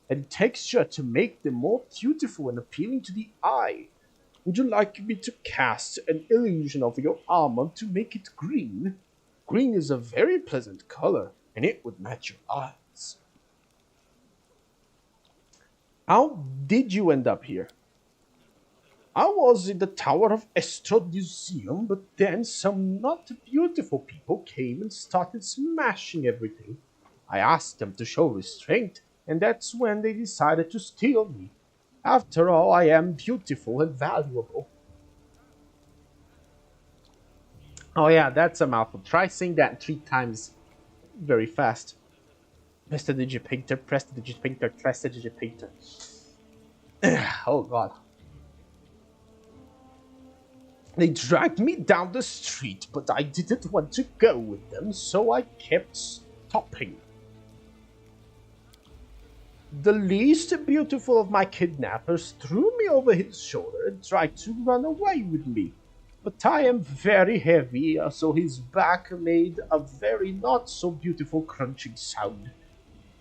and texture to make them more beautiful and appealing to the eye. Would you like me to cast an illusion of your armor to make it green? Green is a very pleasant color, and it would match your eyes. How did you end up here? I was in the Tower of Estrod Museum, but then some not beautiful people came and started smashing everything. I asked them to show restraint, and that's when they decided to steal me. After all, I am beautiful and valuable. Oh yeah, that's a mouthful. Try saying that 3 times very fast. Press the digipainter, press the digipainter, press the digipainter. Oh god. They dragged me down the street, but I didn't want to go with them, so I kept stopping. The least beautiful of my kidnappers threw me over his shoulder and tried to run away with me. But I am very heavy, so his back made a very not so beautiful crunching sound.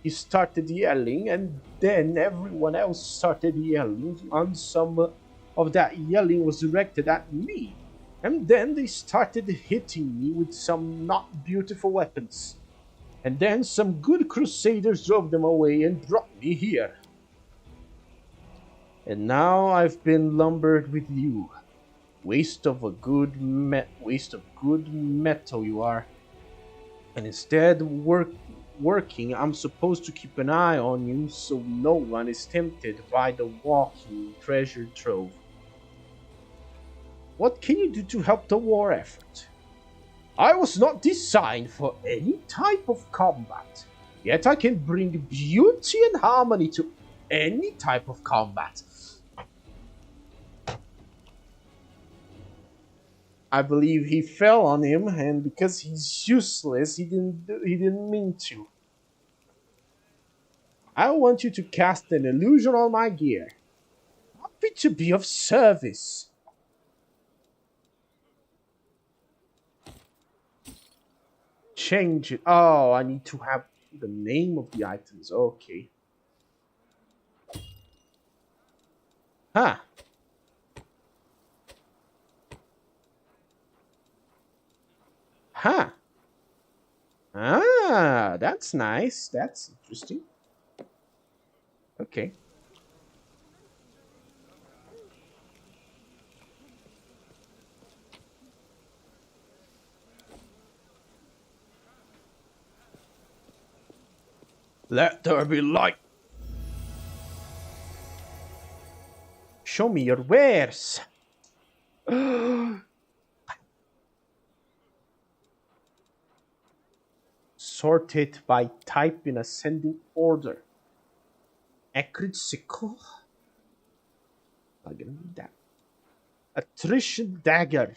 He started yelling, and then everyone else started yelling, and some of that yelling was directed at me. And then they started hitting me with some not beautiful weapons. And then some good crusaders drove them away and brought me here. And now I've been lumbered with you. Waste of good metal you are. And instead working, I'm supposed to keep an eye on you so no one is tempted by the walking treasure trove. What can you do to help the war effort? I was not designed for any type of combat, yet I can bring beauty and harmony to any type of combat. I believe he fell on him, and because he's useless, he didn't mean to. I want you to cast an illusion on my gear. Happy to be of service. Change it. Oh, I need to have the name of the items. Okay. Huh. Huh. Ah, that's nice. That's interesting. Okay. Let there be light. Show me your wares. Sorted by type in ascending order. Acrid sickle. I'm gonna need that. Attrition dagger.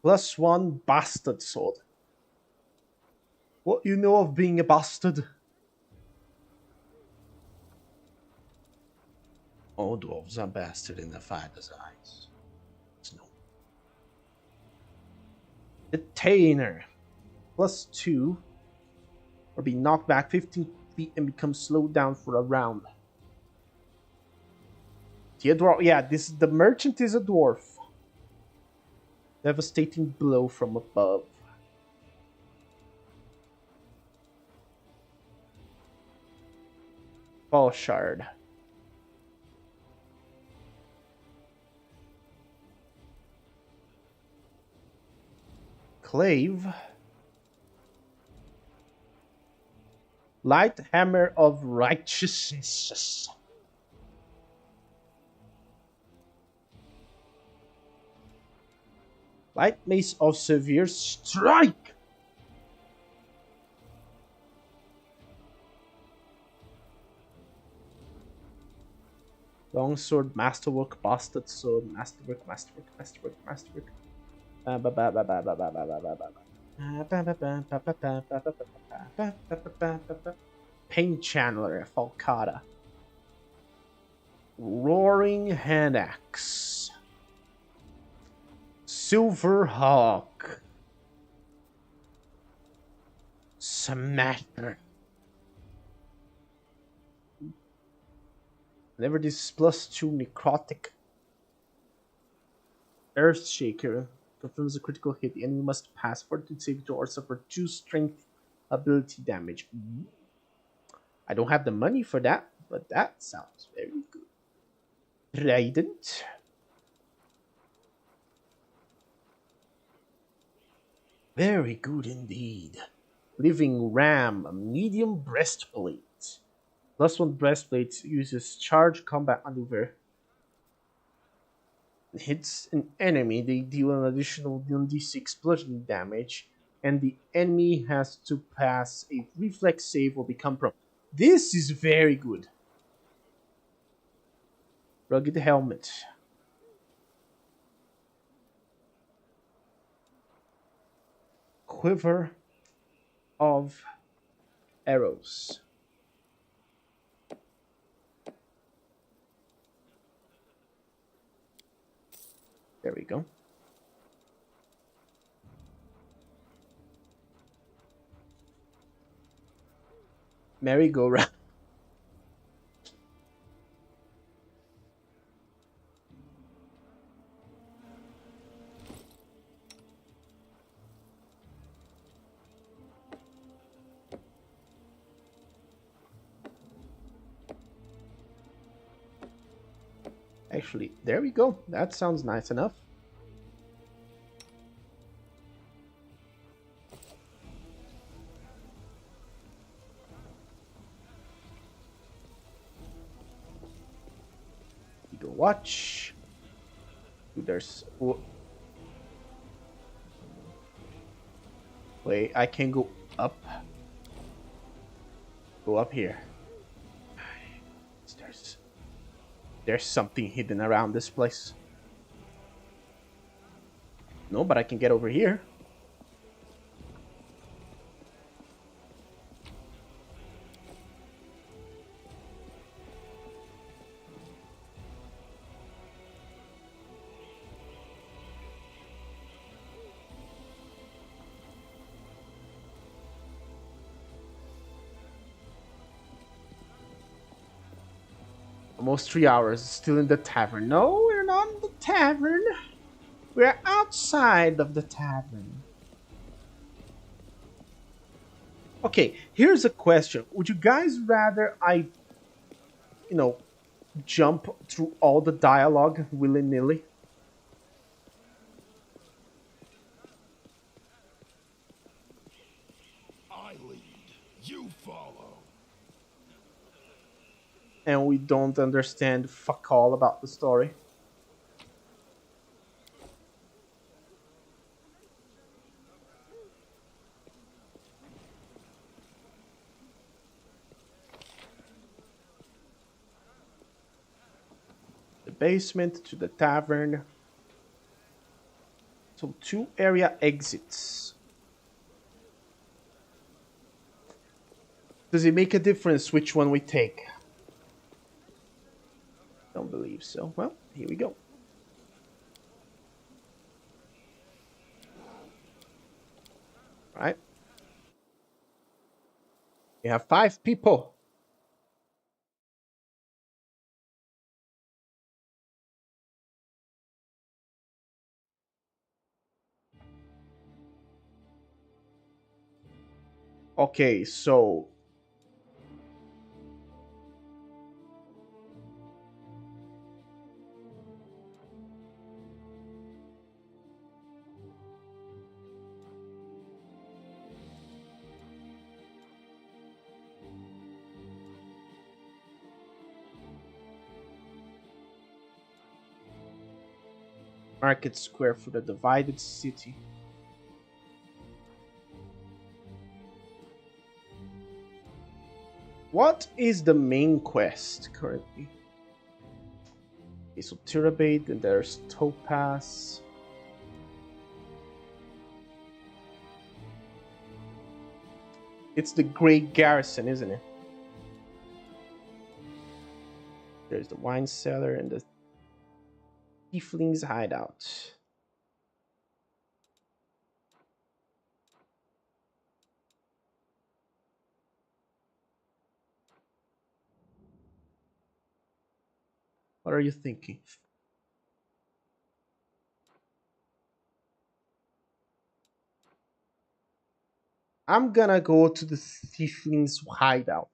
+1 bastard sword. What you know of being a bastard? All dwarves are bastard in the fighter's eyes. It's no. Detainer. +2. Or be knocked back 15 feet and become slowed down for a round. Theodore, yeah, the merchant is a dwarf. Devastating blow from above. Fall shard. Clave. Light hammer of righteousness. Light mace of severe strike. Longsword, masterwork, bastard sword, masterwork, masterwork, masterwork, masterwork. Ba- ba- ba- ba- ba- ba- ba- ba- ba- ba- ba- ba. Pain Channeler, Falcata. Roaring Hand Axe. Silver Hawk. Smasher. Whenever this +2 necrotic Earthshaker confirms a critical hit, the enemy must pass fortitude saving throw or suffer 2 strength ability damage. I don't have the money for that, but that sounds very good. Trident. Very good indeed. Living Ram, medium breastplate. +1 breastplate uses charge combat maneuver. Hits an enemy, they deal an additional 1d6 bludgeoning damage, and the enemy has to pass a reflex save or become prone. This is very good. Rugged helmet. Quiver of arrows. There we go. Merry-go-round. Actually, there we go. That sounds nice enough. Eagle Watch. There's... Wait, I can go up. Go up here. There's something hidden around this place. No, but I can get over here. Almost 3 hours, still in the tavern. No, we're not in the tavern. We're outside of the tavern. Okay, here's a question. Would you guys rather you know, jump through all the dialogue willy-nilly? I lead, you follow. And we don't understand fuck all about the story? The basement to the tavern. So 2 area exits. Does it make a difference which one we take? Don't believe so. Well, here we go. All right. We have 5 people. Okay, so Market Square for the divided city. What is the main quest currently? Okay, so Tyrabate, and there's Topaz. It's the Great Garrison, isn't it? There's the wine cellar and the Tiefling's hideout. What are you thinking? I'm gonna go to the Tiefling's hideout.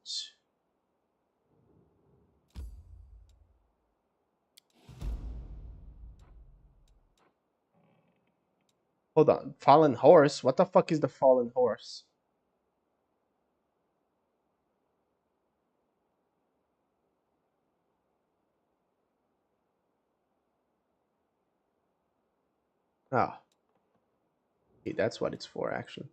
Hold on, Fallen Horse? What the fuck is the Fallen Horse? Oh. Okay, that's what it's for, actually.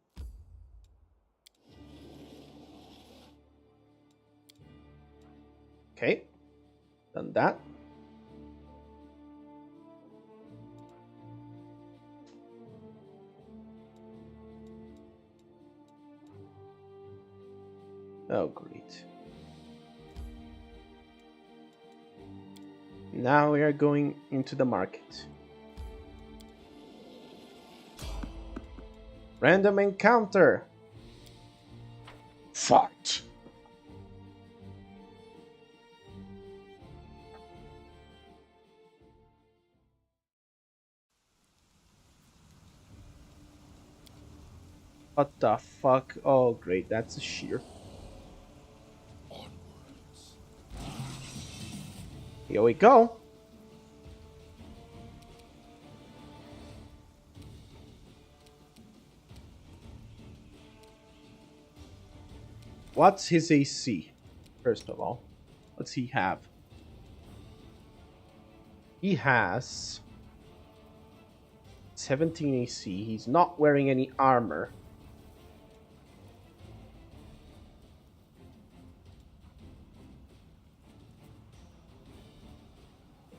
Okay. Done that. Oh, great. Now we are going into the market. Random encounter. Fight. What the fuck? Oh, great. That's a shear. Here we go. What's his AC? First of all, what's he have? He has 17 AC. He's not wearing any armor.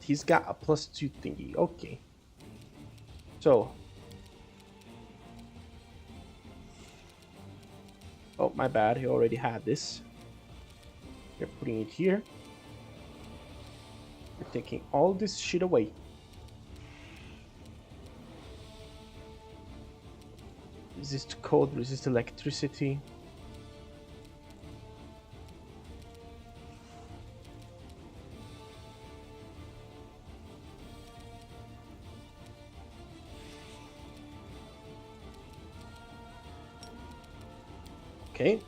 He's got a +2 thingy. Okay. So. Oh, my bad. He already had this. We're putting it here. We're taking all this shit away. Resist cold, resist electricity. Okay.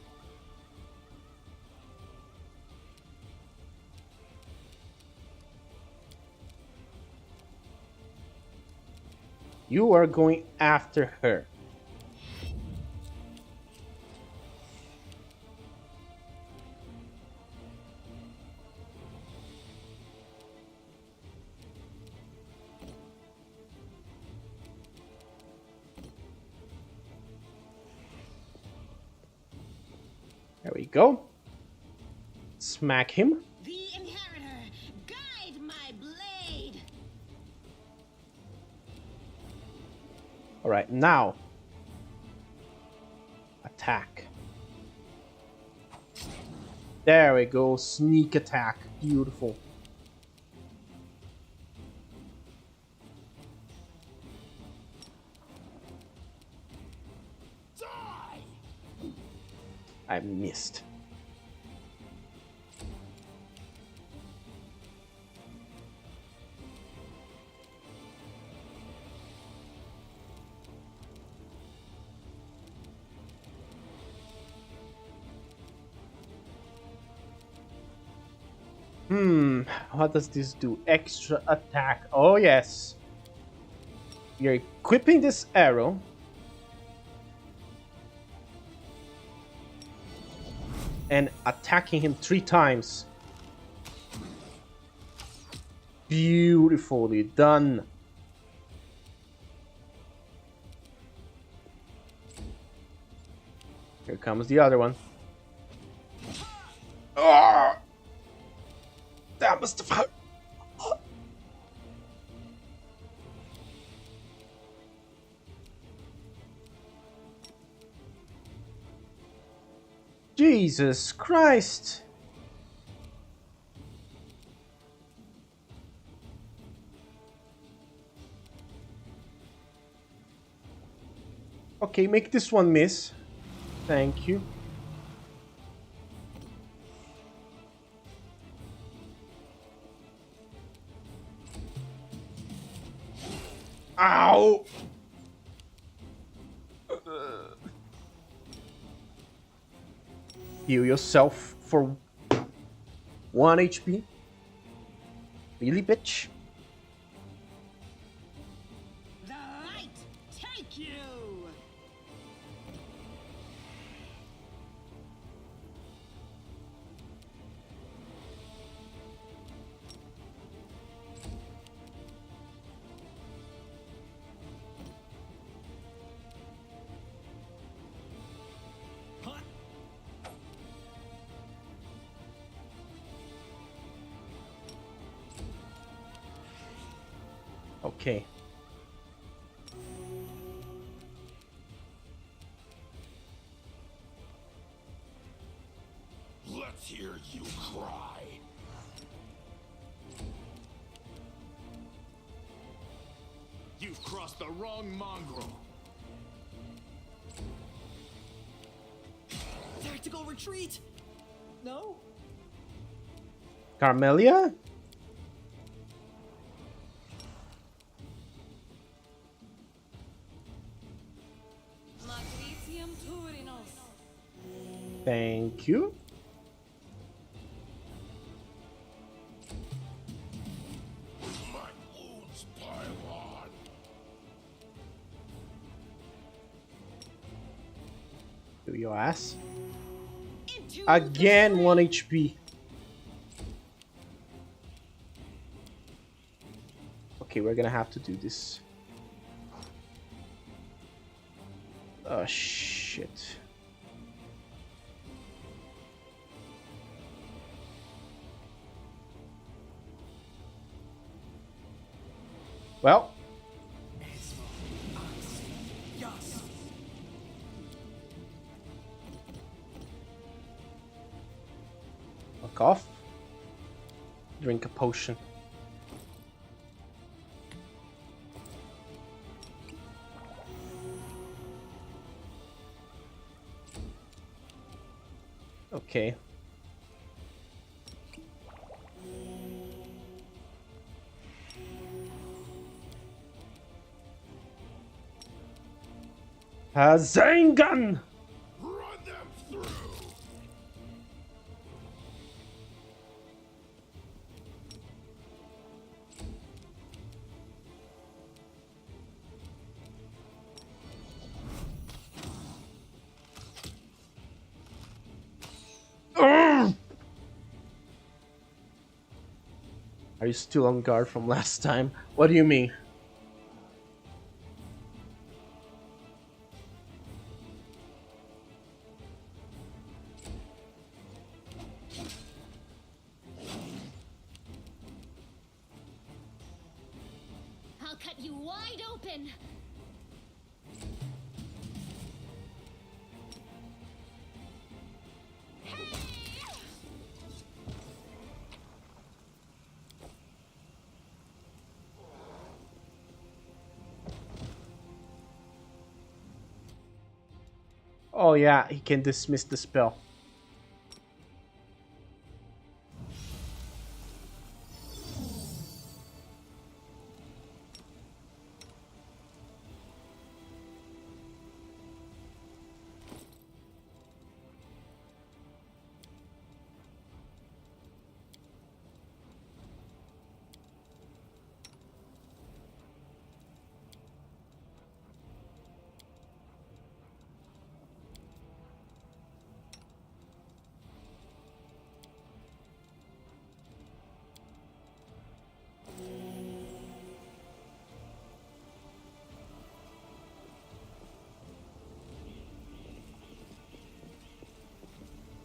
You are going after her. There we go. Smack him. The inheritor, guide my blade. All right, now attack. There we go. Sneak attack. Beautiful. I missed. What does this do? Extra attack. Oh, yes. You're equipping this arrow. And attacking him 3 times. Beautifully done. Here comes the other one. Oh, that must have hurt. Jesus Christ! Okay, make this one miss. Thank you. Ow! Heal yourself for 1 HP. Really, bitch? The light take you! Okay. Let's hear you cry. You've crossed the wrong mongrel. Tactical retreat? No? Carmelia? Matricium Turinos. Thank you. My wounds pile on. Do your ass. Into Again, the 1 HP. Okay, we're gonna have to do this. Oh, shit. Well. Fuck off. Drink a potion. Okay. Zangan! Run them through. Ugh! Are you still on guard from last time? What do you mean? I'll cut you wide open! Oh yeah, he can dismiss the spell.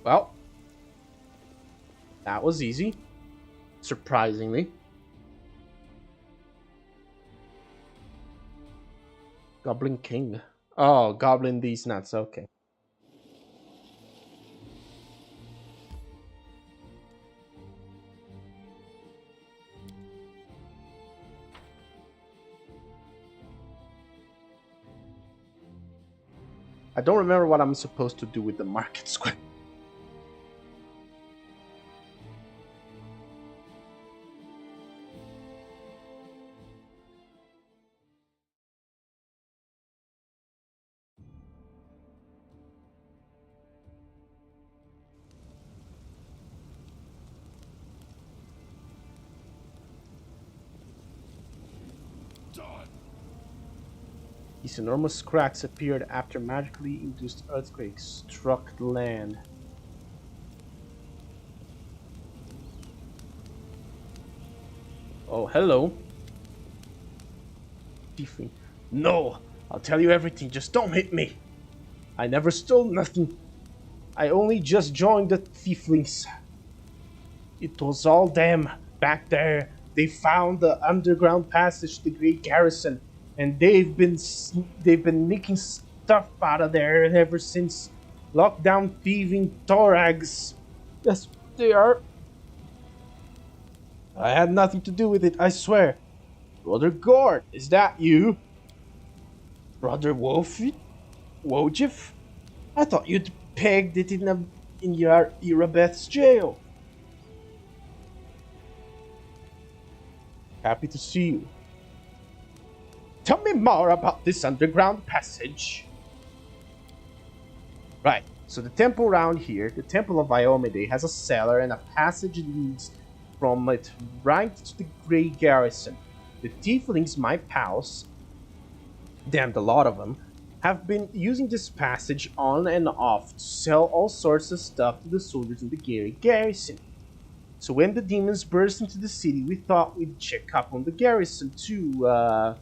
Well, that was easy. Surprisingly. Goblin King. Oh, Goblin these nuts, okay. I don't remember what I'm supposed to do with the market square. Done. These enormous cracks appeared after magically induced earthquakes struck the land. Oh, hello. Tiefling. No! I'll tell you everything, just don't hit me! I never stole nothing. I only just joined the Tieflings. It was all them. Back there, they found the underground passage to the Great Garrison, and they've been making stuff out of there ever since. Lockdown thieving thorags. That's what they are. I had nothing to do with it, I swear. Brother Gord, is that you? Brother Wojif? I thought you'd pegged it in your Irabeth's jail. Happy to see you. Tell me more about this underground passage. Right, so the temple around here, the Temple of Iomide, has a cellar and a passage that leads from it right to the Great Garrison. The Tieflings, my pals, damned a lot of them, have been using this passage on and off to sell all sorts of stuff to the soldiers in the Great Garrison. So when the demons burst into the city, we thought we'd check up on the garrison to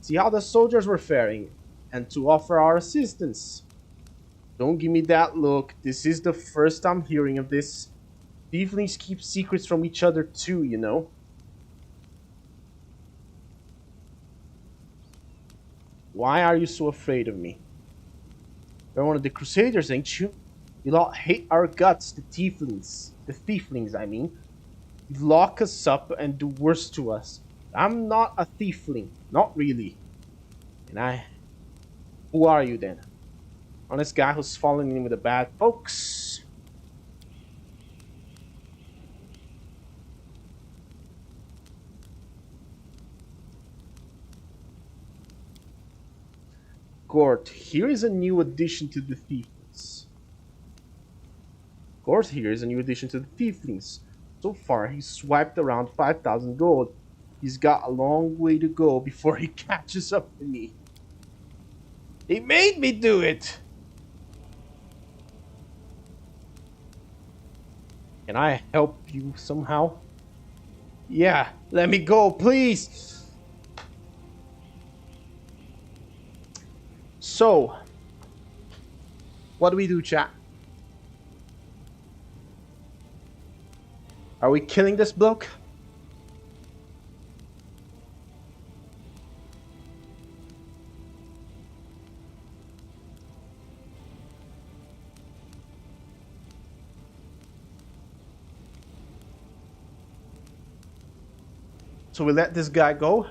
see how the soldiers were faring and to offer our assistance. Don't give me that look. This is the first I'm hearing of this. Tieflings keep secrets from each other too, you know. Why are you so afraid of me? You're one of the Crusaders, ain't you? You lot hate our guts, the Tieflings. The Thieflings, I mean. You lock us up and do worse to us. I'm not a Thiefling. Not really. And who are you then? Honest guy who's fallen in with the bad folks? Gort, here is a new addition to the Thieflings. Gort here is a new addition to the Thieflings. So far, he's swiped around 5,000 gold. He's got a long way to go before he catches up to me. He made me do it! Can I help you somehow? Yeah, let me go, please! So, what do we do, chat? Are we killing this bloke? So we let this guy go?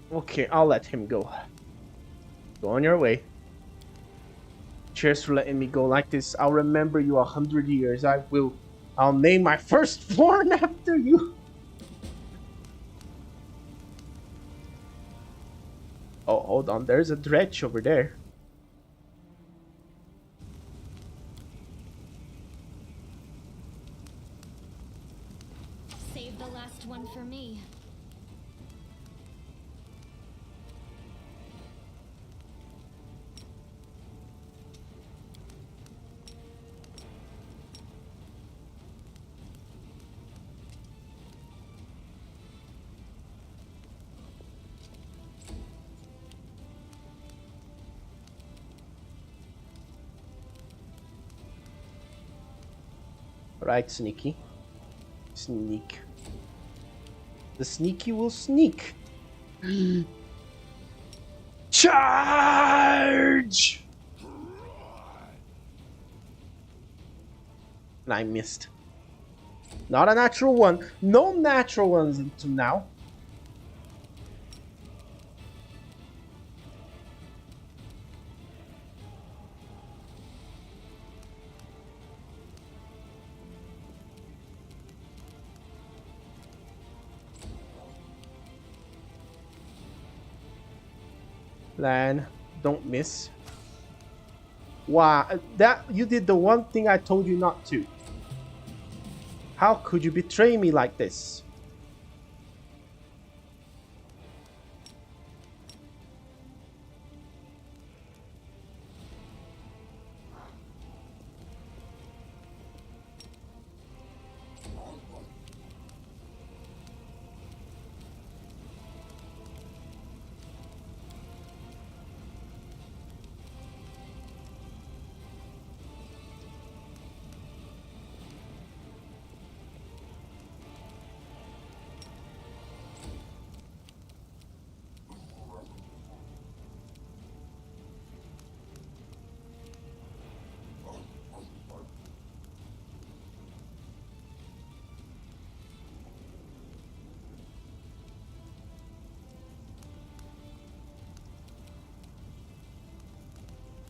Okay, I'll let him go. Go on your way. Cheers for letting me go like this. I'll remember you 100 years. I'll name my firstborn after you. Oh, hold on. There's a dredge over there. Save the last one for me. Right, Sneaky. Sneak. The sneaky will sneak. Charge! And I missed. Not a natural one. No natural ones until now. Lan, don't miss. Wow, that you did the one thing I told you not to. How could you betray me like this?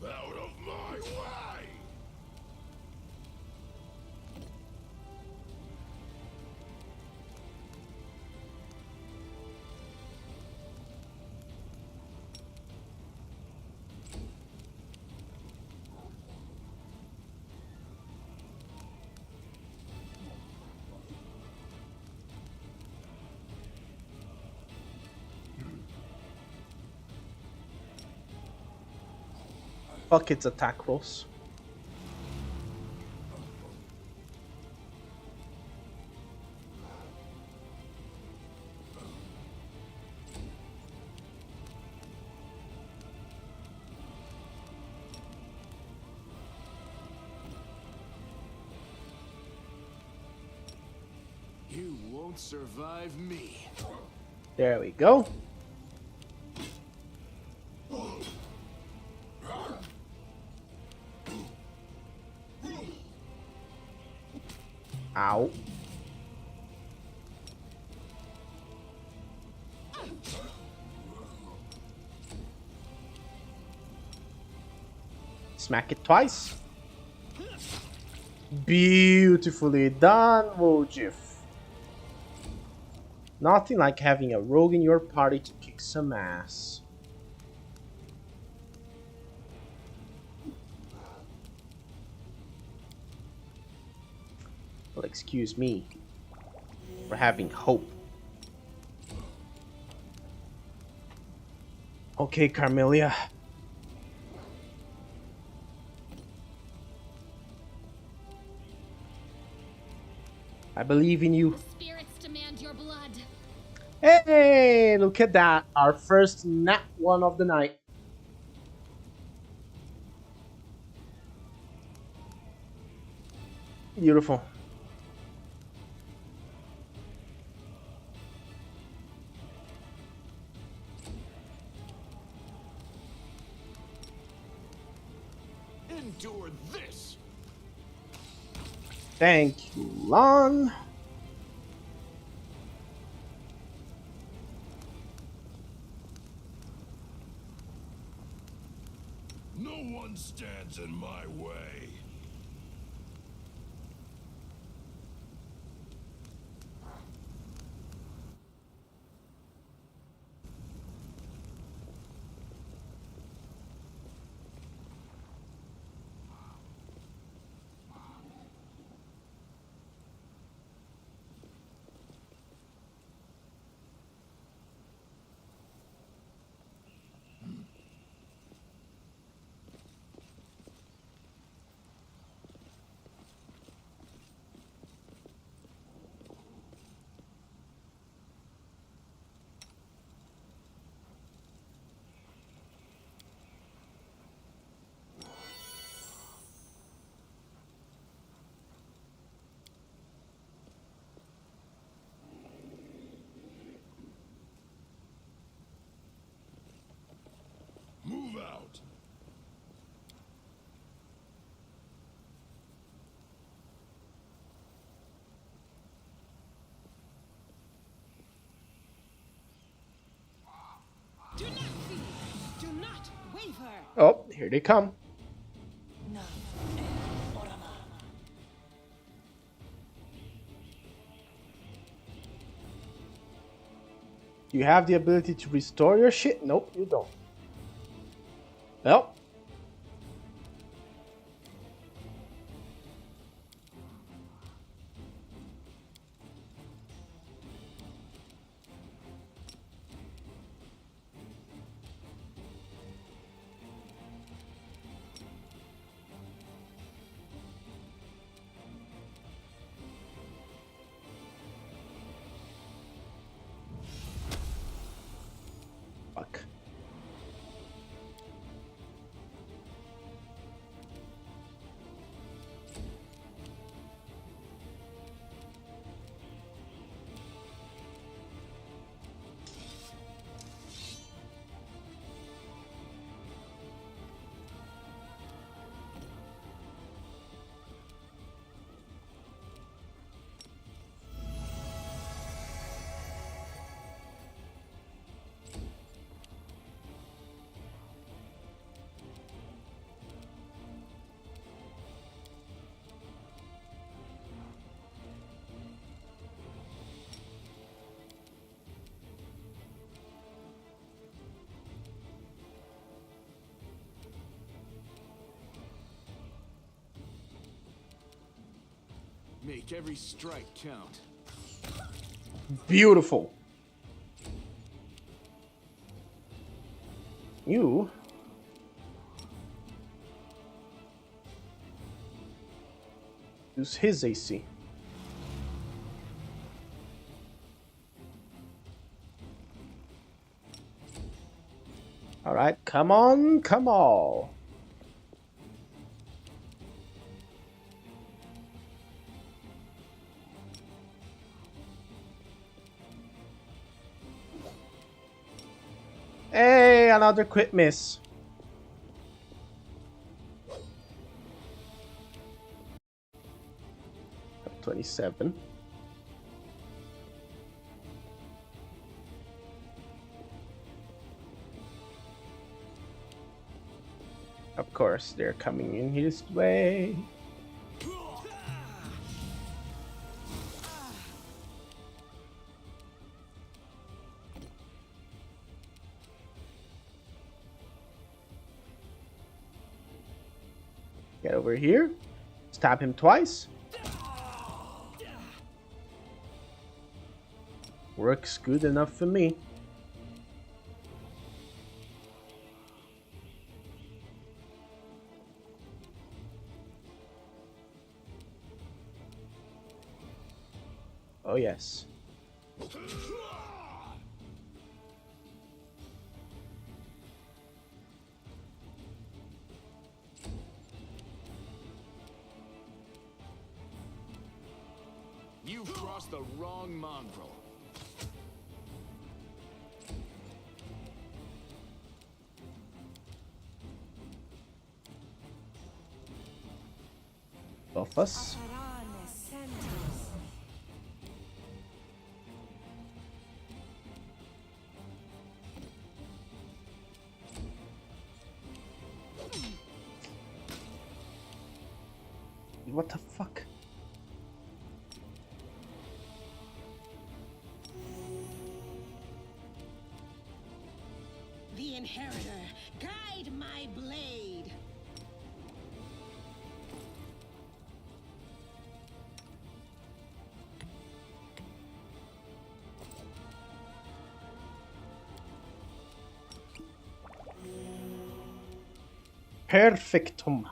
Out of my way! Fuck its attack rolls. You won't survive me. There we go. Ow. Smack it twice. Beautifully done, Wojif. Nothing like having a rogue in your party to kick some ass. Well, excuse me for having hope. Okay, Carmelia. I believe in you. Spirits demand your blood. Hey, look at that. Our first nat one of the night. Beautiful. Endure this! Thank you, Lon. No one stands in my way. Oh, here they come. You have the ability to restore your shit? Nope, you don't. Well. Fuck. Make every strike count. Beautiful. You use his AC. All right, come on, come on. Hey, another crit miss. Up 27. Of course, they're coming in his way. Get over here. Stab him twice. Works good enough for me. Oh yes. You've crossed the wrong mongrel. Buff us. What the fuck? The Inheritor, guide my blade. Perfectum.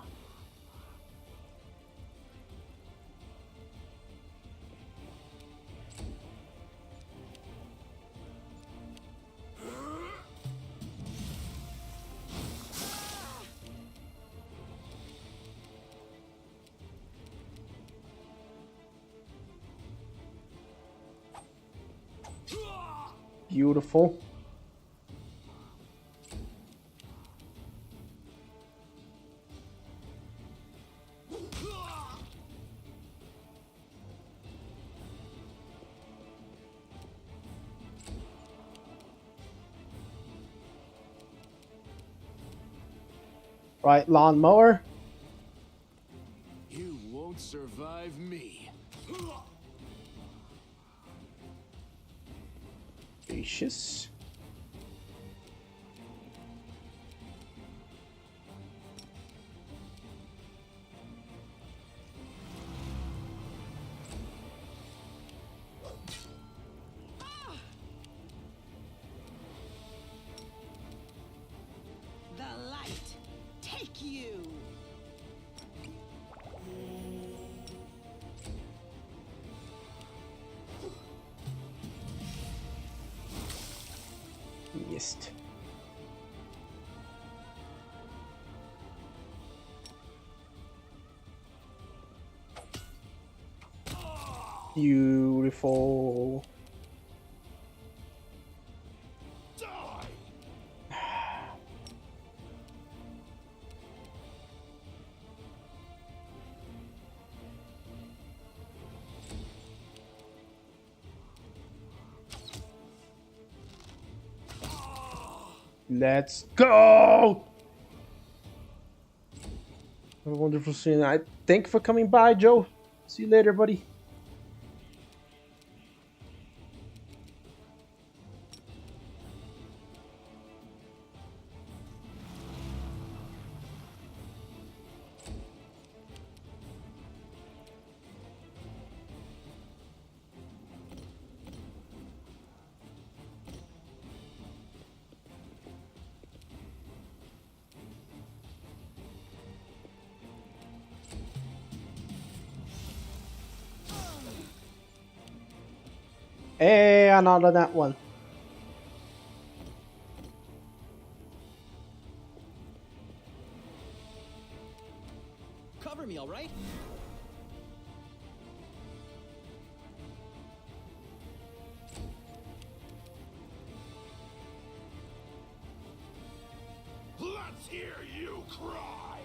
Beautiful. Right, lawnmower. You won't survive me. Gracious. The light, take you. Missed. Beautiful. Let's go! What a wonderful scene. I thank you for coming by, Joe. See you later, buddy. Hey, another that one. Cover me, all right? Let's hear you cry!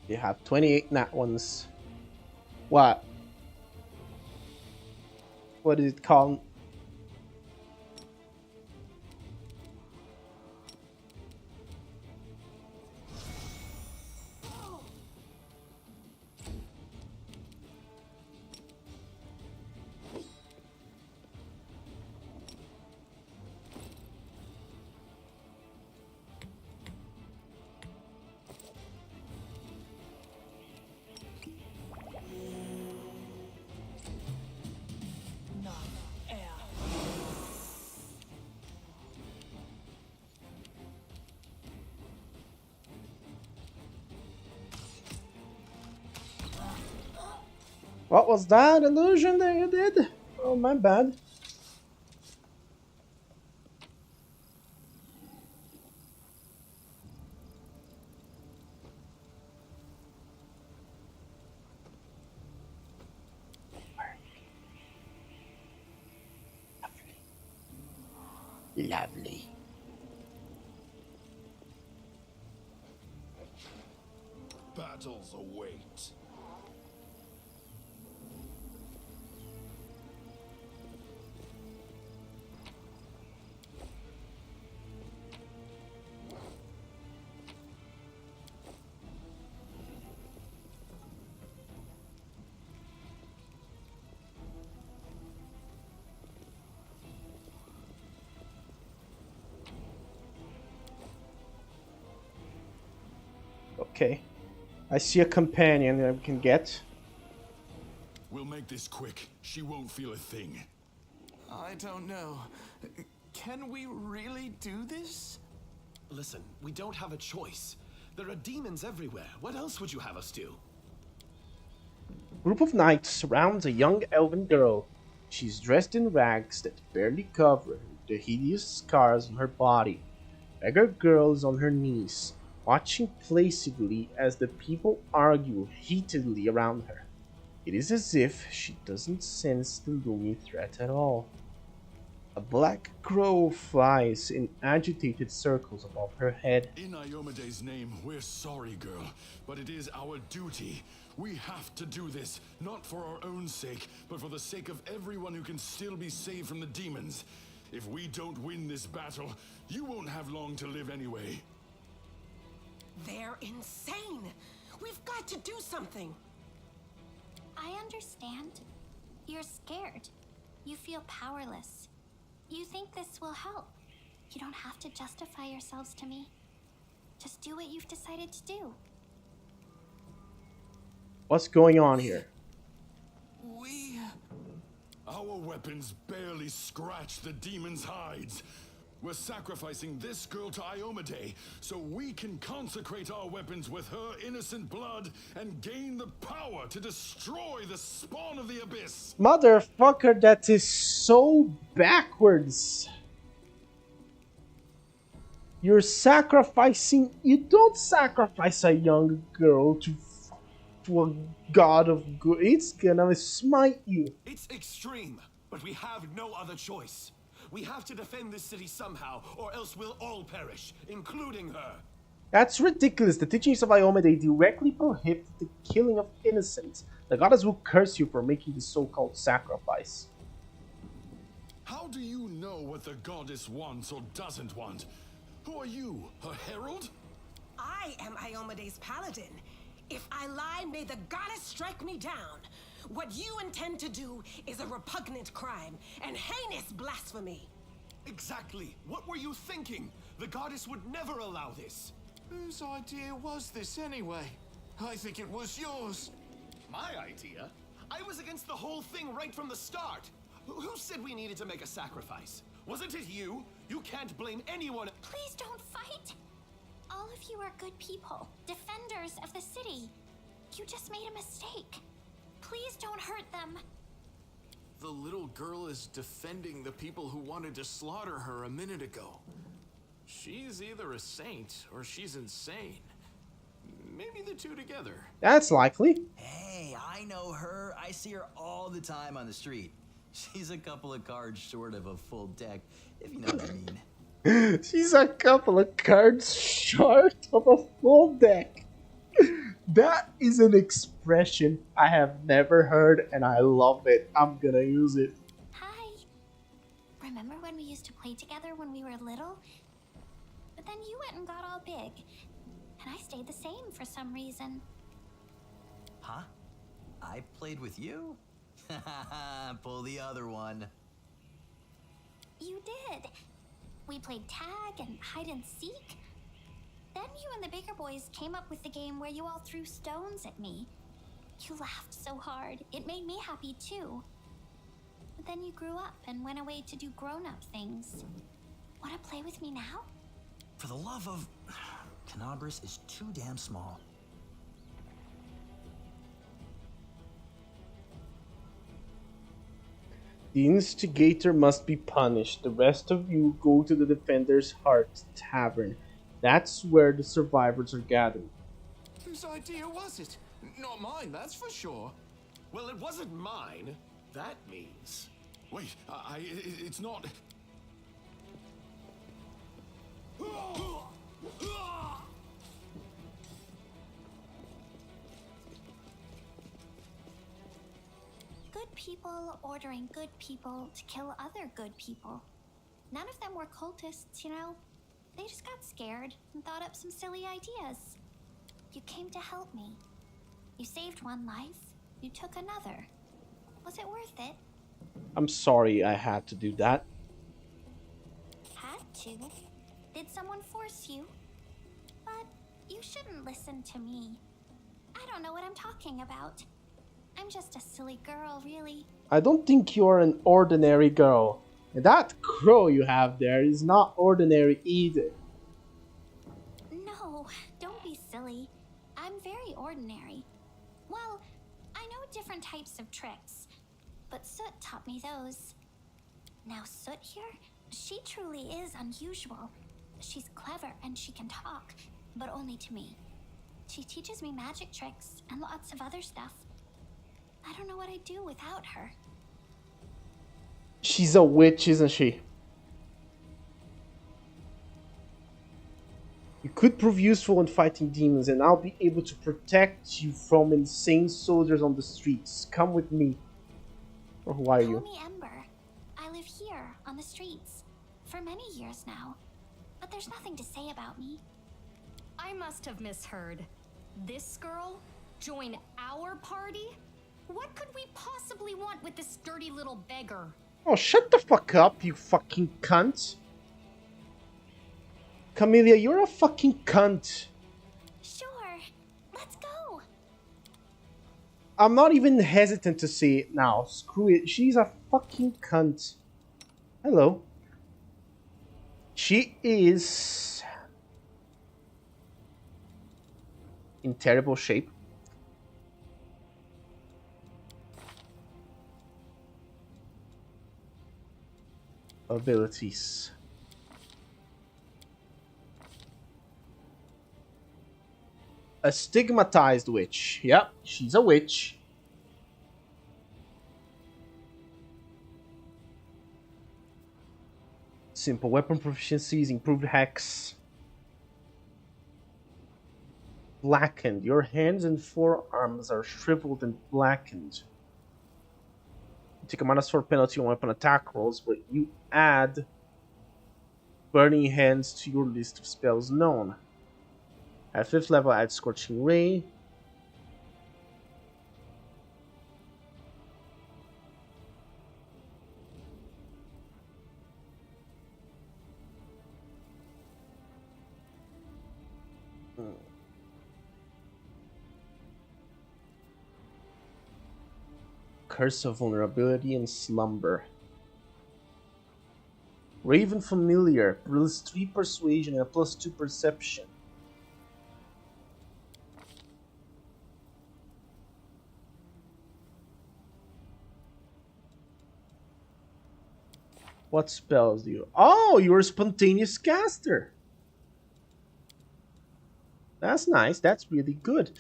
You have 28 nat ones. What? What is it called? What was that illusion that you did? Oh, my bad. Lovely. Battles await. Okay. I see a companion that we can get. We'll make this quick. She won't feel a thing. I don't know. Can we really do this? Listen, we don't have a choice. There are demons everywhere. What else would you have us do? A group of knights surrounds a young elven girl. She's dressed in rags that barely cover the hideous scars on her body. Beggar girl is on her knees, watching placidly as the people argue heatedly around her. It is as if she doesn't sense the looming threat at all. A black crow flies in agitated circles above her head. In Iomede's name, we're sorry, girl, but it is our duty. We have to do this, not for our own sake, but for the sake of everyone who can still be saved from the demons. If we don't win this battle, you won't have long to live anyway. They're insane. We've got to do something. I understand. You're scared. You feel powerless. You think this will help. You don't have to justify yourselves to me. Just do what you've decided to do. What's going on here? Our weapons barely scratch the demon's hides. We're sacrificing this girl to Iomade so we can consecrate our weapons with her innocent blood and gain the power to destroy the spawn of the abyss. Motherfucker, that is so backwards. You're sacrificing. You don't sacrifice a young girl to a god of good. It's gonna smite you. It's extreme, but we have no other choice. We have to defend this city somehow, or else we'll all perish, including her. That's ridiculous. The teachings of Iomade directly prohibit the killing of innocents. The goddess will curse you for making the so-called sacrifice. How do you know what the goddess wants or doesn't want? Who are you, her herald? I am Iomede's paladin. If I lie, may the goddess strike me down. What you intend to do is a repugnant crime and heinous blasphemy. Exactly. What were you thinking? The goddess would never allow this. Whose idea was this anyway? I think it was yours. My idea? I was against the whole thing right from the start. Who said we needed to make a sacrifice? Wasn't it you? You can't blame anyone. Please don't fight. All of you are good people, defenders of the city. You just made a mistake. Please don't hurt them. The little girl is defending the people who wanted to slaughter her a minute ago. She's either a saint or she's insane. Maybe the two together. That's likely. Hey, I know her. I see her all the time on the street. She's a couple of cards short of a full deck, if you know what I mean. She's a couple of cards short of a full deck. That is an expression I have never heard and I love it. I'm gonna use it. Hi. Remember when we used to play together when we were little? But then you went and got all big. And I stayed the same for some reason. Huh? I played with you? Pull the other one. You did. We played tag and hide and seek. Then you and the bigger boys came up with the game where you all threw stones at me. You laughed so hard. It made me happy too. But then you grew up and went away to do grown-up things. Want to play with me now? For the love of... Kenabres is too damn small. The instigator must be punished. The rest of you go to the Defender's Heart Tavern. That's where the survivors are gathered. Whose idea was it? Not mine, that's for sure. Well, it wasn't mine. That means... Wait, it's not... Good people ordering good people to kill other good people. None of them were cultists, you know. They just got scared and thought up some silly ideas. You came to help me. You saved one life. You took another. Was it worth it? I'm sorry I had to do that. Had to? Did someone force you? But you shouldn't listen to me. I don't know what I'm talking about. I'm just a silly girl, really. I don't think you're an ordinary girl. And that crow you have there is not ordinary either. No, don't be silly. I'm very ordinary. Well, I know different types of tricks, but Soot taught me those. Now Soot here, she truly is unusual. She's clever and she can talk, but only to me. She teaches me magic tricks and lots of other stuff. I don't know what I'd do without her. She's a witch, isn't she? You could prove useful in fighting demons, and I'll be able to protect you from insane soldiers on the streets. Come with me. Or who are Call you? me Ember. I live here, on the streets, for many years now. But there's nothing to say about me. I must have misheard. This girl? Join our party? What could we possibly want with this dirty little beggar? Oh, shut the fuck up, you fucking cunt. Camellia, you're a fucking cunt. Sure, let's go. I'm not even hesitant to say it now. Screw it. She's a fucking cunt. Hello. She is in terrible shape. Abilities. A stigmatized witch. Yep, she's a witch. Simple weapon proficiencies, improved hex. Blackened. Your hands and forearms are shriveled and blackened. You take a -4 penalty on weapon attack rolls, but you add Burning Hands to your list of spells known. At 5th level, add Scorching Ray. Curse of Vulnerability and Slumber. Raven Familiar, +3 Persuasion and a +2 Perception. What spells do you... Oh, you're a spontaneous caster. That's nice. That's really good.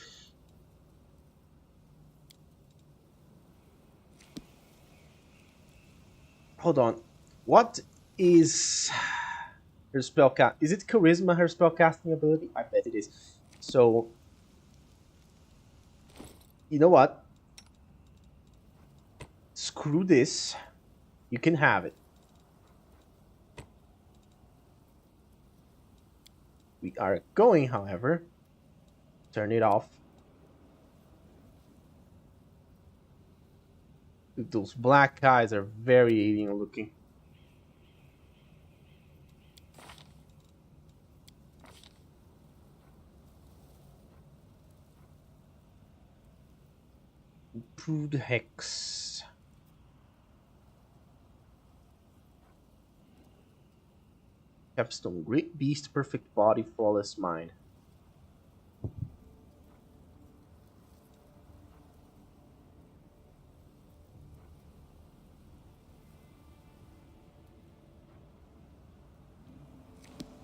Hold on. What is her spell cast? Is it Charisma, her spell casting ability? I bet it is. So, you know what? Screw this. You can have it. We are going, however, turn it off. Dude, those black eyes are very alien looking. Improved hex. Capstone. Great beast, perfect body, flawless mind.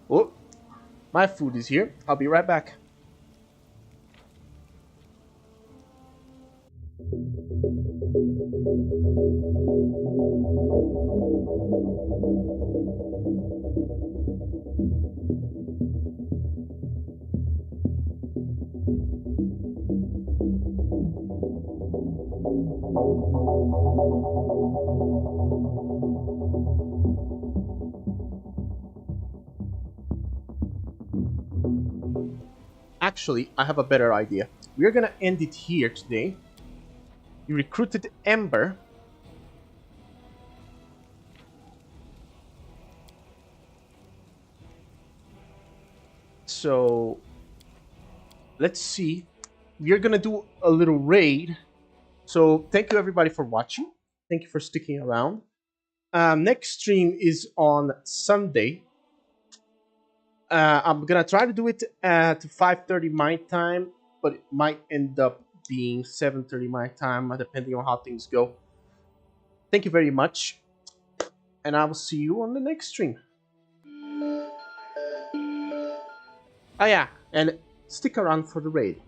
Oh, my food is here. I'll be right back. Actually, I have a better idea. We're gonna end it here today. You recruited Ember. So, let's see. We're gonna do a little raid. So, thank you everybody for watching. Thank you for sticking around. Next stream is on Sunday. I'm gonna try to do it at 5:30 my time, but it might end up being 7:30 my time, depending on how things go. Thank you very much, and I will see you on the next stream. Oh yeah, and stick around for the raid.